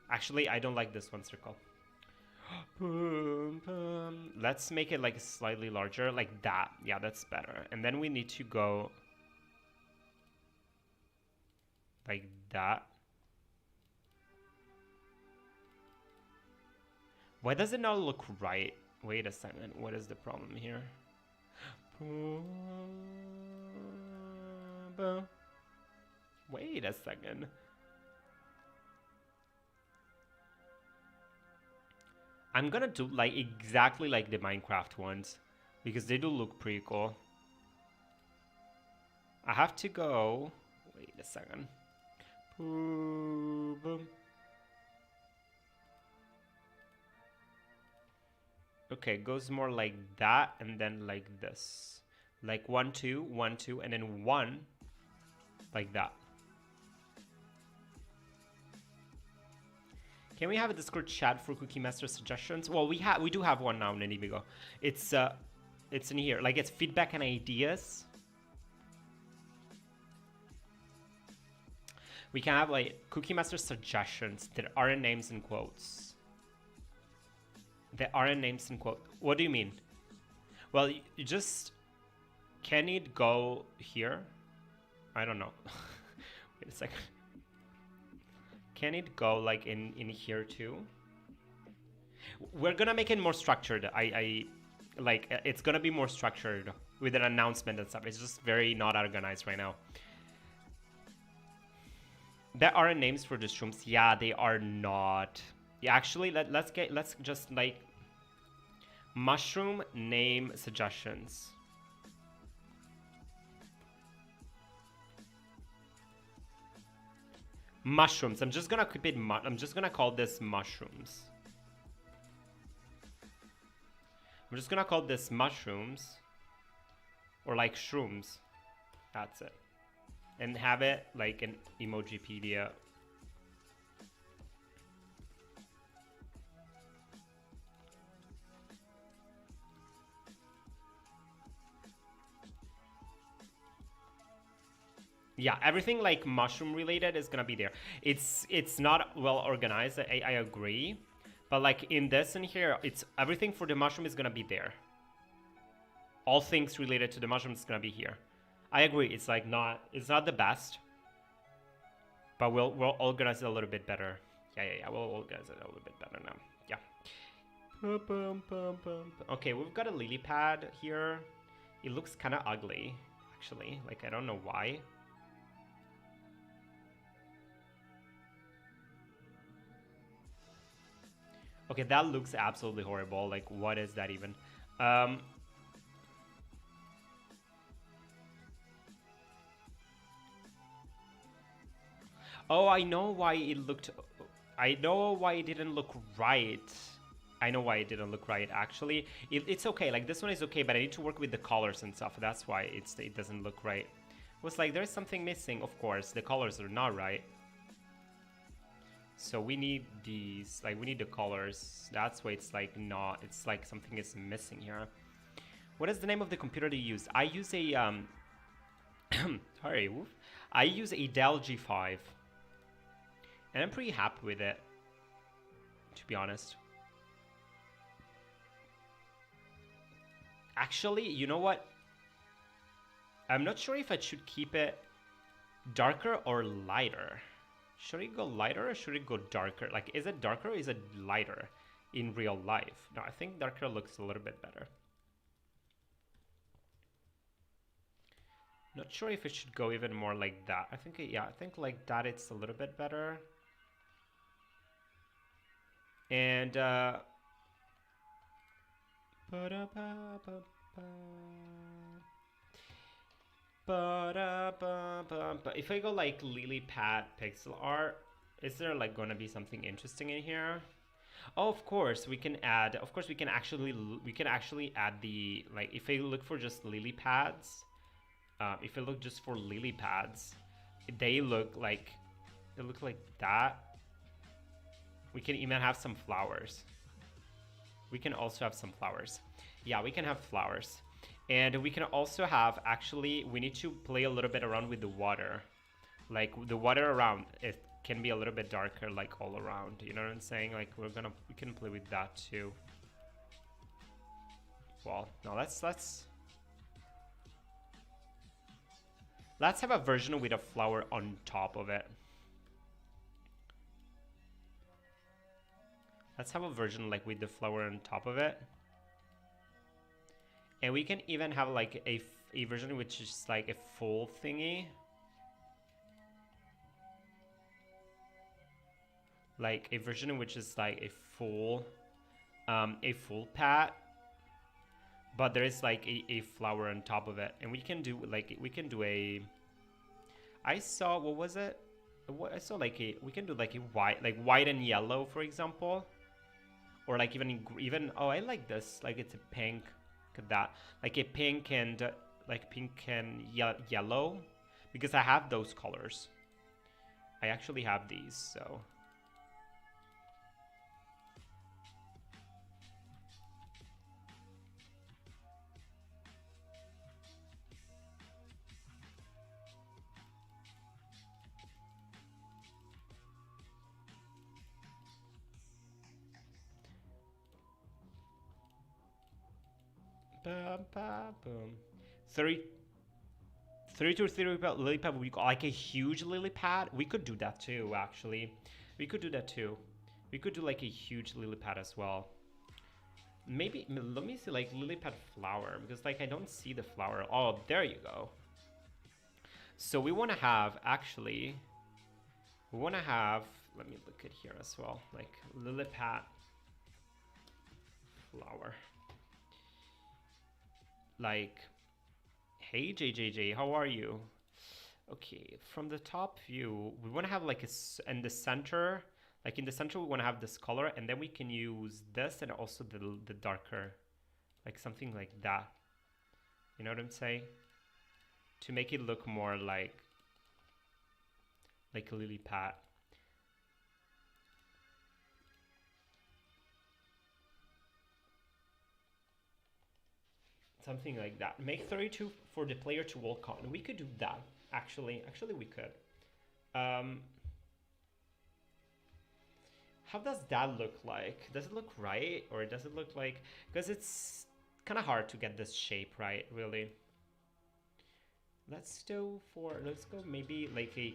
S1: actually I don't like this one circle. Let's make it like slightly larger, like that. Yeah, that's better. And then we need to go like that. Why does it not look right? Wait a second, what is the problem here? Wait a second. I'm gonna do like exactly like the Minecraft ones because they do look pretty cool. I have to go. Wait a second. Okay, it goes more like that and then like this. Like 1, 2, 1, 2, and then 1 like that. Can we have a Discord chat for Cookie Master suggestions? Well, we do have one now, Nanibigo. It's in here. Like it's feedback and ideas. We can have like Cookie Master suggestions that aren't names in quotes. There aren't names in quote. What do you mean? Well, you just Can it go here? I don't know. Wait a second. Can it go like in here too? We're gonna make it more structured. I like it's gonna be more structured with an announcement and stuff. It's just very not organized right now. There aren't names for the shrooms. Yeah, they are not. Yeah, actually, let's just like mushroom name suggestions. Mushrooms. I'm just gonna keep it. I'm just gonna call this mushrooms. I'm just gonna call this mushrooms, or like shrooms. That's it, and have it like an Emojipedia. Yeah, everything like mushroom related is gonna be there. It's not well organized. I agree, but like in this and here, it's everything for the mushroom is gonna be there. All things related to the mushroom is gonna be here. I agree. It's like it's not the best, but we'll organize it a little bit better. Yeah. We'll organize it a little bit better now. Yeah. Okay, we've got a lily pad here. It looks kind of ugly, actually. Like I don't know why. Okay, that looks absolutely horrible. Like, what is that even? Oh, I know why it looked... I know why it didn't look right. I know why it didn't look right, actually. It's okay. Like, this one is okay, but I need to work with the colors and stuff. That's why it doesn't look right. It was like, there's something missing, of course. The colors are not right. So we need these, like we need the colors. That's why it's like not, it's like something is missing here. What is the name of the computer that you use? I use a, sorry, woof. I use a Dell G5. And I'm pretty happy with it, to be honest. Actually, you know what? I'm not sure if I should keep it darker or lighter. Should it go lighter or should it go darker? Like, is it darker or is it lighter in real life? No, I think darker looks a little bit better. Not sure if it should go even more like that. I think, yeah, I think like that it's a little bit better. And, if I go like lily pad pixel art, is there like gonna be something interesting in here? Oh, of course we can add. Of course we can actually add the like. If I look for just lily pads, if I look just for lily pads, they look like that. We can even have some flowers. We can also have some flowers. Yeah, we can have flowers. And we can also have, actually, we need to play a little bit around with the water. Like, the water around, it can be a little bit darker, like, all around. You know what I'm saying? Like, we can play with that, too. Well, no, let's have a version with a flower on top of it. Let's have a version, like, with the flower on top of it. And we can even have like a version which is like a full thingy. Like a version which is like a full pad. But there is like a flower on top of it. And we can do like, I saw, what was it? I saw like we can do like a white and yellow, for example. Or like even, oh, I like this. Like it's a pink. Look at that, like a pink and yellow, because I have those colors. I actually have these, so. Boom. 30, 32 lily pad would be like a huge lily pad. We could do that too, actually. We could do that too. We could do like a huge lily pad as well. Maybe, let me see like lily pad flower, because like I don't see the flower. Oh, there you go. So we want to have, actually, we want to have, let me look at here as well, like lily pad flower. Like, hey JJJ, how are you? Okay, from the top view, we want to have like in the center, like in the center we want to have this color, and then we can use this and also the darker, like something like that. You know what I'm saying? To make it look more like a lily pad. Something like that. Make 32 for the player to walk on. We could do that, actually. Actually, we could. How does that look like? Does it look right? Or does it look like... Because it's kind of hard to get this shape right, really. Let's go maybe like a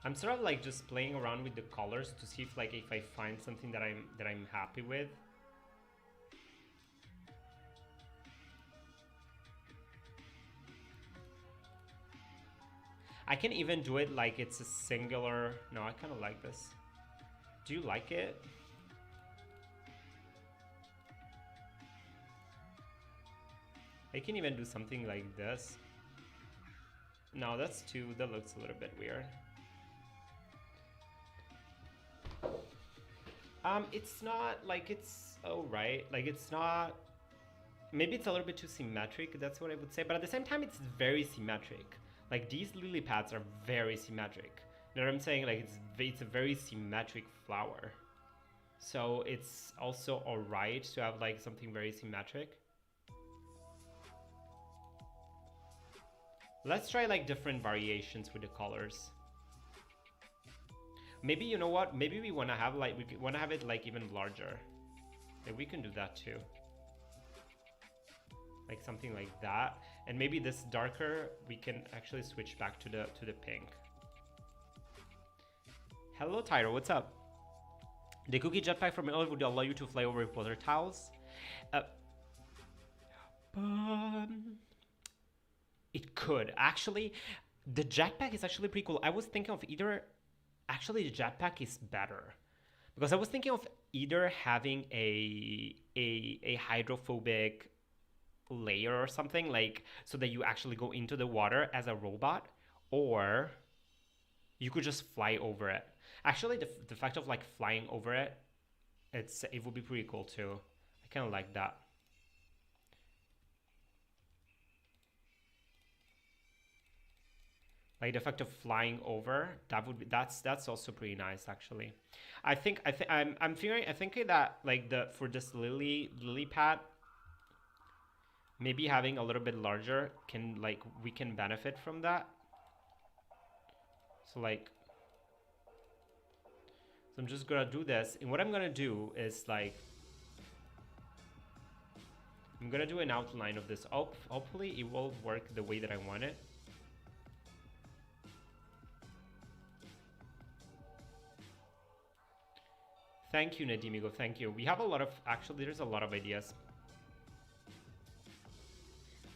S1: I'm sort of like just playing around with the colors to see if I find something that I'm happy with. I can even do it like it's a singular. No, I kind of like this. Do you like it? I can even do something like this. No, that's too, that looks a little bit weird. It's not like it's alright. Like it's not, maybe it's a little bit too symmetric, that's what I would say. But at the same time, it's very symmetric. Like these lily pads are very symmetric. You know what I'm saying? Like it's a very symmetric flower. So it's also alright to have like something very symmetric. Let's try like different variations with the colors. Maybe, you know what? Maybe we want to have like, we want to have it like even larger. Like we can do that too. Like something like that. And maybe this darker, we can actually switch back to the pink. Hello Tyro, what's up? The cookie jetpack from Elf would allow you to fly over water towels. It could. Actually, the jetpack is actually pretty cool. I was thinking of either... Actually, the jetpack is better. Because I was thinking of either having a hydrophobic layer or something, like, so that you actually go into the water as a robot, or you could just fly over it. Actually, the fact of like flying over it, it would be pretty cool too. I kind of like that. Like the fact of flying over, that's also pretty nice actually. I'm thinking that like for this lily pad, maybe having a little bit larger we can benefit from that. So I'm just gonna do this, and what I'm gonna do is like I'm gonna do an outline of this. Hopefully it will work the way that I want it. Thank you, Nadimigo. Thank you. We have a lot of... Actually, there's a lot of ideas.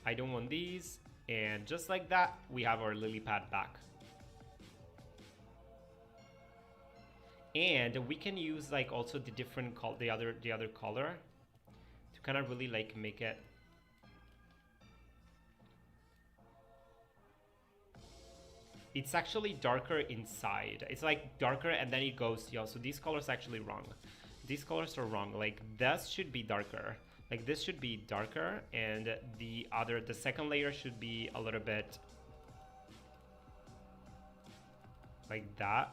S1: I don't want these. And just like that, we have our lily pad back. And we can use like also the different the other color to kind of really like make it... It's actually darker inside. It's like darker and then it goes, yo, so these colors are actually wrong. These colors are wrong. Like this should be darker. Like this should be darker, and the second layer should be a little bit like that.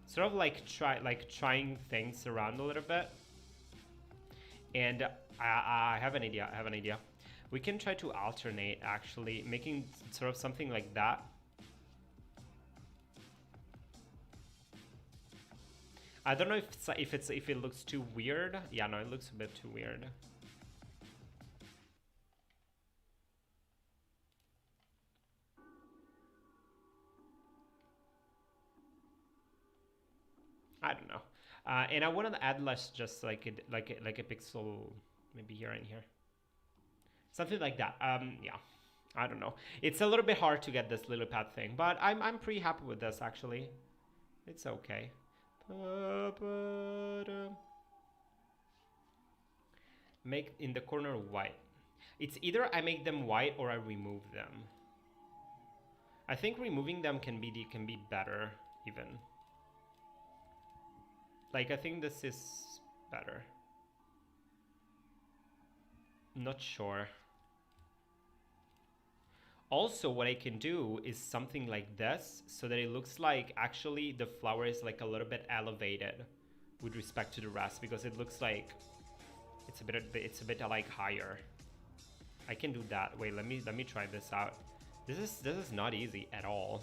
S1: Sort of like trying things around a little bit. And I have an idea. I have an idea. We can try to alternate, actually, making sort of something like that. I don't know if it looks too weird. Yeah, no, it looks a bit too weird. I don't know. And I want to add less, just like a pixel, maybe here and here, something like that. Yeah, I don't know. It's a little bit hard to get this lily pad thing, but I'm pretty happy with this actually. It's okay. Make in the corner white. It's either I make them white or I remove them. I think removing them can be better even. Like, I think this is better. Not sure. Also, what I can do is something like this, so that it looks like actually the flower is like a little bit elevated with respect to the rest, because it looks like it's a bit like higher. I can do that. Wait, let me try this out. This is not easy at all.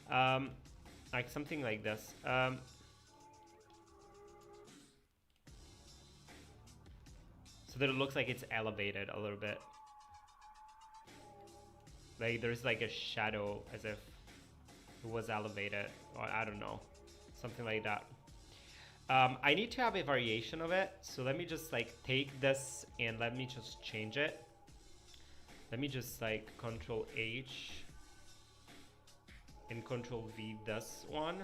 S1: Like something like this. So that it looks like it's elevated a little bit. Like there's like a shadow as if it was elevated, or I don't know, something like that. I need to have a variation of it, so let me just like take this and let me just change it. Let me just like Control H and Control V this one,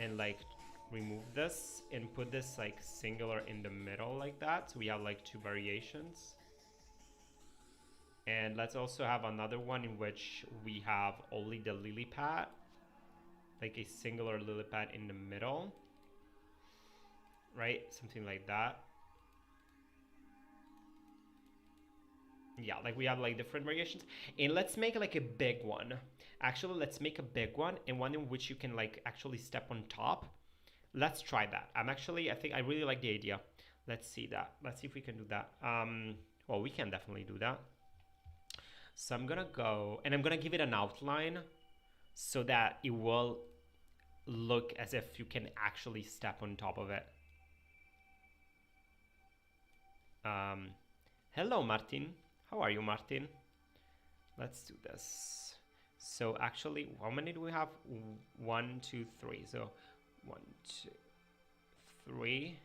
S1: and like remove this and put this like singular in the middle like that, so we have like two variations. And let's also have another one in which we have only the lily pad, like a singular lily pad in the middle, right? Something like that. Yeah, like we have like different variations. And let's make like a big one. Actually, let's make a big one, and one in which you can like actually step on top. Let's try that. I think I really like the idea. Let's see that. Let's see if we can do that. Well, we can definitely do that. So I'm gonna go, and I'm gonna give it an outline so that it will look as if you can actually step on top of it. Hello, Martin. How are you, Martin? Let's do this. So actually, how many do we have? 1, 2, 3. So 1, 2, 3.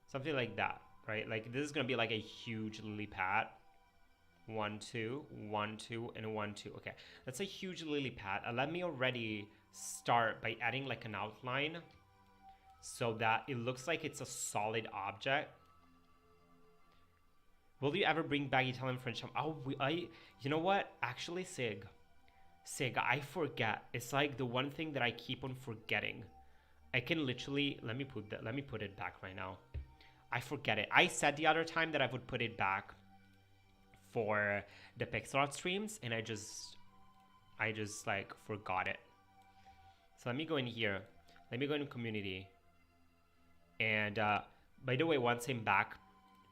S1: Something like that, right? Like this is gonna be like a huge lily pad. 1, 2, 1, 2, and 1, 2. Okay, that's a huge lily pad. Let me already start by adding like an outline so that it looks like it's a solid object. Will you ever bring back Italian French? Oh, you know what? Actually, Sig, I forget. It's like the one thing that I keep on forgetting. I can literally, let me put it back right now. I forget it. I said the other time that I would put it back for the pixel art streams, and I just like forgot it. So let me go in here. Let me go in community. And by the way, once I'm back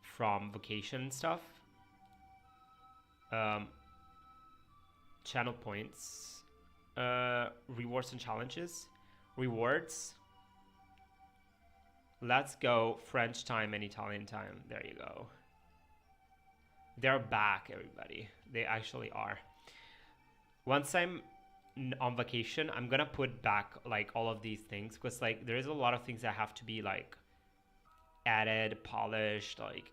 S1: from vacation stuff, channel points, rewards and challenges, rewards. Let's go French time and Italian time. There you go. They're back, everybody. They actually are. Once I'm on vacation, I'm gonna put back like all of these things, because like there is a lot of things that have to be like added, polished, like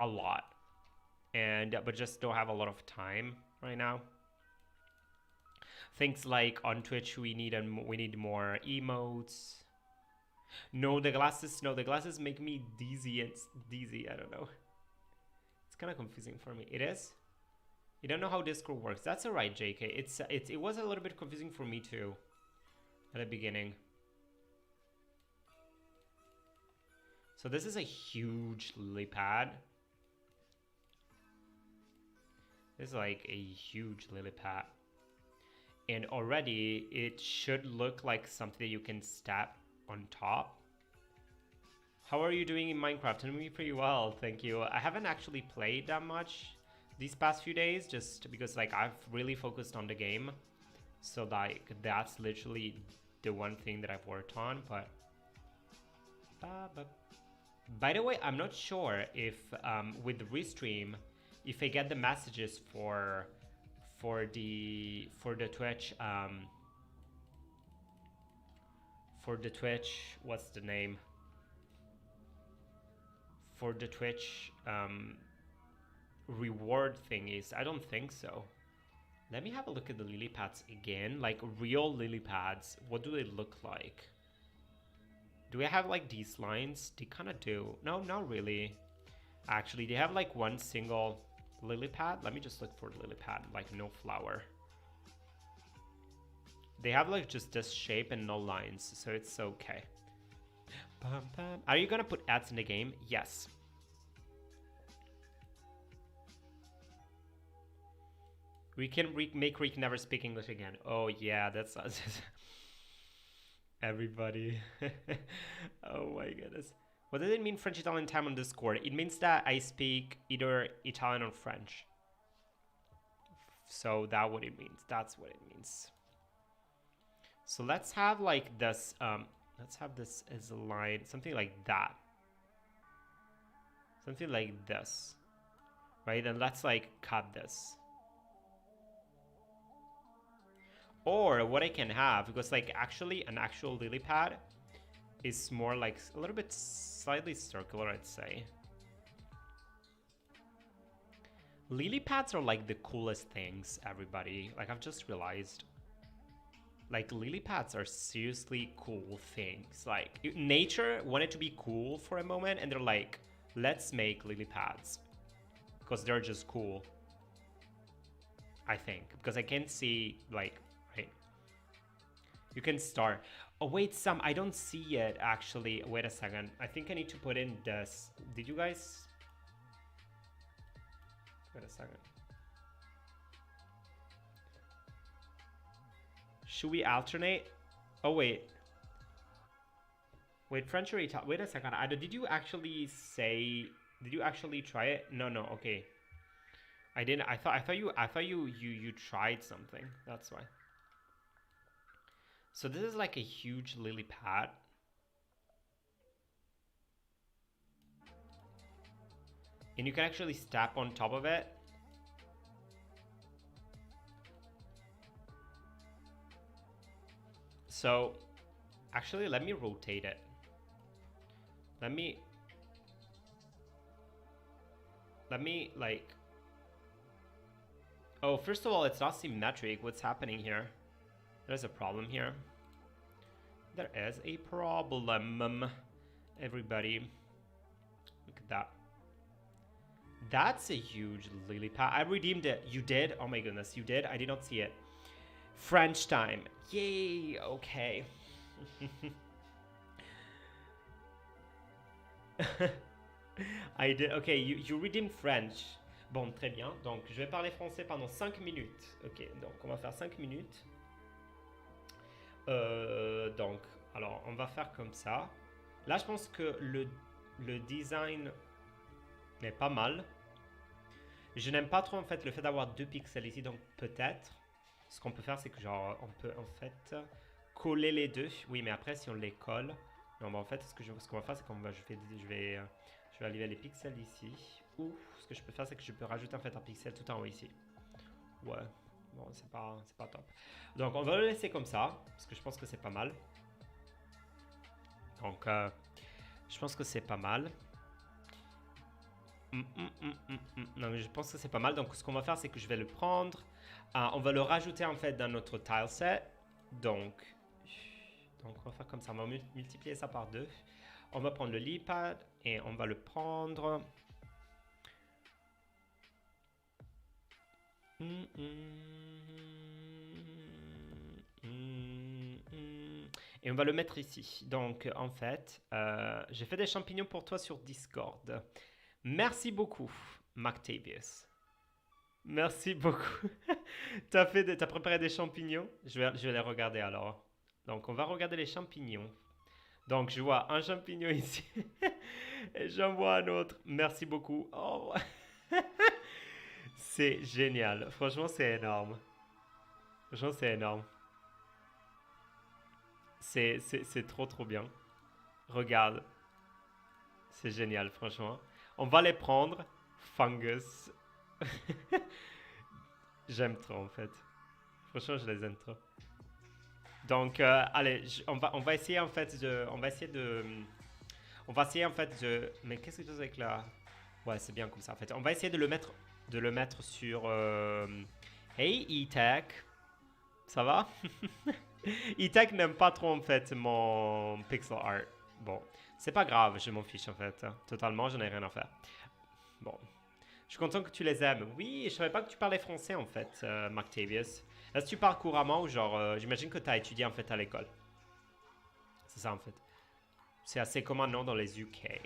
S1: a lot, and but just don't have a lot of time right now. Things like on Twitch we need more emotes. No, the glasses make me dizzy. I don't know. It's kind of confusing for me. It is. You don't know how Discord works. That's alright, JK. It was a little bit confusing for me too at the beginning. So this is a huge lily pad. This is like a huge lily pad. And already it should look like something that you can step on top. How are you doing in Minecraft? I'm doing pretty well, thank you. I haven't actually played that much these past few days, just because like I've really focused on the game. So like that's literally the one thing that I've worked on, but by the way, I'm not sure if with the restream, if I get the messages for the Twitch what's the name? For the Twitch reward thingies. I don't think so. Let me have a look at the lily pads again, like real lily pads. What do they look like? Do I have like these lines? They kind of do. No, not really. Actually, they have like one single lily pad. Let me just look for the lily pad, like no flower. They have like just this shape and no lines, so it's okay. Are you gonna put ads in the game? Yes. We can make Rick never speak English again. Oh yeah, that's everybody. Oh my goodness. What does it mean French Italian time on Discord? It means that I speak either Italian or French. So that's what it means. That's what it means. So let's have like this, let's have this as a line, something like that. Something like this, right? And let's like cut this. Or what I can have, because like actually an actual lily pad is more like a little bit slightly circular, I'd say. Lily pads are like the coolest things, everybody. Like I've just realized. Like lily pads are seriously cool things. Like nature wanted to be cool for a moment and they're like, let's make lily pads. Because they're just cool. I think. Because I can see like, right. You can start. Oh wait, Sam, I don't see it actually. Wait a second. I think I need to put in this. Did you guys? Wait a second. Should we alternate? Oh wait. Wait, French or Italian? Wait a second. Did you actually say? Did you actually try it? No, no. Okay. I didn't. I thought you tried something. That's why. So this is like a huge lily pad. And you can actually step on top of it. So actually let me rotate it. Let me like, oh, first of all, it's not symmetric. What's happening here? There's a problem here. There is a problem, everybody. Look at that. That's a huge lily pad. I redeemed it. You did? Oh my goodness, you did? I did not see it. French time. Yay, okay. I did. Okay, you redeemed French. Bon, très bien. Donc, je vais parler français pendant 5 minutes. Ok, donc on va faire 5 minutes. Donc, alors, on va faire comme ça. Là, je pense que le design n'est pas mal. Je n'aime pas trop, en fait, le fait d'avoir 2 pixels ici. Donc, peut-être, ce qu'on peut faire, c'est que, genre, on peut, en fait, coller les deux. Oui, mais après, si on les colle... Non, bah, en fait, ce qu'on va faire, c'est qu'on va... Je vais allumer les pixels ici. Ou, ce que je peux faire, c'est que je peux rajouter, en fait, un pixel tout en haut ici. Ouais. Bon, c'est pas top. Donc, on va le laisser comme ça, parce que je pense que c'est pas mal. Donc, je pense que c'est pas mal. Non, mais je pense que c'est pas mal. Donc, ce qu'on va faire, c'est que je vais le prendre. On va le rajouter, en fait, dans notre tileset. Donc, on va faire comme ça. On va multiplier ça par 2. On va prendre le lily pad et on va le prendre... Et on va le mettre ici. Donc, en fait, j'ai fait des champignons pour toi sur Discord. Merci beaucoup, Mactavius. Merci beaucoup. T'as préparé des champignons? Je vais les regarder alors. Donc, on va regarder les champignons. Donc, je vois un champignon ici. Et j'en vois un autre. Merci beaucoup. Oh, c'est génial. Franchement, c'est énorme. Franchement, c'est énorme. C'est trop, trop bien. Regarde. C'est génial, franchement. On va les prendre. Fungus. J'aime trop, en fait. Franchement, je les aime trop. Donc, allez, on va essayer, en fait, de... On va essayer de... On va essayer, en fait, de... Mais qu'est-ce que tu fais avec la... Ouais, c'est bien comme ça, en fait. On va essayer de le mettre sur... Hey, E-Tech. Ça va? E-Tech n'aime pas trop, en fait, mon pixel art. Bon, c'est pas grave, je m'en fiche, en fait. Totalement, j'en ai rien à faire. Bon, je suis content que tu les aimes. Oui, je savais pas que tu parlais français, en fait, Mactavius. Est-ce que tu parles couramment ou genre... j'imagine que tu as étudié, en fait, à l'école. C'est ça, en fait. C'est assez commun, non, dans les UK.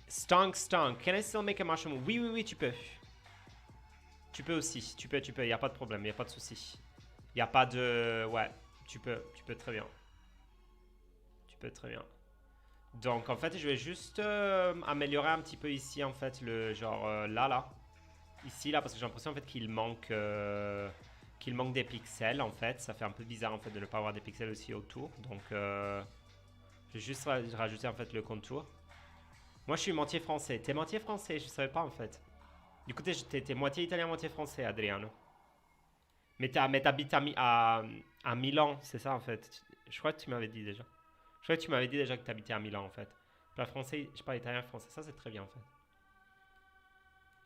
S1: Stonk, stonk. Can I still make a mushroom? Oui, oui, oui, tu peux. Tu peux aussi. Tu peux. Y a pas de problème, y a pas de souci. Y a pas de... Ouais, tu peux très bien. Tu peux très bien. Donc, en fait, je vais juste améliorer un petit peu ici, en fait, le genre là. Ici, là, parce que j'ai l'impression, en fait, qu'il manque des pixels, en fait. Ça fait un peu bizarre, en fait, de ne pas avoir des pixels aussi autour. Donc, je vais juste rajouter, en fait, le contour. Moi, je suis moitié français. T'es moitié français, je savais pas, en fait. Du coup, t'es moitié italien, moitié français, Adriano. Mais t'habites à Milan, c'est ça, en fait. Je crois que tu m'avais dit déjà. Je crois que tu m'avais dit déjà que t'habitais à Milan, en fait. Je parle français, je parle italien, français. Ça, c'est très bien, en fait.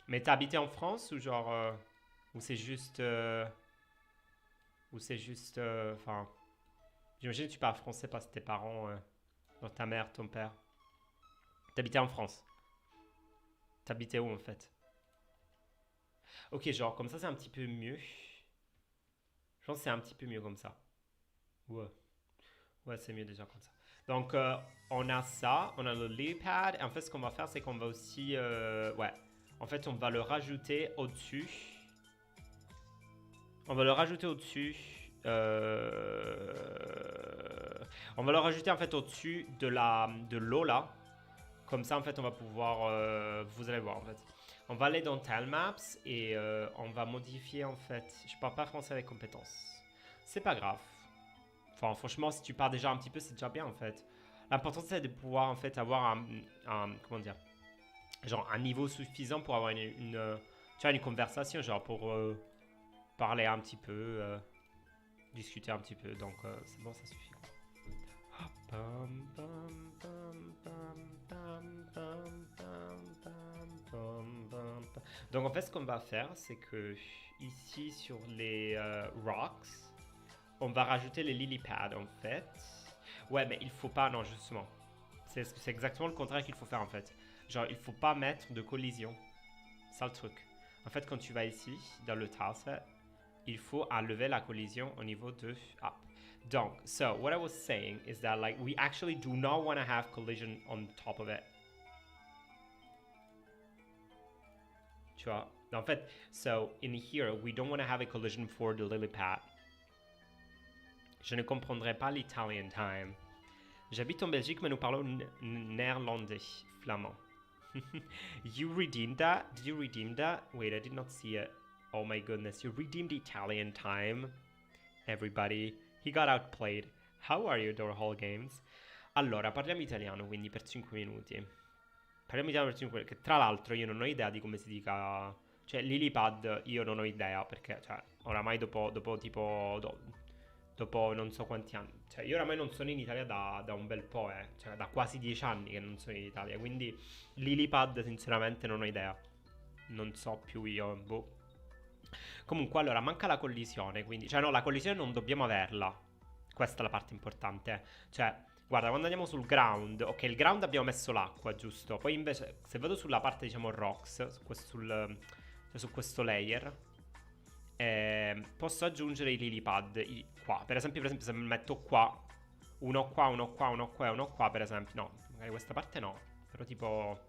S1: Mais t'as habité en France ou genre... ou c'est juste... ou c'est juste... Enfin... j'imagine que tu parles français parce que tes parents... genre ta mère, ton père. T'habitais en France. T'habitais où, en fait? Ok, genre, comme ça, c'est un petit peu mieux. Je pense que c'est un petit peu mieux comme ça. Ouais. Ouais, c'est mieux déjà comme ça. Donc, on a ça. On a le lily pad. Et en fait, ce qu'on va faire, c'est qu'on va aussi... ouais. En fait, on va le rajouter au-dessus. On va le rajouter au-dessus. On va le rajouter en fait au-dessus de l'eau là. Comme ça en fait on va pouvoir... vous allez voir en fait. On va aller dans Tilemaps et on va modifier en fait... Je parle pas français avec compétences. C'est pas grave. Enfin franchement si tu pars déjà un petit peu c'est déjà bien en fait. L'important c'est de pouvoir en fait avoir comment dire... Genre un niveau suffisant pour avoir tu vois, une conversation genre pour... parler un petit peu, discuter un petit peu. Donc c'est bon, ça suffit. Donc en fait, ce qu'on va faire, c'est que ici sur les rocks, on va rajouter les lily pads en fait. Ouais, mais il faut pas, non, justement. C'est exactement le contraire qu'il faut faire en fait. Genre, il faut pas mettre de collision. C'est ça le truc. En fait, quand tu vas ici, dans le tileset, il faut enlever la collision au niveau de up. Donc, so what I was saying is that like we actually do not want to have collision on top of it. Tu vois? En fait, so in here, we don't want to have a collision for the lily pad. Je ne comprendrai pas l'Italian time. J'habite en Belgique, mais nous parlons néerlandais, flamand. You redeemed that? Did you redeem that? Wait, I did not see it. Oh my goodness, you redeemed Italian time. Everybody, he got outplayed. How are you, Doorhall Games? Allora, parliamo italiano quindi per 5 minuti. Parliamo italiano per 5 minuti. Che tra l'altro io non ho idea di come si dica. Cioè, Lilypad io non ho idea perché, cioè, oramai dopo tipo. Dopo non so quanti anni. Cioè, io oramai non sono in Italia da un bel po', Cioè, da quasi 10 anni che non sono in Italia. Quindi, Lilypad, sinceramente, non ho idea. Non so più io, boh. Comunque, allora, manca la collisione, quindi... Cioè, no, la collisione non dobbiamo averla. Questa è la parte importante. Cioè, guarda, quando andiamo sul ground... Ok, il ground abbiamo messo l'acqua, giusto? Poi invece, se vado sulla parte, diciamo, rocks, su questo layer, posso aggiungere i lily pad qua. Per esempio, se metto qua, uno qua, uno qua, uno qua e uno qua, per esempio... No, magari questa parte no. Però tipo...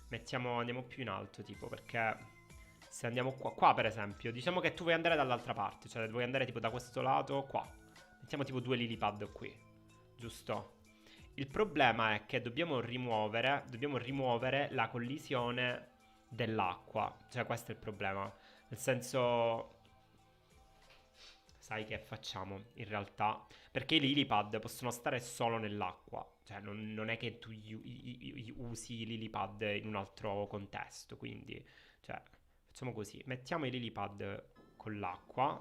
S1: andiamo più in alto, tipo, perché... Se andiamo qua per esempio, diciamo che tu vuoi andare dall'altra parte, cioè vuoi andare tipo da questo lato qua. Mettiamo tipo 2 lily pad qui. giusto? Il problema è che dobbiamo rimuovere la collisione dell'acqua. Cioè, questo è il problema. Nel senso, sai che facciamo in realtà? Perché i lily possono stare solo nell'acqua. Cioè, non è che tu usi i lily in un altro contesto. Quindi, cioè, facciamo così. Mettiamo i lily con l'acqua,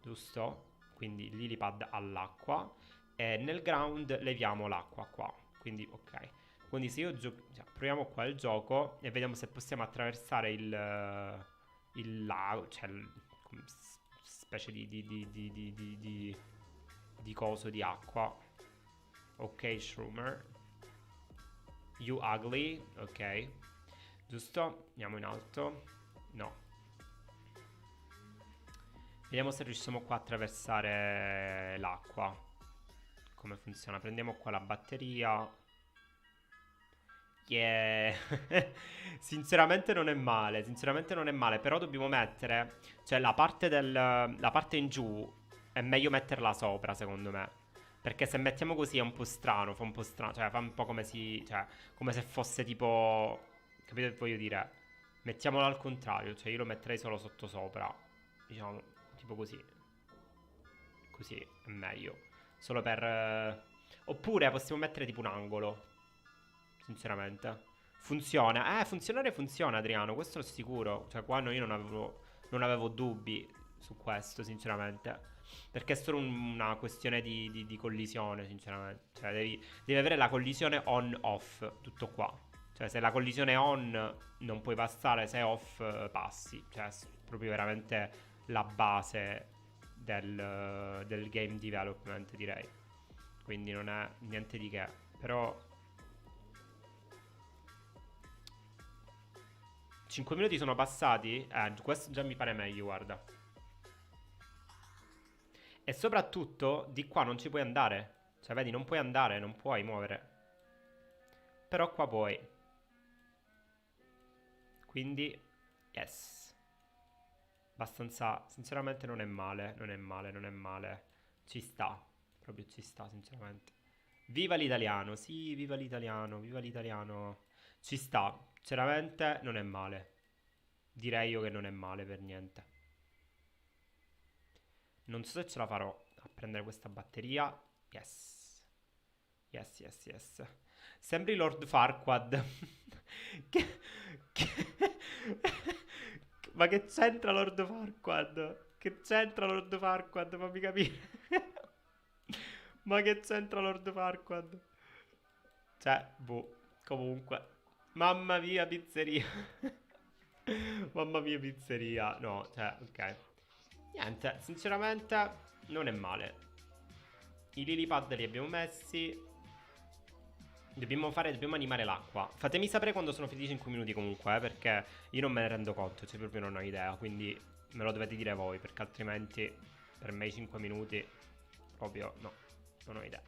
S1: giusto? Quindi il lily all'acqua. E nel ground leviamo l'acqua qua. Quindi, ok. Quindi se io cioè, proviamo qua il gioco e vediamo se possiamo attraversare il lago, cioè specie di coso di acqua. Ok, Shroomer. You ugly. Ok. Giusto? Andiamo in alto. No. Vediamo se riusciamo qua a attraversare l'acqua. Come funziona? Prendiamo qua la batteria. Yeah. Sinceramente non è male. Sinceramente non è male. Però dobbiamo mettere, cioè la parte in giù è meglio metterla sopra, secondo me. Perché se mettiamo così è un po' strano. Fa un po' strano. Cioè fa un po' come cioè, come se fosse tipo, capito che voglio dire? Mettiamolo al contrario. Cioè io lo metterei solo sotto sopra. Diciamo, tipo così. Così è meglio. Solo per oppure possiamo mettere tipo un angolo. Sinceramente funziona. Funzionare funziona, Adriano. Questo è sicuro. Cioè qua non avevo dubbi su questo, sinceramente. Perché è solo una questione di collisione, sinceramente. Cioè devi avere la collisione on-off. Tutto qua. Cioè se la collisione è on non puoi passare. Se è off passi. Cioè è proprio veramente la base del game development, direi. Quindi non è niente di che. Però 5 minuti sono passati? Questo già mi pare meglio, guarda. E soprattutto di qua non ci puoi andare. Cioè vedi, non puoi andare, non puoi muovere. Però qua puoi. Quindi yes. Abbastanza, sinceramente non è male. Non è male, non è male. Ci sta. Proprio ci sta, sinceramente. Viva l'italiano, sì, viva l'italiano, viva l'italiano. Ci sta, sinceramente non è male. Direi io che non è male per niente. Non so se ce la farò a prendere questa batteria. Yes. Yes, yes, yes. Sembri Lord Farquaad. che... che- Ma che c'entra Lord Farquaad? Che c'entra Lord Farquaad? Fammi capire. Ma che c'entra Lord Farquaad? Cioè, boh, comunque. Mamma mia, pizzeria. Mamma mia, pizzeria. No, cioè, ok. Niente, sinceramente non è male. I lily li abbiamo messi. Dobbiamo animare l'acqua. Fatemi sapere quando sono finiti i 5 minuti comunque, perché io non me ne rendo conto, cioè proprio non ho idea. Quindi me lo dovete dire voi, perché altrimenti per me i 5 minuti proprio no, non ho idea.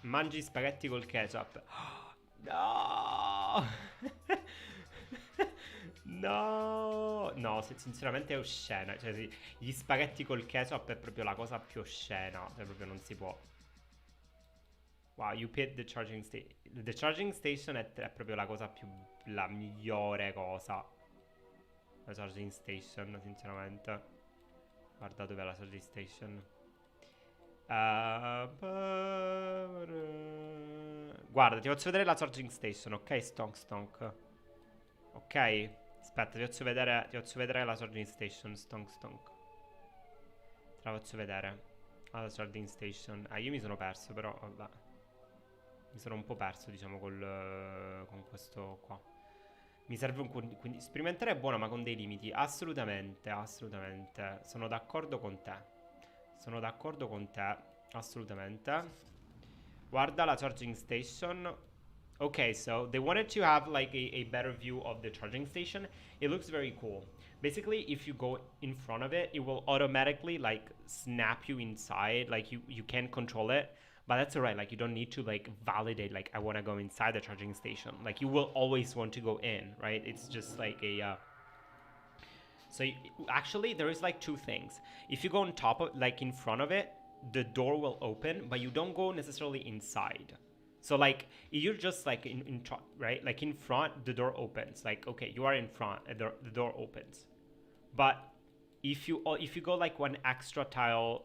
S1: Mangi spaghetti col ketchup. No! No! No, sinceramente è oscena. Cioè, sì, gli spaghetti col ketchup è proprio la cosa più oscena. Cioè, proprio non si può. Wow, you picked the charging station. The charging station è proprio la cosa più... La migliore cosa. La charging station, sinceramente. Guarda dov'è la charging station. Guarda, ti faccio vedere la charging station, ok? Stonk stonk. Ok? Aspetta, ti faccio vedere la charging station. Stonk stonk. Te la faccio vedere. La charging station. Io mi sono perso, però vabbè. Mi sono un po' perso, diciamo, con questo qua. Mi serve quindi sperimentare è buono, ma con dei limiti. Assolutamente, assolutamente. Sono d'accordo con te. Sono d'accordo con te. Assolutamente. Guarda la charging station. Okay, so they wanted to have like a better view of the charging station. It looks very cool. Basically, if you go in front of it, it will automatically like snap you inside. Like you can control it. But that's alright, like you don't need to like validate like I want to go inside the charging station. Like you will always want to go in, right? It's just like a So actually, there is like two things. If you go on top of, like in front of it, the door will open, but you don't go necessarily inside. So like you're just like in right, like in front, the door opens. Like okay, you are in front, the door opens. But if you go like one extra tile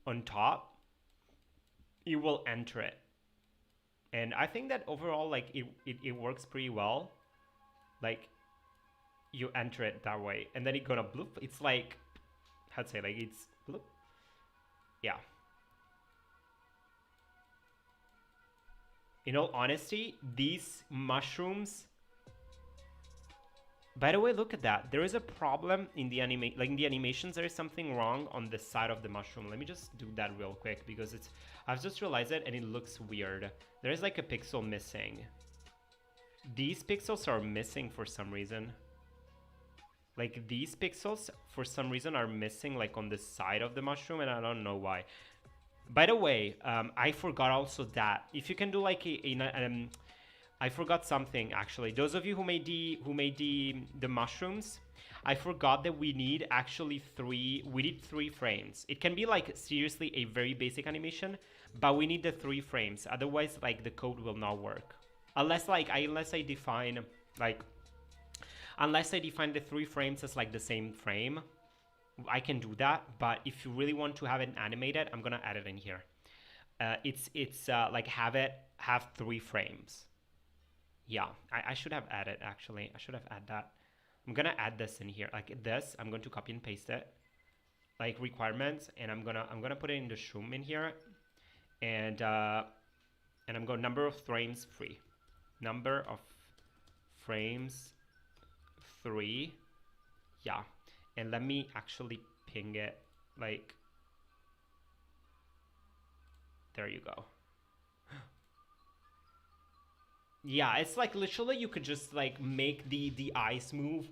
S1: on top, you will enter it. And I think that overall, like it works pretty well. Like you enter it that way, and then it gonna bloop. It's like, how'd say, like it's bloop. Yeah. In all honesty, these mushrooms. By the way, look at that. There is a problem in the like in the animations. There is something wrong on the side of the mushroom. Let me just do that real quick because it's. I've just realized it and it looks weird. There is like a pixel missing. These pixels are missing for some reason. Like these pixels for some reason are missing like on the side of the mushroom, and I don't know why. By the way, I forgot also that if you can do like I forgot something actually. Those of you who made the mushrooms, I forgot that we need actually three frames. It can be like seriously a very basic animation, but we need the 3 frames. Otherwise, like the code will not work. Unless I define the 3 frames as like the same frame, I can do that. But if you really want to have it animated, I'm gonna add it in here. It's like have 3 frames. Yeah, I should have added actually. I should have added that. I'm gonna add this in here like this. I'm going to copy and paste it, like requirements, and I'm gonna put it in the shroom in here, and I'm going number of frames 3, number of frames 3. Yeah, and let me actually ping it like there you go. Yeah, it's like literally you could just like make the eyes move,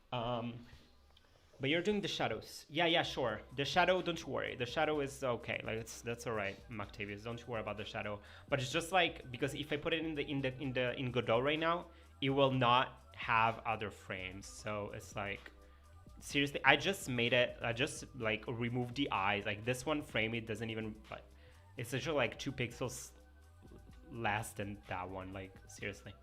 S1: but you're doing the shadows. Yeah, sure. The shadow, don't you worry. The shadow is okay. Like that's all right, Octavius. Don't you worry about the shadow. But it's just like because if I put it in Godot right now, it will not have other frames. So it's like seriously, I just made it. I just like removed the eyes. Like this one frame, it doesn't even like. It's literally like 2 pixels less than that one, like seriously.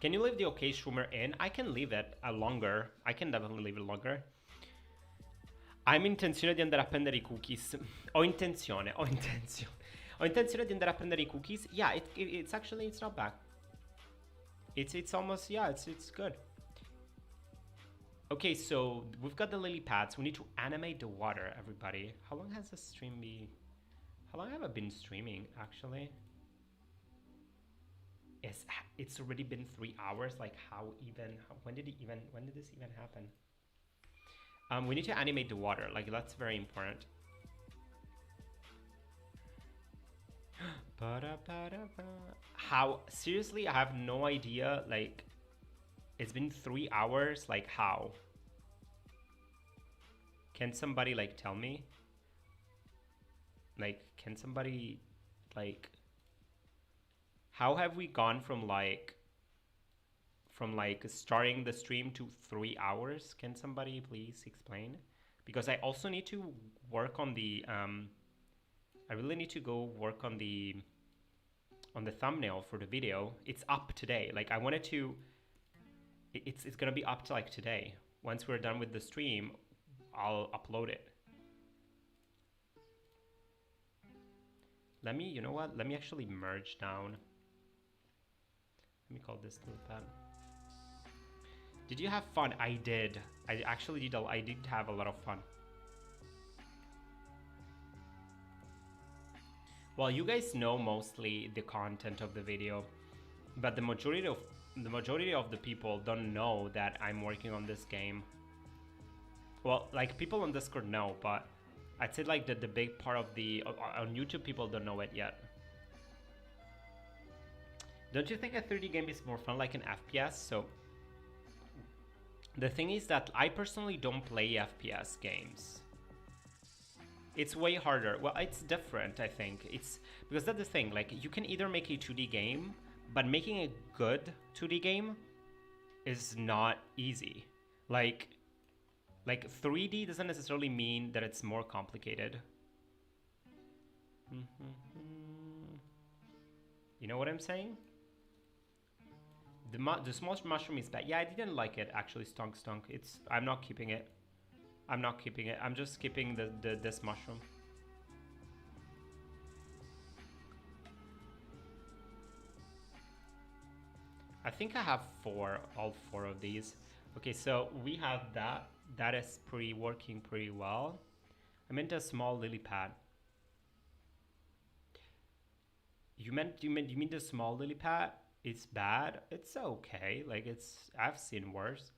S1: Can you leave the OK Shroomer in? I can leave it longer. I can definitely leave it longer. Ho intenzione di andare a prendere I cookies. Ho intenzione di andare a prendere I cookies. Yeah, it's actually, it's not bad. It's almost, yeah, it's good. Okay, so we've got the lily pads. We need to animate the water, everybody. How long has the stream been? How long have I been streaming, actually? It's already been 3 hours. Like, when did this even happen? We need to animate the water. Like, that's very important. How? Seriously, I have no idea. Like, it's been 3 hours. Like, how? Can somebody, like, tell me? Like, can somebody, like, how have we gone from starting the stream to 3 hours? Can somebody please explain? Because I also need to work on the, I really need to go work on the thumbnail for the video. It's up today. Like, I wanted to, it's gonna be up to like today. Once we're done with the stream, I'll upload it. Let me, you know what? Let me actually merge down. Let me call this little pad. Did you have fun? I did. I actually did. I did have a lot of fun. Well, you guys know mostly the content of the video, but the majority of the people don't know that I'm working on this game. Well, like people on Discord know, but I'd say like the big part of the on YouTube people don't know it yet. Don't you think a 3D game is more fun like an FPS? So the thing is that I personally don't play FPS games. It's way harder. Well, it's different, I think. It's because that's the thing. Like, you can either make a 2D game, but making a good 2D game is not easy. Like 3D doesn't necessarily mean that it's more complicated. You know what I'm saying? The small mushroom is bad. Yeah, I didn't like it actually. Stunk. I'm not keeping it. I'm not keeping it. I'm just skipping this mushroom. I think I have all four of these. Okay, so we have that. That is working pretty well. I meant a small lily pad. You mean the small lily pad? It's bad. It's okay. Like I've seen worse.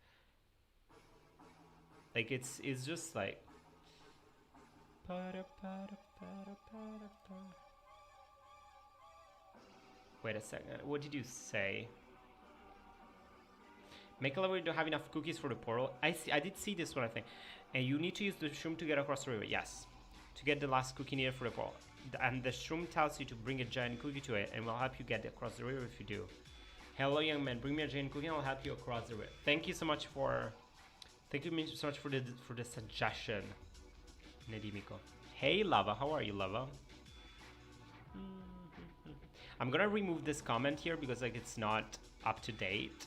S1: Like it's just like. Wait a second. What did you say? Make a level you don't have enough cookies for the portal. I did see this one, I think. And you need to use the shroom to get across the river. Yes. To get the last cookie needed for the portal. And the shroom tells you to bring a giant cookie to it and will help you get across the river if you do. Hello, young man. Bring me a giant cookie and I'll help you across the river. Thank you so much for... Thank you so much for the suggestion, Nedimiko. Hey, Lava. How are you, Lava? I'm gonna remove this comment here because like it's not up to date.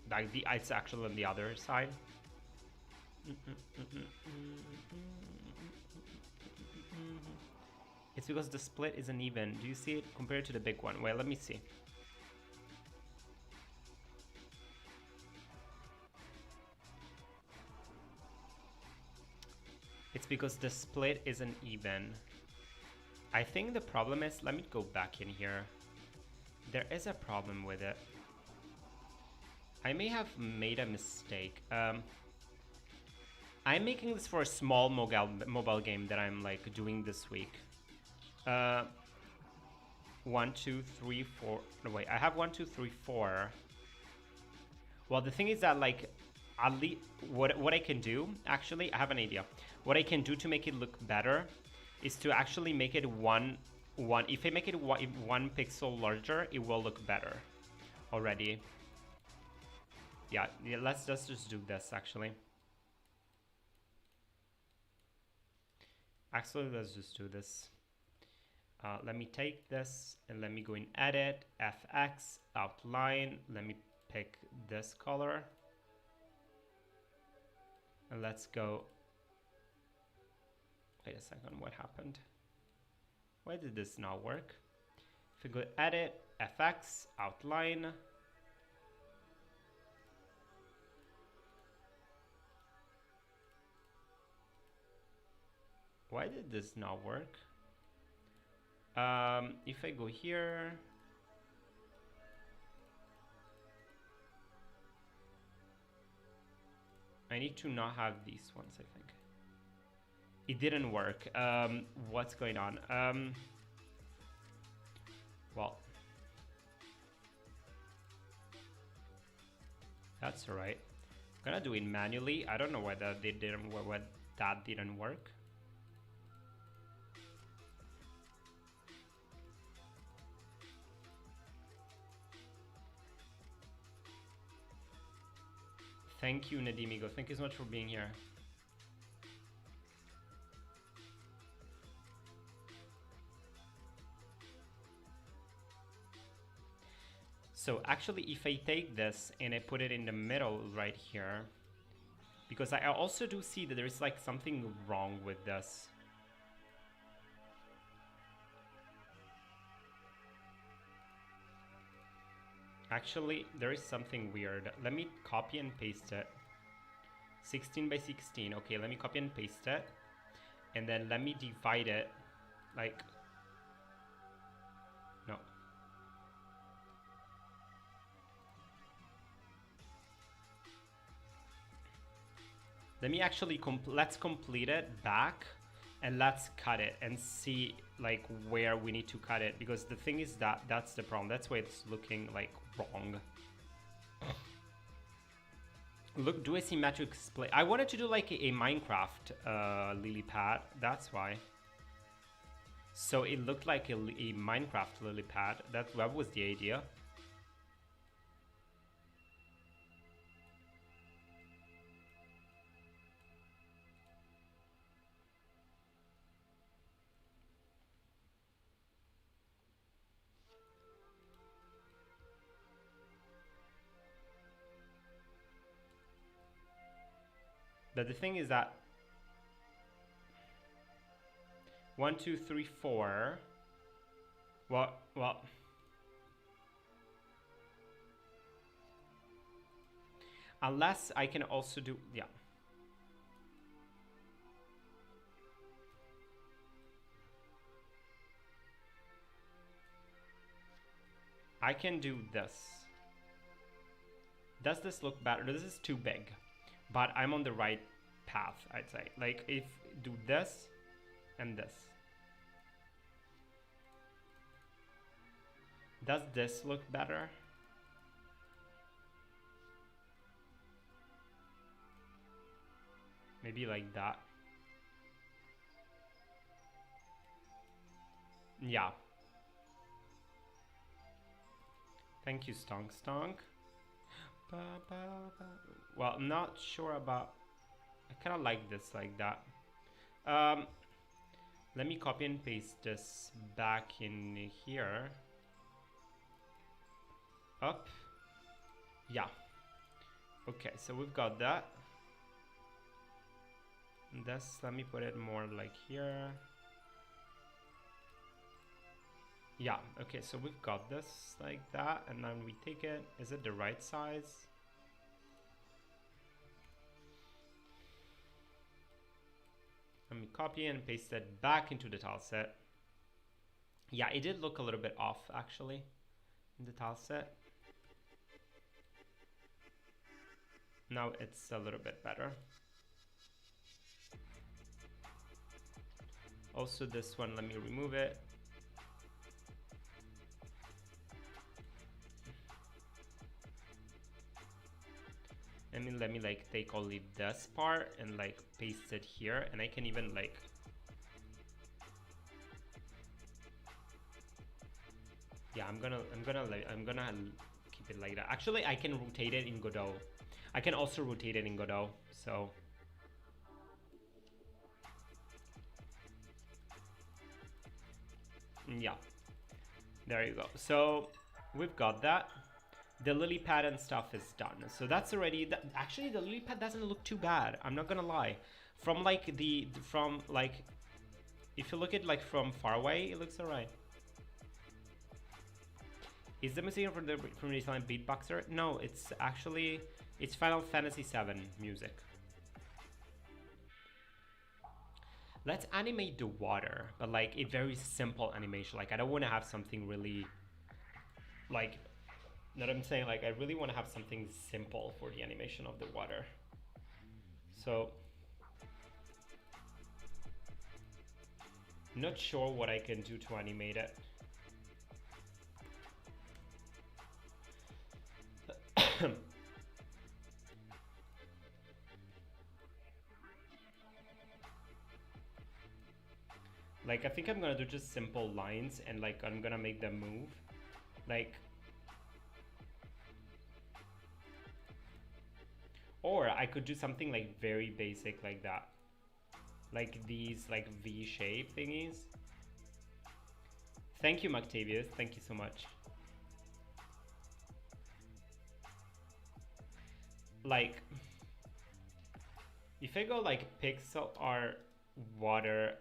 S1: Like it's actually on the other side. It's because the split isn't even. Do you see it compared to the big one? Well, let me see. It's because the split isn't even. I think the problem is, let me go back in here. There is a problem with it. I may have made a mistake. I'm making this for a small mobile game that I'm like doing this week. 1, 2, 3, 4. No, wait, I have 1, 2, 3, 4. Well, the thing is that like, at least what I can do, actually, I have an idea. What I can do to make it look better is to actually make it one. If I make it 1 pixel larger, it will look better already. Yeah, let's just do this actually. Actually, let's just do this. Let me take this and let me go in edit, FX, outline. Let me pick this color. And let's go. Wait a second, what happened? Why did this not work? If we go edit, FX, outline. Why did this not work? If I go here, I need to not have these ones, I think. It didn't work. What's going on? Well, that's all right. I'm gonna do it manually. I don't know why that didn't work. Thank you, Nadimigo. Thank you so much for being here. So actually, if I take this and I put it in the middle right here, because I also do see that there's like something wrong with this. Actually, there is something weird. Let me copy and paste it. 16 by 16. Okay, let me copy and paste it. And then let me divide it like... No. Let me actually let's complete it back and let's cut it and see like where we need to cut it, because the thing is that that's the problem. That's why it's looking like wrong. Look, do a symmetric split. I wanted to do like a Minecraft lily pad. That's why. So it looked like a Minecraft lily pad. That was the idea. But the thing is that 1, 2, 3, 4. Well. Unless I can also do, yeah. I can do this. Does this look better? This is too big, but I'm on the right path, I'd say. Like, if do this and this. Does this look better? Maybe like that. Yeah. Thank you, Stonk Stonk. Well, I'm not sure about... I kind of like this like that. Let me copy and paste this back in here. Up. Yeah. Okay, so we've got that. And this, let me put it more like here. Yeah, okay, so we've got this like that, and then we take it. Is it the right size? Let me copy and paste it back into the tile set. Yeah, it did look a little bit off actually in the tile set. Now it's a little bit better. Also this one, let me remove it. Let me like take only this part and like paste it here, and I can even like yeah, I'm gonna keep it like that. Actually, I can rotate it in Godot. I can also rotate it in Godot, so yeah, there you go. So we've got that. The lily pad and stuff is done. So that's already, actually the lily pad doesn't look too bad. I'm not gonna lie. From like if you look at like from far away, it looks alright. Is the music from the Italian beatboxer? No, it's actually, it's Final Fantasy VII music. Let's animate the water, but like a very simple animation. Like I don't want to have something really like, you know what I'm saying? Like I really want to have something simple for the animation of the water. So not sure what I can do to animate it. Like I think I'm gonna do just simple lines and like I'm gonna make them move. Like, or I could do something like very basic like that. Like these like V-shape thingies. Thank you, Mactavius. Thank you so much. Like, if I go like pixel art water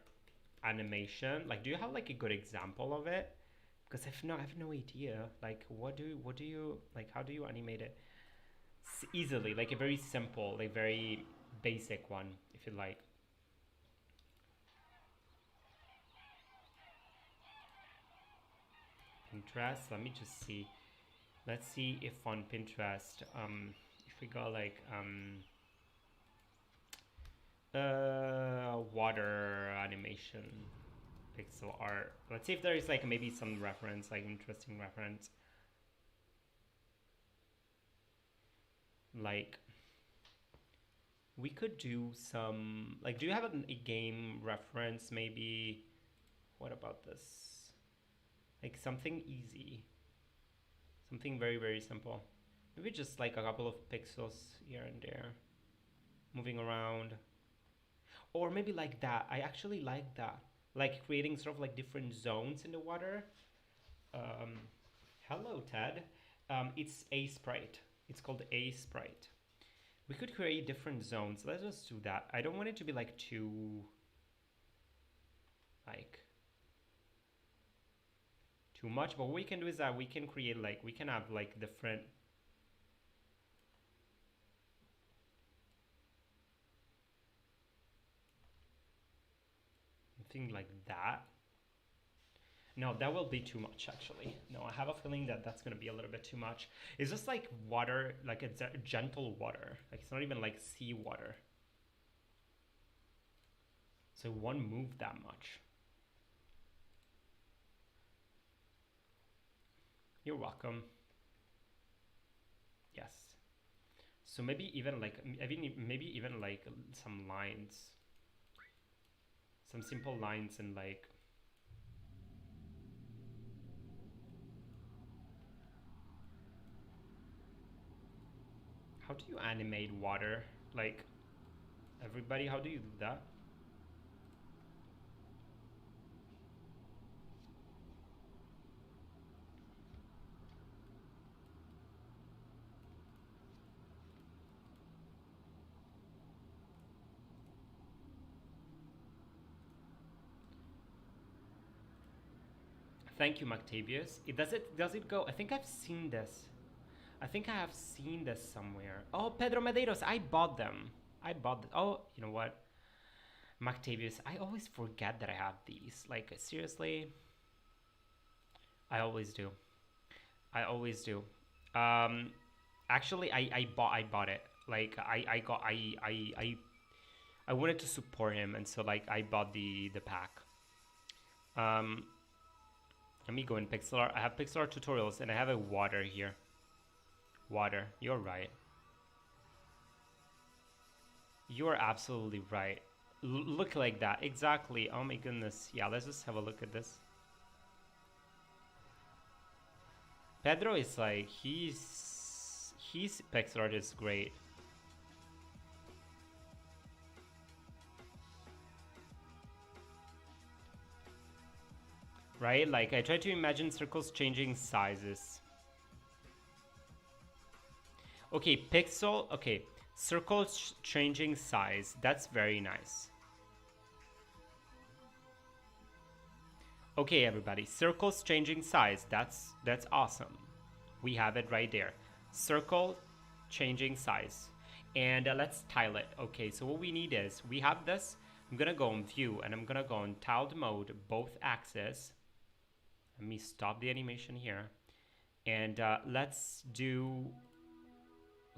S1: animation, like do you have like a good example of it? Because I have no idea. Like what do you like, how do you animate it easily? Like a very simple, like very basic one, if you like. Pinterest, let me just see. Let's see if on Pinterest, if we go like water animation pixel art, let's see if there is like maybe some reference, like interesting reference. Like we could do some, like, do you have a game reference maybe? What about this? Like something easy, something very, very simple. Maybe just like a couple of pixels here and there moving around. Or maybe like that. I actually like that. Like creating sort of like different zones in the water. Hello, Ted. It's A Sprite. It's called A Sprite, We could create different zones. Let's just do that. I don't want it to be like too much, but what we can do is that we can create like, we can have like different, thing like that. No, that will be too much actually. No, I have a feeling that that's gonna be a little bit too much. It's just like water, like it's a gentle water. Like it's not even like sea water. So it won't move that much. You're welcome. Yes. So maybe even like, maybe even like some lines. Some simple lines and like, how do you animate water? Like, everybody, how do you do that? Thank you, Mactavius. Does it go? I think I've seen this. I think I have seen this somewhere. Oh, Pedro Medeiros, I bought them. I bought. Oh, you know what? Mactavius, I always forget that I have these. Like, seriously? I always do. I always do. Actually, I bought it. Like, I wanted to support him, and so like I bought the pack. Let me go in pixel art. I have pixel art tutorials, and I have a water here. Water. You're right. You're absolutely right. Look like that. Exactly. Oh my goodness. Yeah, let's just have a look at this. Pedro is like, his pixel art is great. Right? Like, I try to imagine circles changing sizes. Okay, pixel. Okay, circles changing size. That's very nice. Okay, everybody. Circles changing size. That's awesome. We have it right there. Circle changing size. And let's tile it. Okay, so what we need is, we have this. I'm gonna go on view, and I'm gonna go on tiled mode, both axes. Let me stop the animation here. And let's do,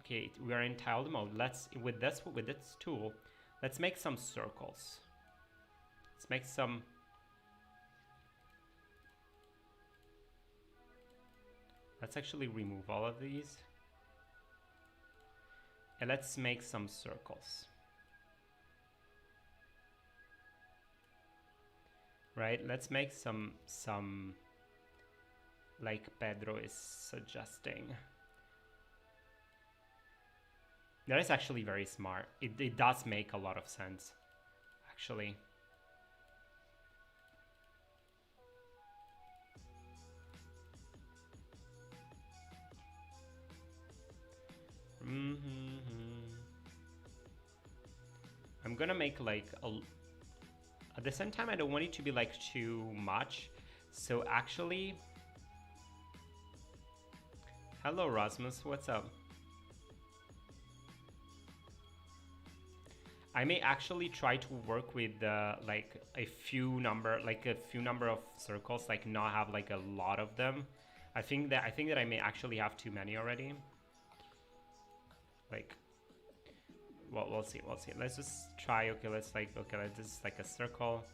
S1: okay, we are in tiled mode. Let's, with this tool, let's make some circles. Let's make some, let's actually remove all of these. And let's make some circles. Right, let's make some like Pedro is suggesting. That is actually very smart. It does make a lot of sense, actually. I'm gonna make like a, at the same time I don't want it to be like too much. So actually, hello Rasmus, what's up? I may actually try to work with like a few number of circles, like not have like a lot of them. I think that I may actually have too many already. Like, well, we'll see. Let's just try. Okay, let's this is like a circle,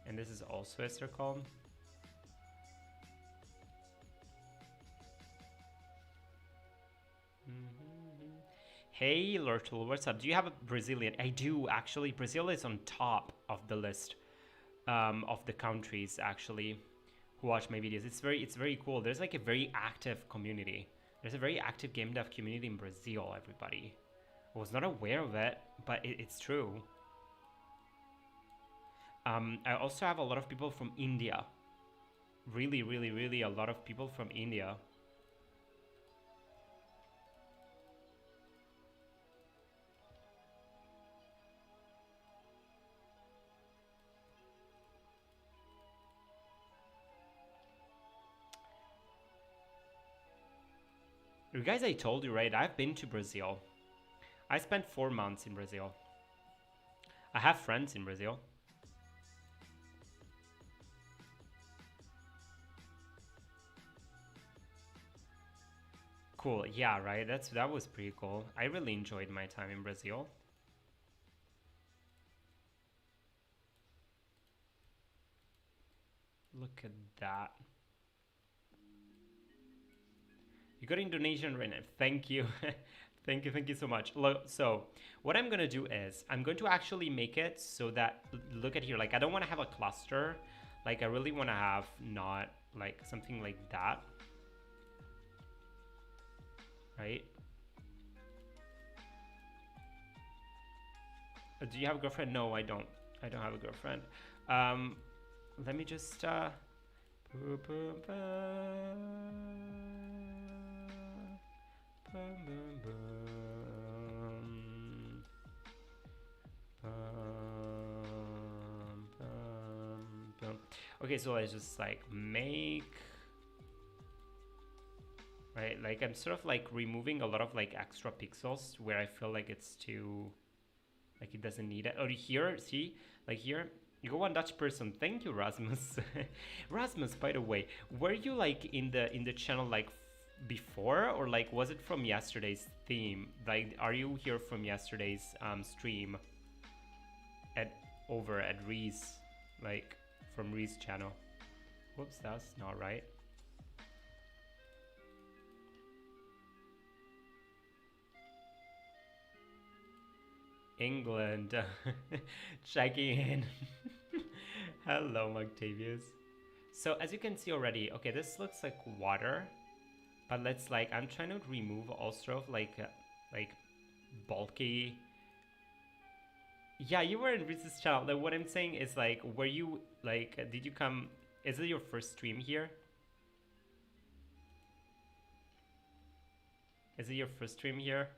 S1: and this is also a circle. Hey, Lurtle, what's up? Do you have a Brazilian? I do, actually. Brazil is on top of the list of the countries, actually, who watch my videos. It's very cool. There's like a very active community. There's a very active game dev community in Brazil, everybody. I was not aware of it, but it's true. I also have a lot of people from India. Really a lot of people from India. You guys, I told you, right? I've been to Brazil. I spent 4 months in Brazil. I have friends in Brazil. Cool. Yeah, right. That was pretty cool. I really enjoyed my time in Brazil. Look at that. You got Indonesian right now. Thank you. Thank you so much. So what I'm gonna do is I'm going to actually make it so that, look at here, like I don't want to have a cluster. Like I really want to have not like something like that, right? Do you have a girlfriend? No, I don't. I don't have a girlfriend. Let me just okay, so I just like make, right, like I'm sort of like removing a lot of like extra pixels where I feel like it's too, like it doesn't need it. Oh, here, see, like here, you go one Dutch person. Thank you, Rasmus. Rasmus, by the way, were you like in the channel like before, or like was it from yesterday's theme? Like, are you here from yesterday's stream at over at Reese, like from Reese channel? Whoops, that's not right. England. Checking in. Hello, Octavius. So as you can see already, okay, this looks like water, but let's like, I'm trying to remove all sort of like bulky. Yeah, you were in Reese's channel. Like, what I'm saying is like, were you like, did you come, is it your first stream here? Is it your first stream here?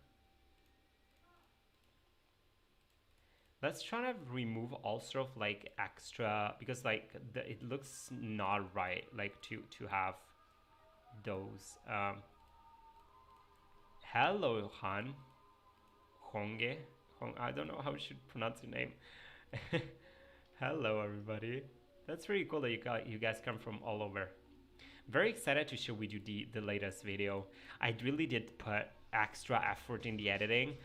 S1: Let's try to remove all sort of like extra, because like it looks not right, like to have those. Hello, Han. Honge. I don't know how I should pronounce your name. Hello, everybody. That's really cool that you guys come from all over. Very excited to share with you the latest video. I really did put extra effort in the editing.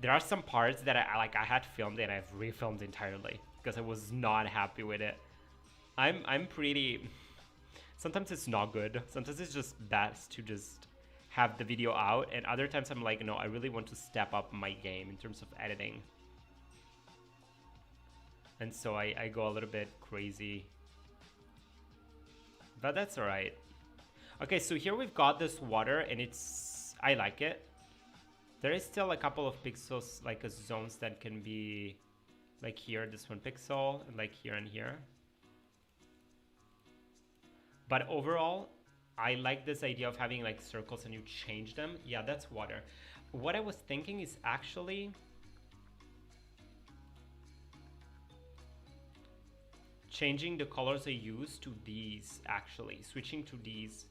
S1: There are some parts that I had filmed and I've refilmed entirely because I was not happy with it. I'm pretty, sometimes it's not good. Sometimes it's just best to just have the video out, and other times I'm like, no, I really want to step up my game in terms of editing. And so I go a little bit crazy. But that's alright. Okay, so here we've got this water and I like it. There is still a couple of pixels, like zones that can be like here, this 1 pixel, and like here and here. But overall, I like this idea of having like circles and you change them. Yeah, that's water. What I was thinking is actually changing the colors I use to these, actually. Switching to these.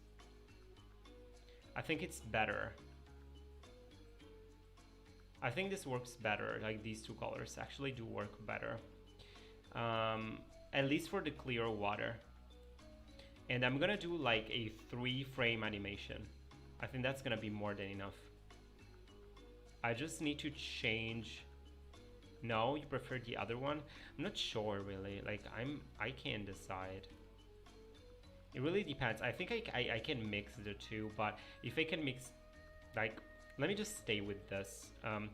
S1: I think it's better. I think this works better, like these two colors actually do work better. At least for the clear water. And I'm gonna do like a 3-frame animation. I think that's gonna be more than enough. I just need to change. No, you prefer the other one? I'm not sure really, like I can't decide. It really depends. I think I can mix the two, but if I can mix, like, let me just stay with this. And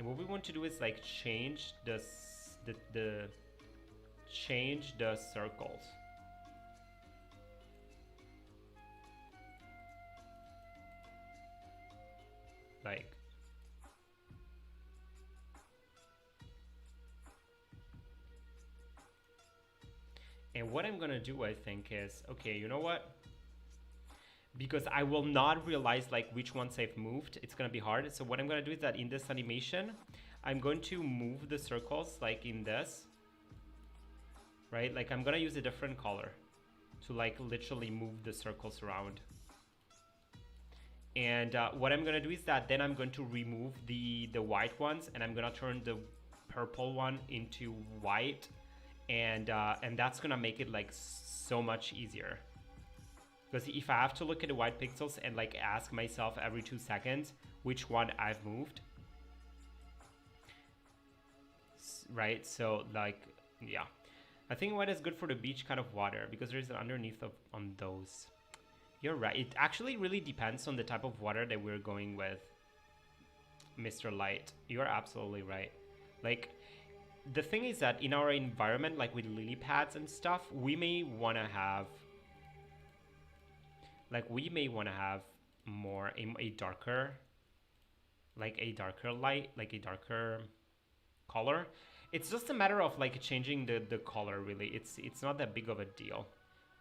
S1: what we want to do is like change change the circles. Like, and what I'm gonna do, I think, is, okay, you know what? Because I will not realize like which ones I've moved, it's gonna be hard. So what I'm gonna do is that in this animation, I'm going to move the circles like in this, right? Like I'm gonna use a different color to like literally move the circles around. And what I'm gonna do is that then I'm going to remove the white ones, and I'm gonna turn the purple one into white, and that's gonna make it like so much easier. Because if I have to look at the white pixels and like ask myself every 2 seconds which one I've moved, right? So like, yeah, I think white is good for the beach kind of water because there's an underneath of on those. You're right. It actually really depends on the type of water that we're going with, Mr. Light. You're absolutely right. Like, the thing is that in our environment, like with lily pads and stuff, we may want to have, like, more a darker, like a darker light, like a darker color. It's just a matter of like changing the color. Really, it's not that big of a deal.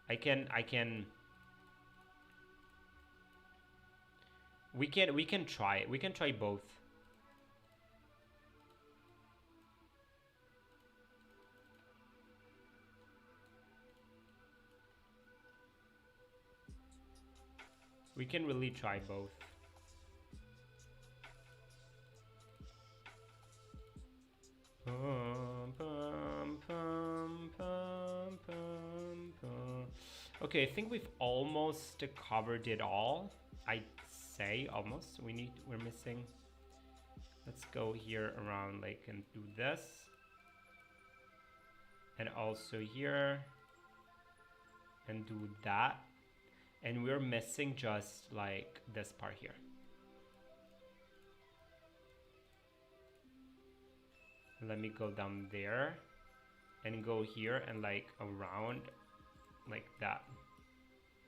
S1: I can. We can try it. We can try both. We can really try both. Okay, I think we've almost covered it all. I'd say almost. We're missing. Let's go here around like and do this. And also here. And do that. And we're missing just like this part here. Let me go down there and go here and like around like that.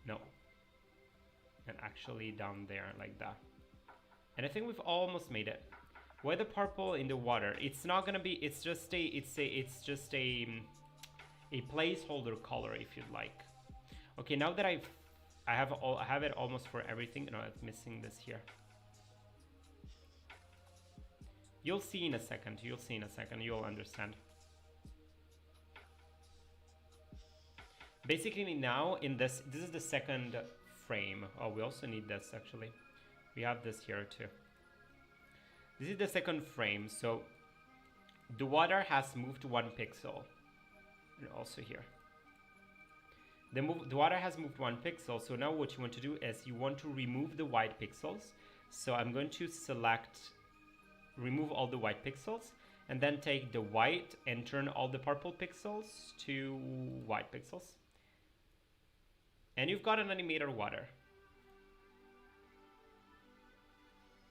S1: No. And actually down there like that. And I think we've almost made it. Why the purple in the water? It's not gonna be, it's just a placeholder color if you'd like. Okay, now that I have it almost for everything. No, it's missing this here. You'll see in a second. You'll understand. Basically now in this is the second frame. Oh, we also need this actually. We have this here too. This is the second frame. So the water has moved 1 pixel. And also here. The water has moved 1 pixel. So now what you want to do is you want to remove the white pixels. So I'm going to remove all the white pixels, and then take the white and turn all the purple pixels to white pixels. And you've got an animator water.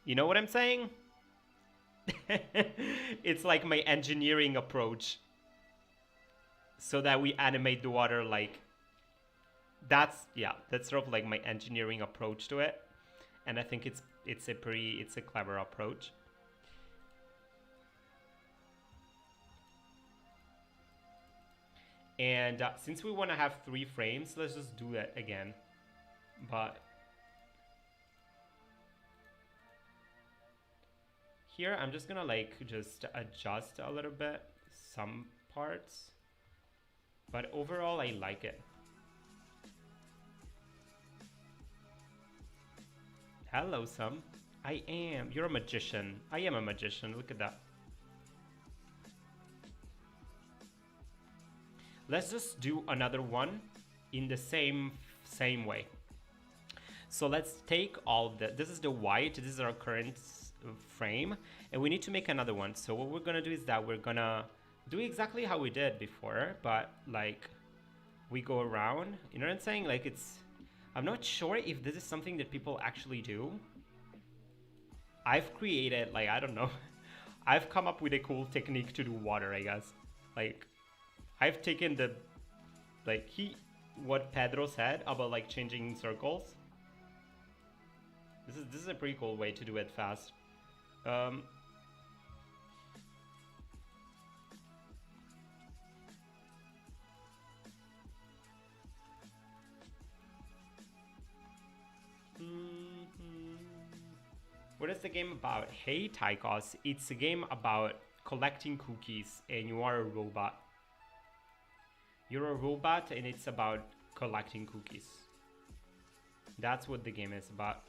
S1: You know what I'm saying? It's like my engineering approach. So that we animate the water like... That's sort of like my engineering approach to it. And I think it's a clever approach. And since we want to have 3 frames, let's just do that again. But here, I'm just gonna like just adjust a little bit some parts. But overall, I like it. Hello, Sam. I am. You're a magician. I am a magician. Look at that. Let's just do another one in the same way. So let's take all this is the white, this is our current frame, and we need to make another one. So what we're gonna do is that we're gonna do exactly how we did before, but like we go around, you know what I'm saying? Like I'm not sure if this is something that people actually do. I've created, like, I don't know. I've come up with a cool technique to do water, I guess. Like, I've taken what Pedro said about like changing circles. This is a pretty cool way to do it fast. What is the game about? Hey Tykos, it's a game about collecting cookies and you are a robot. You're a robot and it's about collecting cookies. That's what the game is about.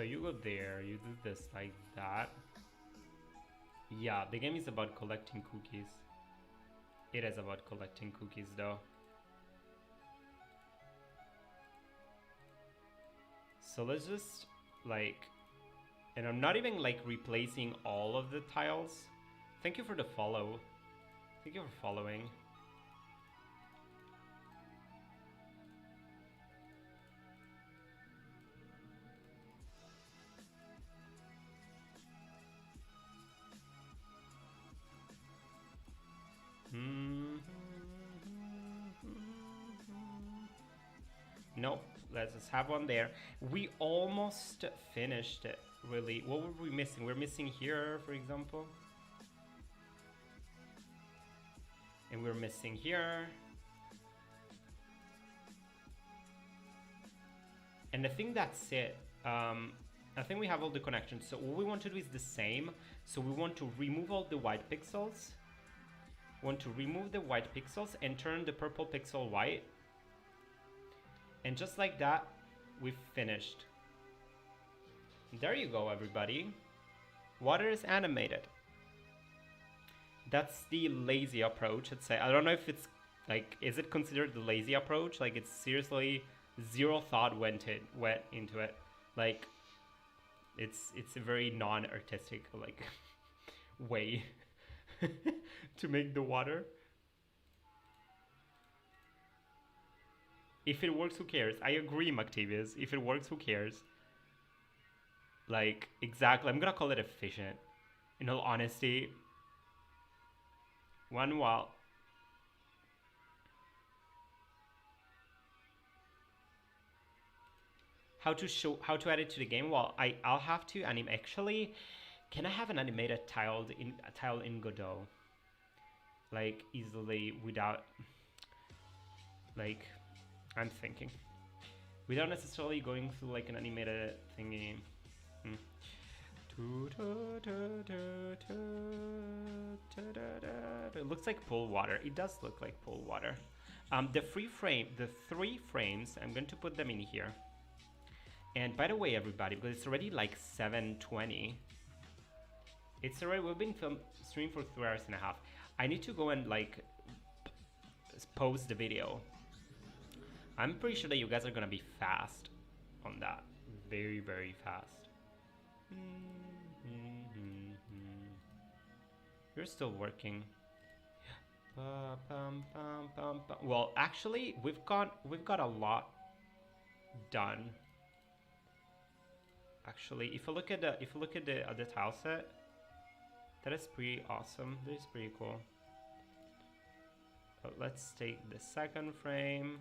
S1: So you go there, you do this like that. Yeah, the game is about collecting cookies. It is about collecting cookies though. So let's just like, and I'm not even like replacing all of the tiles. Thank you for the follow. Thank you for following. Nope, let's just have one there. We almost finished it, really. What were we missing? We're missing here, for example. And we're missing here. And I think that's it. I think we have all the connections. So what we want to do is the same. So we want to remove all the white pixels. We want to remove the white pixels and turn the purple pixel white. And just like that, we've finished. There you go, everybody. Water is animated. That's the lazy approach, I'd say. I don't know if it's like, is it considered the lazy approach? Like, it's seriously zero thought went into it. Like, it's a very non-artistic like way to make the water. If it works, who cares? I agree, Mactavius. If it works, who cares? Like, exactly. I'm gonna call it efficient. In all honesty. One while. How to add it to the game? Well, I'll have to animate. Actually, can I have an animated tile in Godot? Like, easily without, like, I'm thinking, without necessarily going through like an animated thingy. It looks like pool water. It does look like pool water. The three frames, I'm going to put them in here. And by the way, everybody, because it's already like 7:20, we've been streaming for 3 hours and a half. I need to go and like post the video. I'm pretty sure that you guys are gonna be fast on that. Very, very fast. You're still working. Well, actually, we've got a lot done. Actually, if you look at the other tile set, that is pretty awesome. That is pretty cool. But let's take the second frame.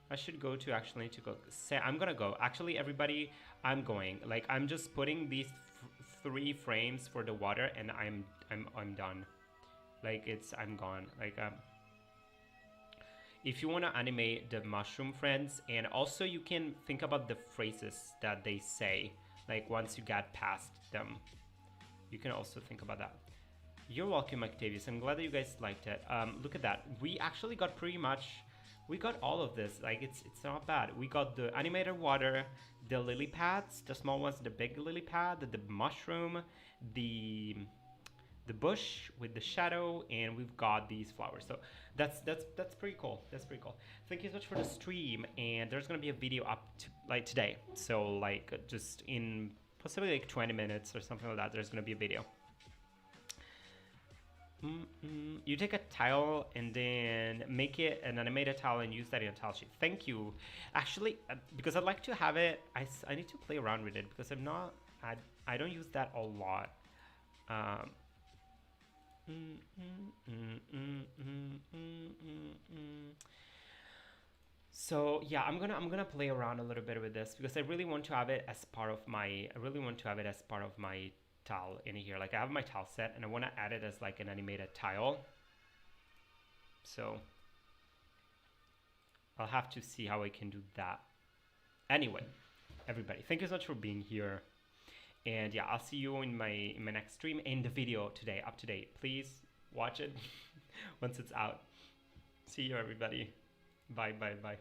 S1: I should go to actually to go. I'm gonna go. Actually, everybody, I'm going. Like, I'm just putting these 3 frames for the water, and I'm done. Like, I'm gone. Like, if you want to animate the mushroom friends, and also you can think about the phrases that they say, like once you get past them, you can also think about that. You're welcome, Octavius. I'm glad that you guys liked it. Look at that. We actually got we got all of this. Like, it's not bad. We got the animated water, the lily pads, the small ones, the big lily pad, the mushroom, the bush with the shadow, and we've got these flowers. So that's pretty cool. That's pretty cool. Thank you so much for the stream, and there's gonna be a video up like today. So like just in possibly like 20 minutes or something like that, there's gonna be a video. You take a tile and then make it an animated tile and use that in a tile sheet. Thank you. Actually, because I'd like to have it, I need to play around with it because I don't use that a lot. So yeah, I'm gonna play around a little bit with this because I really want to have it as part of my tile in here. Like, I have my tile set and I want to add it as like an animated tile. So I'll have to see how I can do that. Anyway, everybody, thank you so much for being here. And yeah, I'll see you in my next stream, in the video today, up to date. Please watch it once it's out. See you, everybody. Bye, bye, bye.